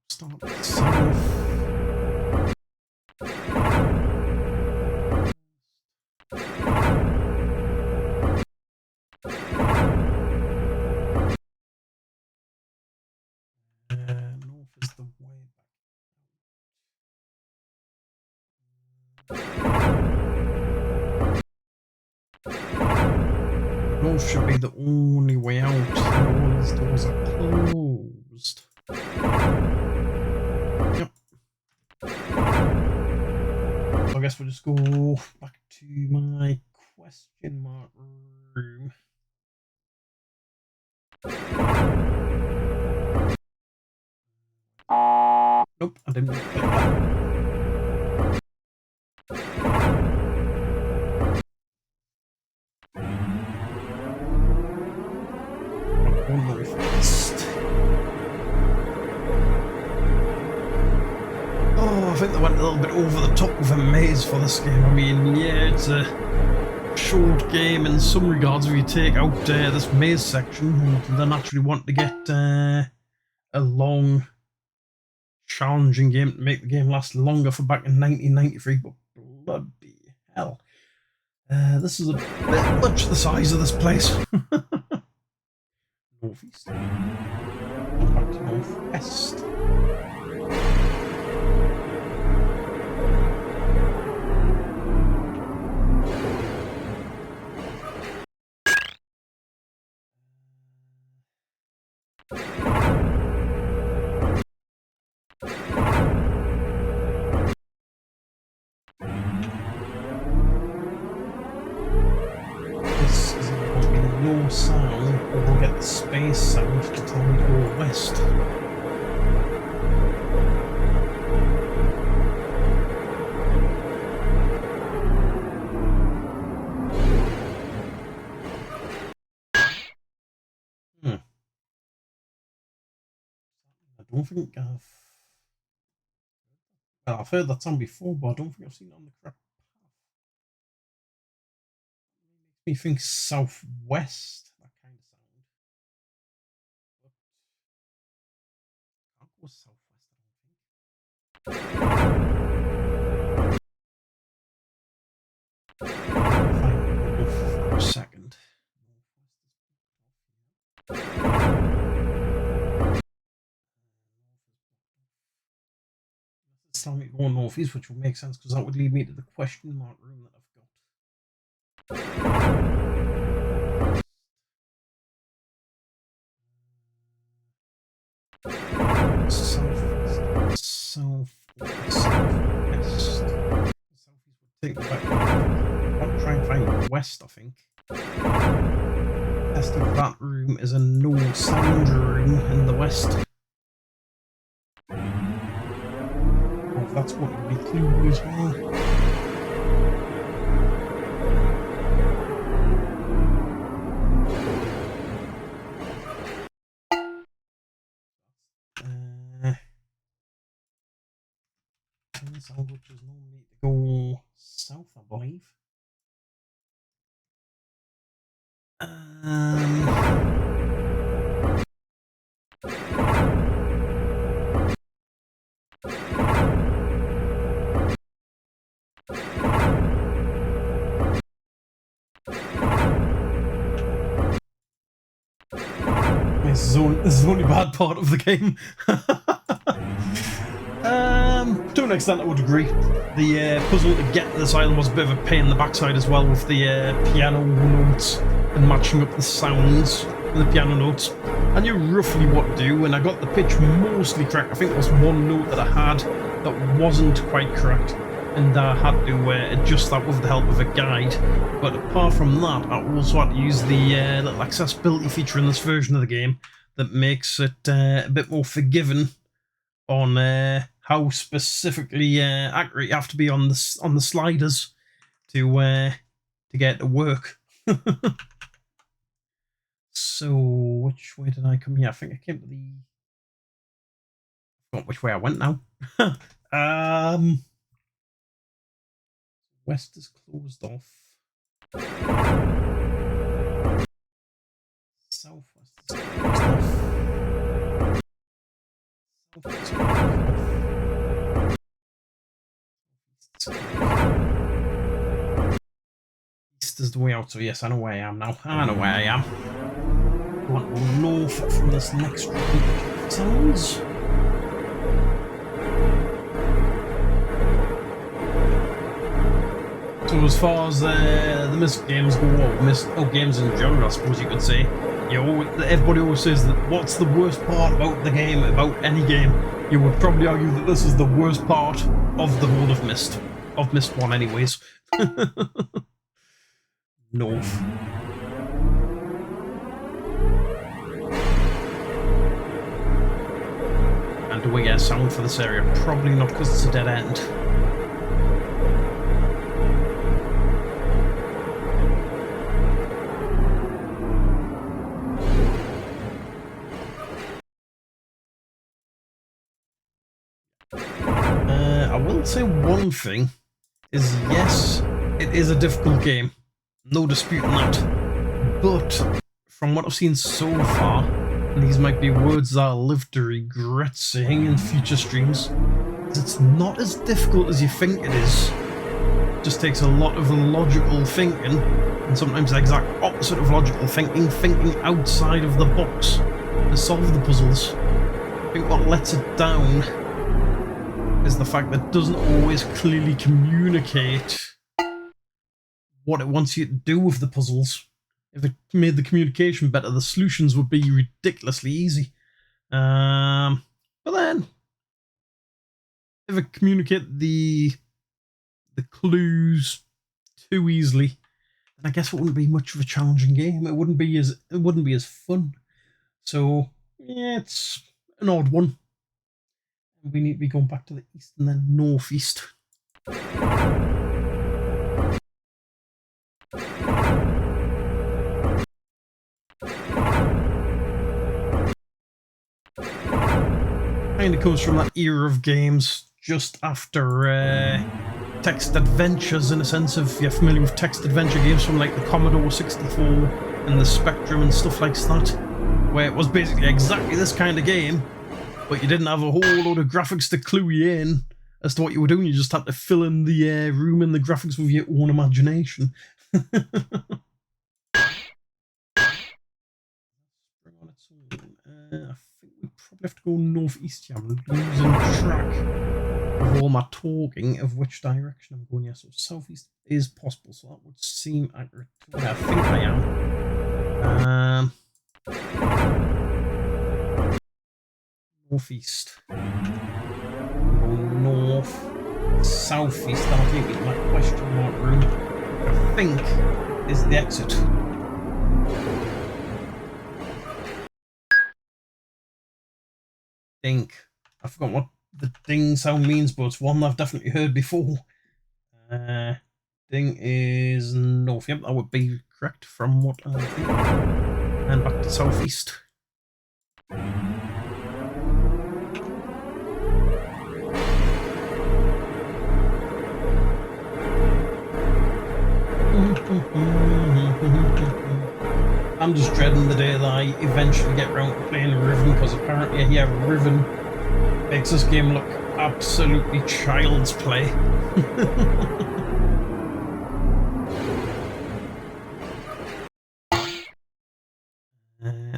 Start south. North is the way back. North should be the only way out. All these doors are closed. Yep. So I guess we'll just go back to my question mark room. Nope, I didn't like that. Oh, I think they went a little bit over the top with a maze for this game. I mean, yeah, it's a short game in some regards if you take out this maze section, and then actually want to get a long, challenging game to make the game last longer for back in 1993, but bloody hell. This is a bit much the size of this place. Northeast. Back to northwest. sound, or we'll get the space sound to tell me to go west. I don't think I've heard that sound before, but I don't think I've seen it on the correct path. Makes me think southwest, that kind of sound. I'll go southwest, I don't think. For a second. It's telling me to go northeast, which will make sense because that would lead me to the question mark room that I've got. Southwest. Southeast would take me back. I'll try and find west, I think. Test of that room is a no sound room in the west. Oh, that's what would be clue as well. Sound which is normally to go south, I believe. This is the only bad part of the game. To an extent, I would agree. The puzzle to get to this island was a bit of a pain in the backside as well, with the piano notes and matching up the sounds with the piano notes. I knew roughly what to do, and I got the pitch mostly correct. I think there was one note that I had that wasn't quite correct, and I had to adjust that with the help of a guide. But apart from that, I also had to use the little accessibility feature in this version of the game that makes it a bit more forgiving on how specifically accurate you have to be on the sliders to get it to work. So, which way did I come here? I think I came to the... I forgot which way I went now. West is closed off. Southwest is closed off. Southwest is closed off. East is the way out, so yes, I know where I am now. I know where I am. I want to go north from this next route of towns. So as far as the Myst games go, or games in general, I suppose you could say, everybody always says that what's the worst part about the game, about any game? You would probably argue that this is the worst part of the whole of Myst. Of Myst 1 anyways. North. And do we get a sound for this area? Probably not, because it's a dead end. I will say one thing, is yes, it is a difficult game. No disputing that. But from what I've seen so far, and these might be words that I'll live to regret saying in future streams, it's not as difficult as you think it is. It just takes a lot of logical thinking, and sometimes the exact opposite of logical thinking, thinking outside of the box to solve the puzzles. I think what lets it down is the fact that it doesn't always clearly communicate what it wants you to do with the puzzles. If it made the communication better, the solutions would be ridiculously easy. But then, if it communicated the clues too easily, And I guess it wouldn't be much of a challenging game. It wouldn't be as fun. So yeah, it's an odd one. We need to be going back to the east and then northeast. Kind of comes from that era of games just after text adventures, in a sense. If you're familiar with text adventure games from like the Commodore 64 and the Spectrum and stuff like that, where it was basically exactly this kind of game, but you didn't have a whole load of graphics to clue you in as to what you were doing. You just had to fill in the room and the graphics with your own imagination. I think we probably have to go northeast here. I'm losing track of all my talking of which direction I'm going. Yeah, so southeast is possible, so that would seem accurate to where I think I am. Northeast. Go north, southeast. That'll take me to my question mark room, which I think is the exit. Think. I forgot what the ding sound means, but it's one I've definitely heard before. Ding is north. Yep, that would be correct from what I think. And back to southeast. I'm just dreading the day that I eventually get around to playing Riven, because apparently here Riven makes this game look absolutely child's play.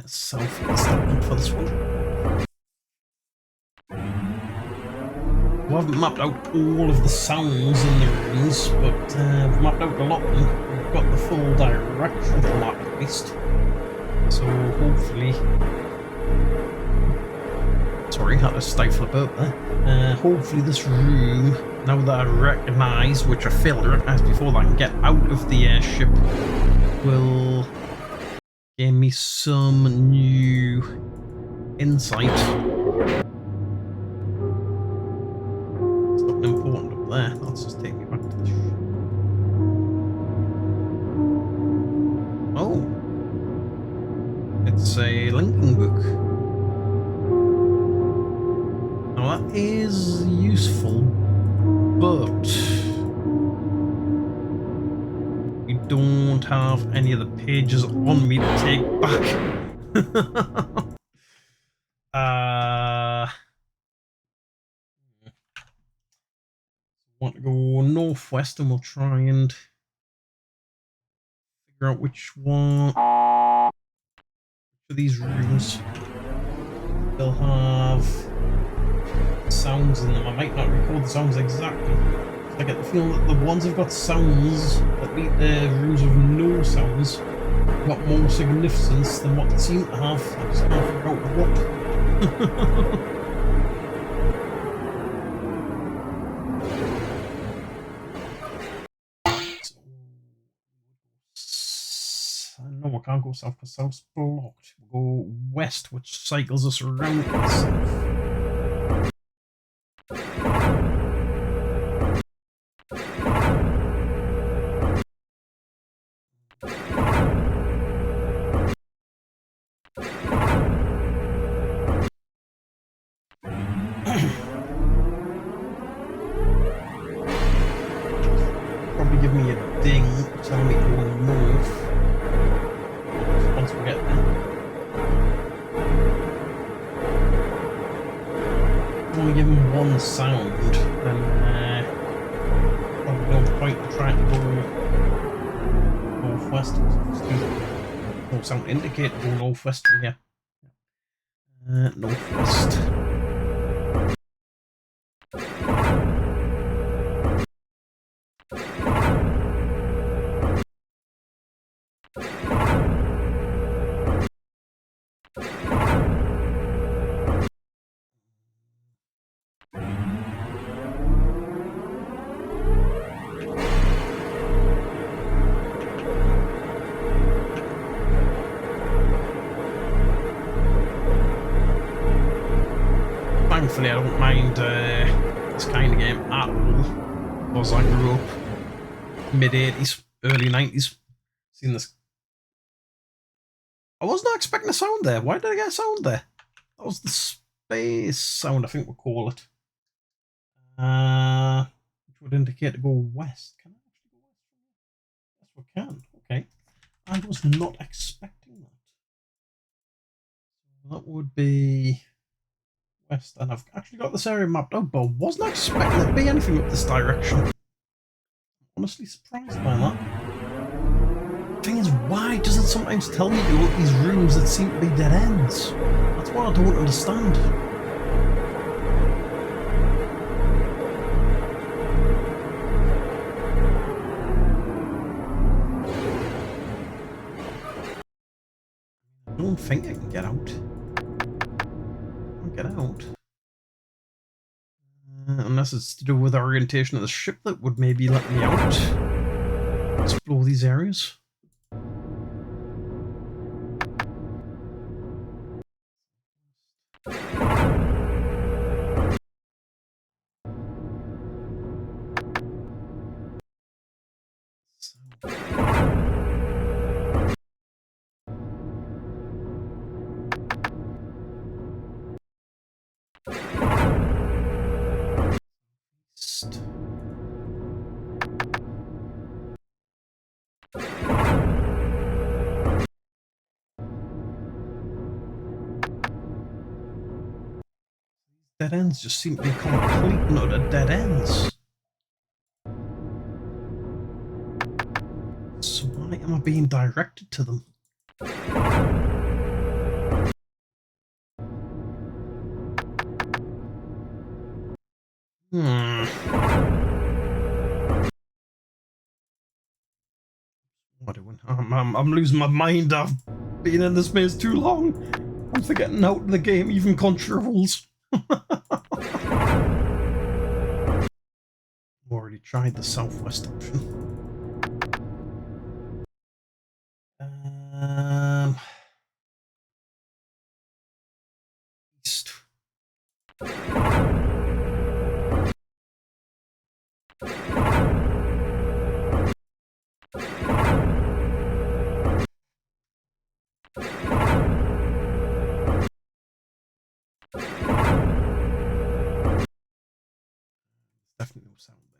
Southeast for this one. We haven't mapped out all of the sounds in the rooms, but we've mapped out a lot of them. We've got the full direction for that at least. So hopefully... Sorry, had to stifle a burp there. Hopefully this room, now that I recognise, which I failed to recognise before that I can get out of the airship, will give me some new insight. It's nothing important up there. Let's just take me back to the ship. Oh. It's a linking book. Now that is useful, but we don't have any of the pages on me to take back. Want to go northwest, and we'll try and figure out which one of these rooms they'll have sounds in them. I might not record the sounds exactly. I get the feeling that the ones that have got sounds that meet the rooms with no sounds have got more significance than what they seem to have. I just can't figure out what. No, we can't go south because south's blocked. We'll go west, which cycles us around itself. Probably give me a ding telling me to go north once we get there. If I only give him one sound, then probably no point in trying to go northwest. No sound to indicate to go northwest from here. Northwest. course, I grew up mid-80s, early 90s. Seen this. I was not expecting a sound there. Why did I get a sound there? That was the space sound, I think we'll call it. Which would indicate to go west. Can I actually go west? Yes, we can. Okay. I was not expecting that. That would be west, and I've actually got this area mapped out, but I wasn't expecting there to be anything up this direction. I'm honestly surprised by that. Thing is, why does it sometimes tell me to go up these rooms that seem to be dead ends? That's what I don't understand. I don't think I can get out. I can't get out. Unless it's to do with the orientation of the ship that would maybe let me out. Explore these areas. Dead ends just seem to be complete and utter dead ends. So why am I being directed to them? What doing? I'm losing my mind. I've been in this maze too long. I'm forgetting how the game even controls. I've already tried the southwest option. East. Definitely no sound there.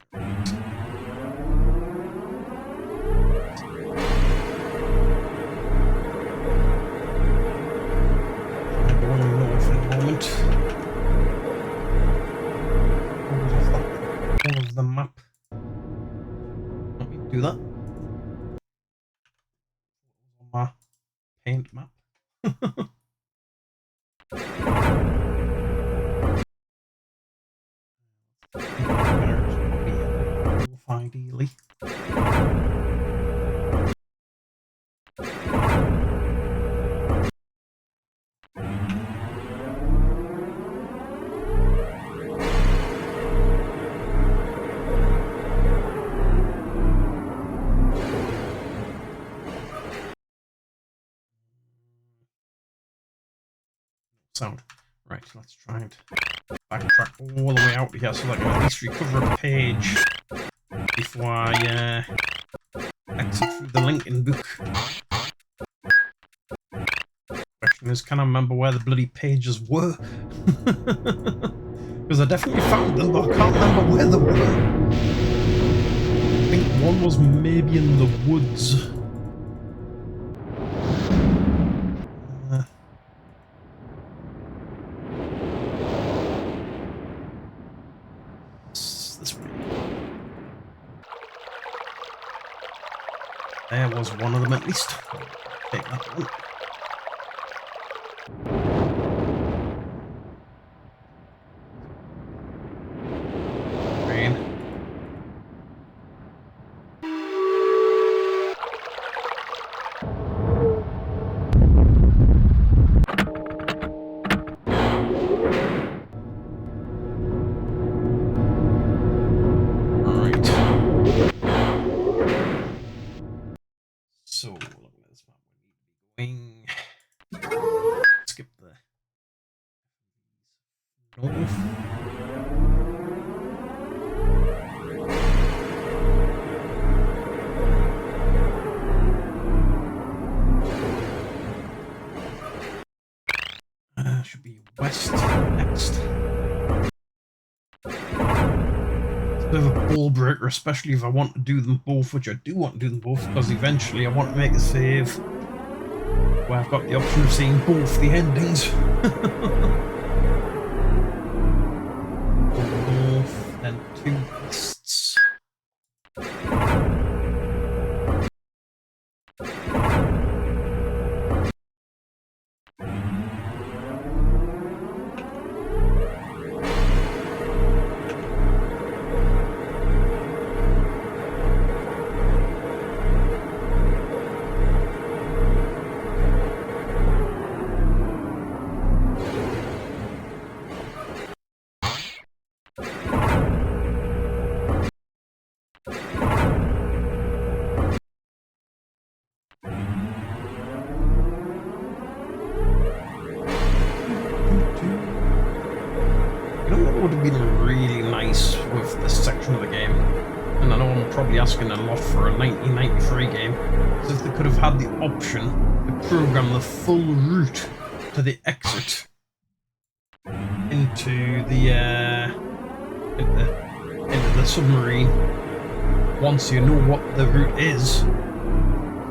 I'm going north at the moment. All of the map. Let me do that. On my paint map. Ideally. Sound. Right, let's try and backtrack all the way out here so that I can at least recover a page before I exit through the Lincoln book. Question is, can I remember where the bloody pages were? Because I definitely found them, but I can't remember where they were. I think one was maybe in the woods. There was one of them at least. Take that one. Rain. So, looking at this map, we need to be going. Skip the north. breaker, especially if I want to do them both, which I do want to do them both, because eventually I want to make a save where I've got the option of seeing both the endings. Both, then 2 quests. Would have been really nice with this section of the game, and I know I'm probably asking a lot for a 1993 game, is if they could have had the option to program the full route to the exit into the submarine once you know what the route is,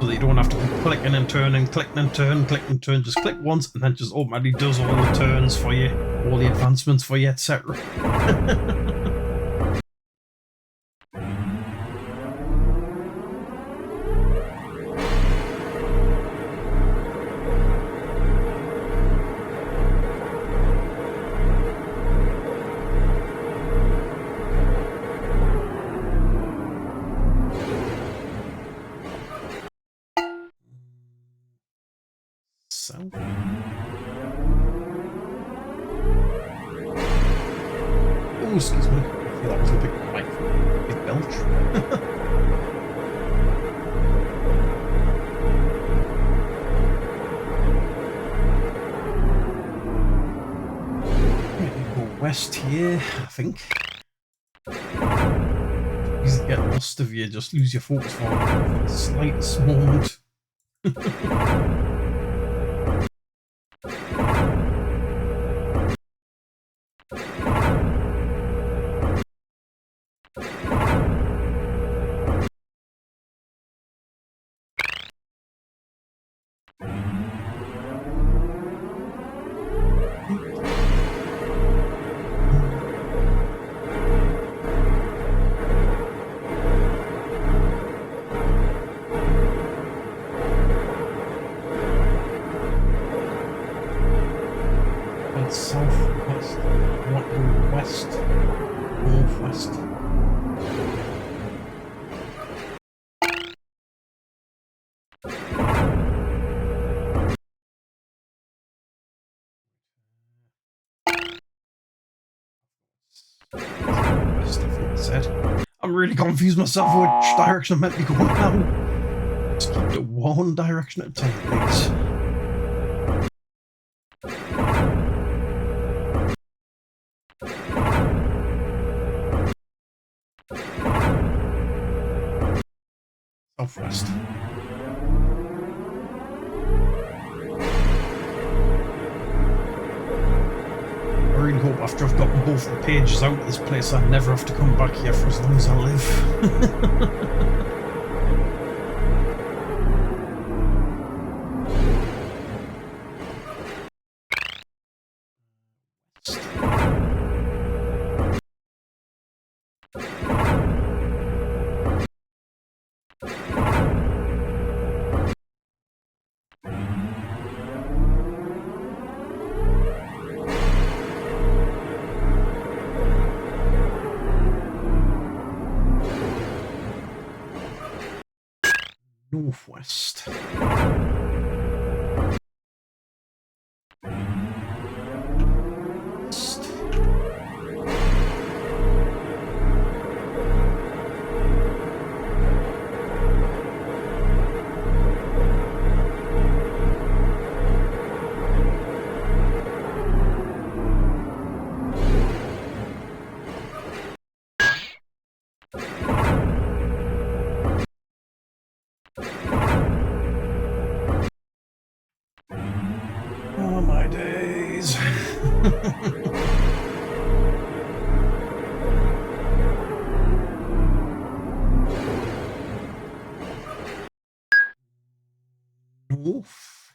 so that you don't have to keep clicking and turning, clicking and turn, click and turn. Just click once and then just automatically does all the turns for you, all the advancements for you, etc. Oh, excuse me. I feel that was a big mic from Big Belch. Maybe go west here, I think. Easy to get lost if you just lose your focus for the slightest moment. Southwest, what west, northwest. West, I think it said. I'm really confused myself which direction I'm meant to be going now. Just keep it one direction at a time, please. Southwest. I really hope after I've gotten both the pages out of this place I never have to come back here for as long as I live. Northwest. Oh my days. Oof.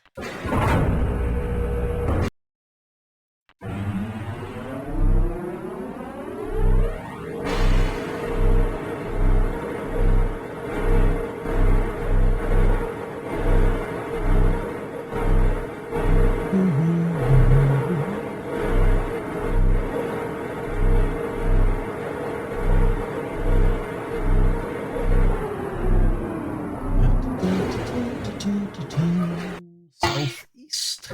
Southeast.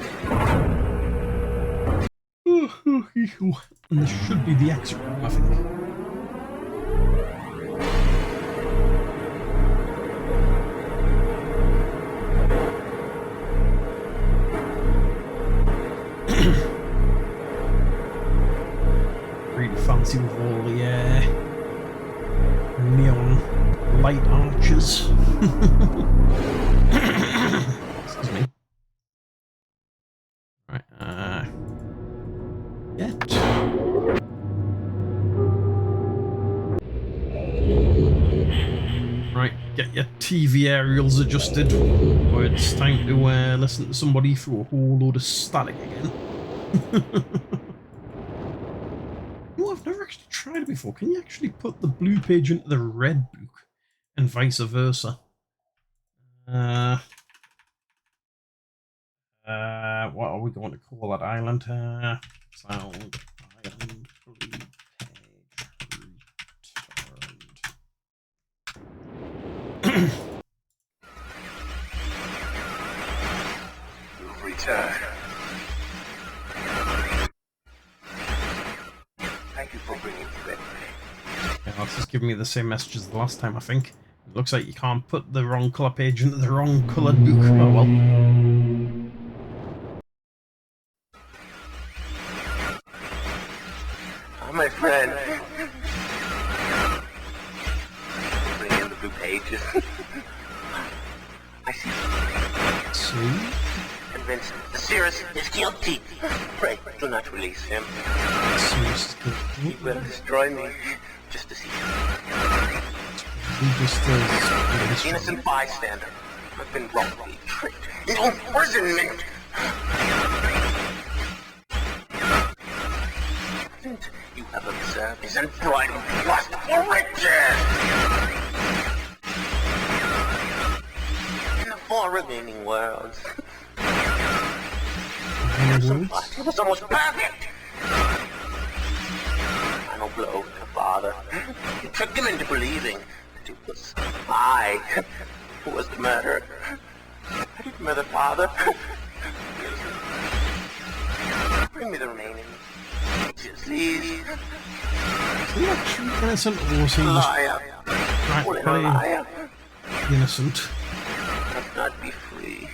And this should be the exit room, I think. Really fancy with all the neon light arches. Excuse me. Right, get. Right, get your TV aerials adjusted, or it's time to listen to somebody through a whole load of static again. No, I've never actually tried it before. Can you actually put the blue page into the red book and vice versa? What are we going to call that island? Sound island blue page returned. Thank you for bringing me back. Yeah, that's just giving me the same message as the last time, I think. It looks like you can't put the wrong colour page into the wrong coloured book. Oh well. Oh, my friend. Bring in the blue pages. I see. See? Convinced the Cirrus is guilty. Pray, do not release him. He will destroy me just to see him. He just is Innocent bystander. I've been wrongfully tricked into imprisonment. You have observed his unbridled lust for riches. In the 4 remaining worlds. It was almost perfect. Final blow to father. You tricked him into believing that it was I who was the murderer. I didn't murder father. Bring me the remaining. Please. Is he actually innocent, or was he just right playing innocent? Must not be free.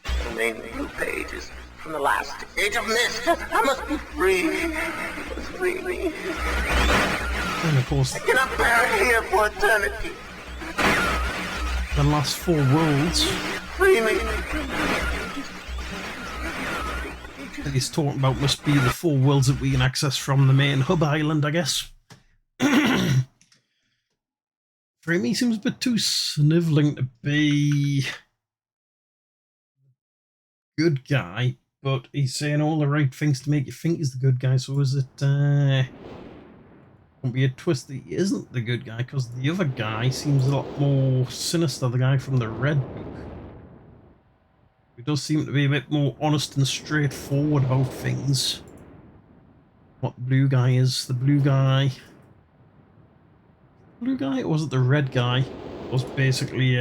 The remaining blue pages from the last age of mist. I must be free. You must free me. And of course, I cannot bear it here for eternity. the last 4 worlds Free me. that he's talking about must be the 4 worlds that we can access from the main hub island, I guess. Framey seems a bit too snivelling to be good guy, but he's saying all the right things to make you think he's the good guy, so is it, won't be a twist that he isn't the good guy, because the other guy seems a lot more sinister, the guy from the red book. He does seem to be a bit more honest and straightforward about things. What the blue guy is. The blue guy... Blue guy, or was it the red guy? Was basically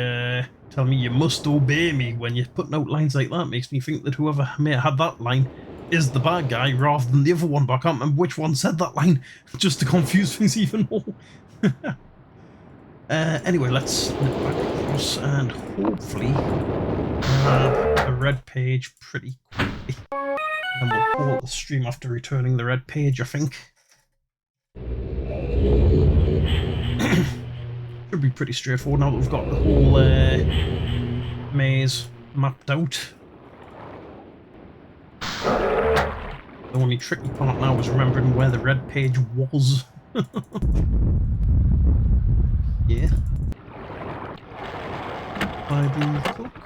telling me you must obey me. When you're putting out lines like that, makes me think that whoever may have had that line is the bad guy rather than the other one, but I can't remember which one said that line, just to confuse things even more. Anyway, let's nip back across and hopefully grab the red page pretty quickly. And we'll call the stream after returning the red page, I think. Should be pretty straightforward now that we've got the whole maze mapped out. The only tricky part now is remembering where the red page was. Yeah. By the clock.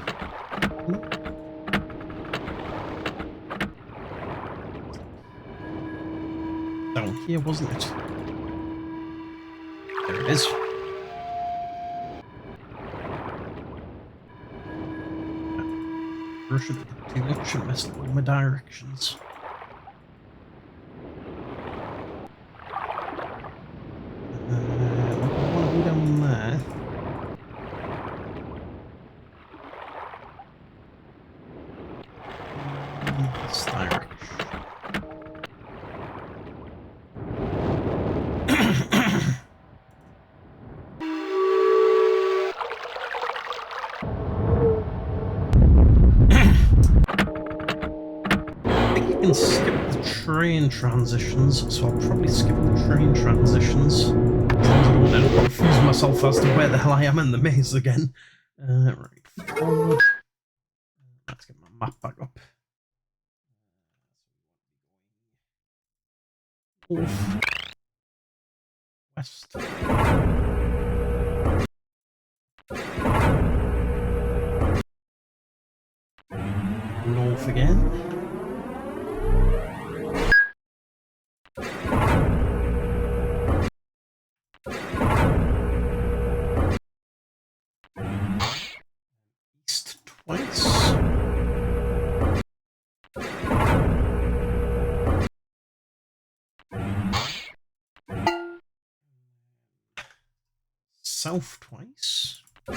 Down here, wasn't it? There it is. Rush it too much and mess up all my directions. I want to go down there. This direction. Can skip the train transitions, so I'll probably skip the train transitions as long as I don't end up confusing myself as to where the hell I am in the maze again. Right, forward. Let's get my map back up. North. West. North again. East twice. South twice. I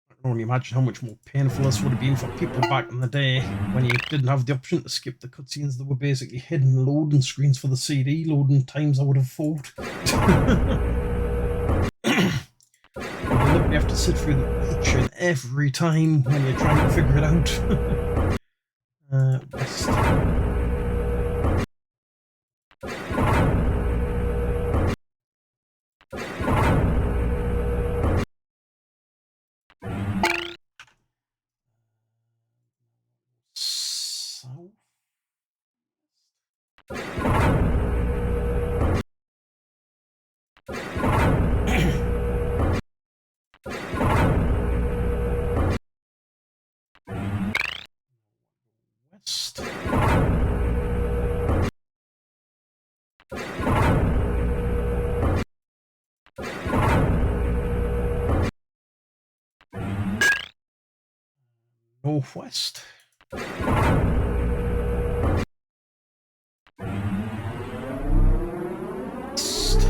can only imagine how much more painful this would have been for people back in the day when you didn't have the option to skip the cutscenes that were basically hidden loading screens for the CD, loading times I would have thought. You have to sit through each and every time when you're trying to figure it out. West. South. West. Northwest. East.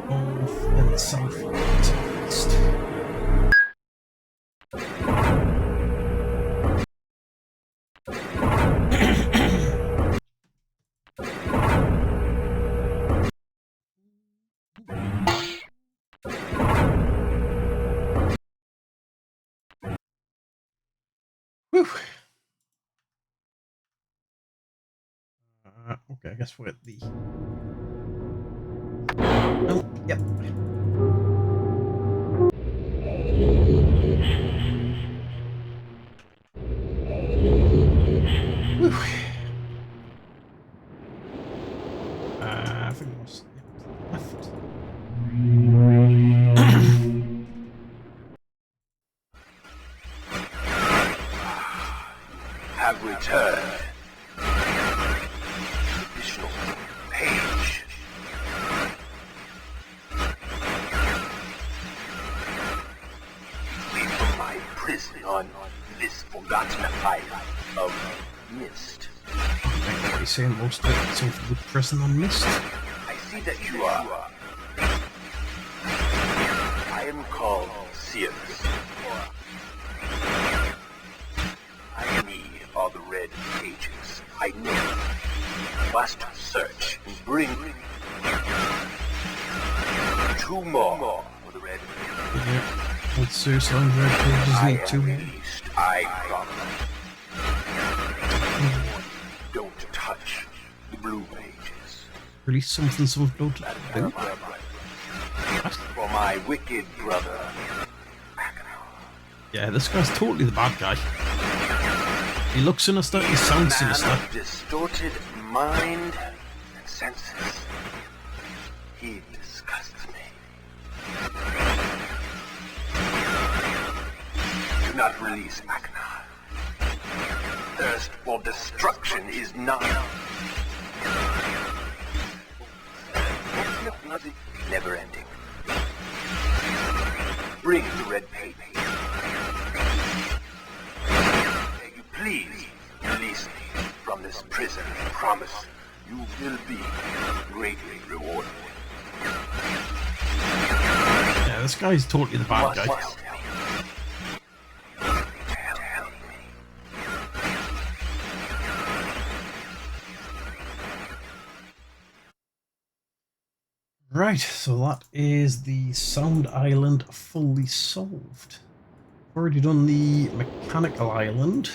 North and south and east. Whew. Okay, I guess we're at the... Oh, yep. Whew. I think it was left. Have returned. Additional page. Leave from my prison on this forgotten island of mist. I think what he's saying most of it is something with prison on mist. I see that you are. I am called Sears. I need all the red pages. I know. Must search and bring 2 more for the red pages. Yeah, let's search on red pages, need 2 more. I I promise. Don't touch the blue pages. Release something, don't do. For my wicked brother. Yeah, this guy's totally the bad guy. He looks sinister, he sounds Man sinister. of distorted mind and senses. He disgusts me. Do not release Mackinac. Thirst for destruction is none. Never ending. Bring the red paper. Beg you, please release me from this prison. I promise you will be greatly rewarded. Yeah, this guy's totally the bad guy. Tell me. Right, so that is the Sound Island fully solved. I've already done the Mechanical Island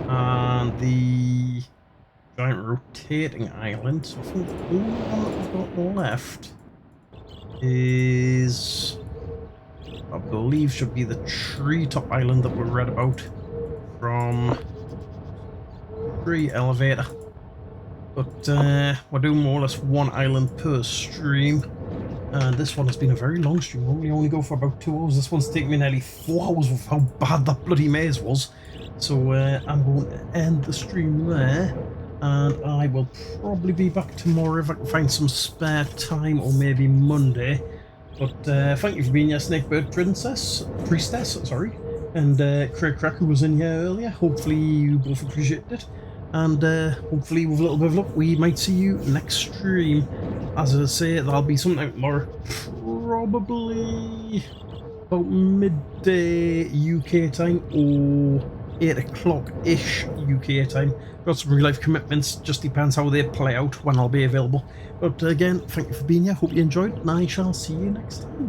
and the Giant Rotating Island, so I think the only one that we've got left is, I believe, should be the Treetop Island that we read about from Pre-Elevator. But we're doing more or less one island per stream. And this one has been a very long stream. We only go for about 2 hours. This one's taken me nearly 4 hours with how bad that bloody maze was. So I'm going to end the stream there. And I will probably be back tomorrow if I can find some spare time, or maybe Monday. But thank you for being here, Snakebird Priestess, sorry. And Craig Crack, who was in here earlier. Hopefully you both appreciated it. And hopefully with a little bit of luck we might see you next stream. As I say, that'll be sometime tomorrow, probably about midday UK time or 8 o'clock-ish UK time. Got some real life commitments, just depends how they play out when I'll be available. But again, thank you for being here, hope you enjoyed, and I shall see you next time.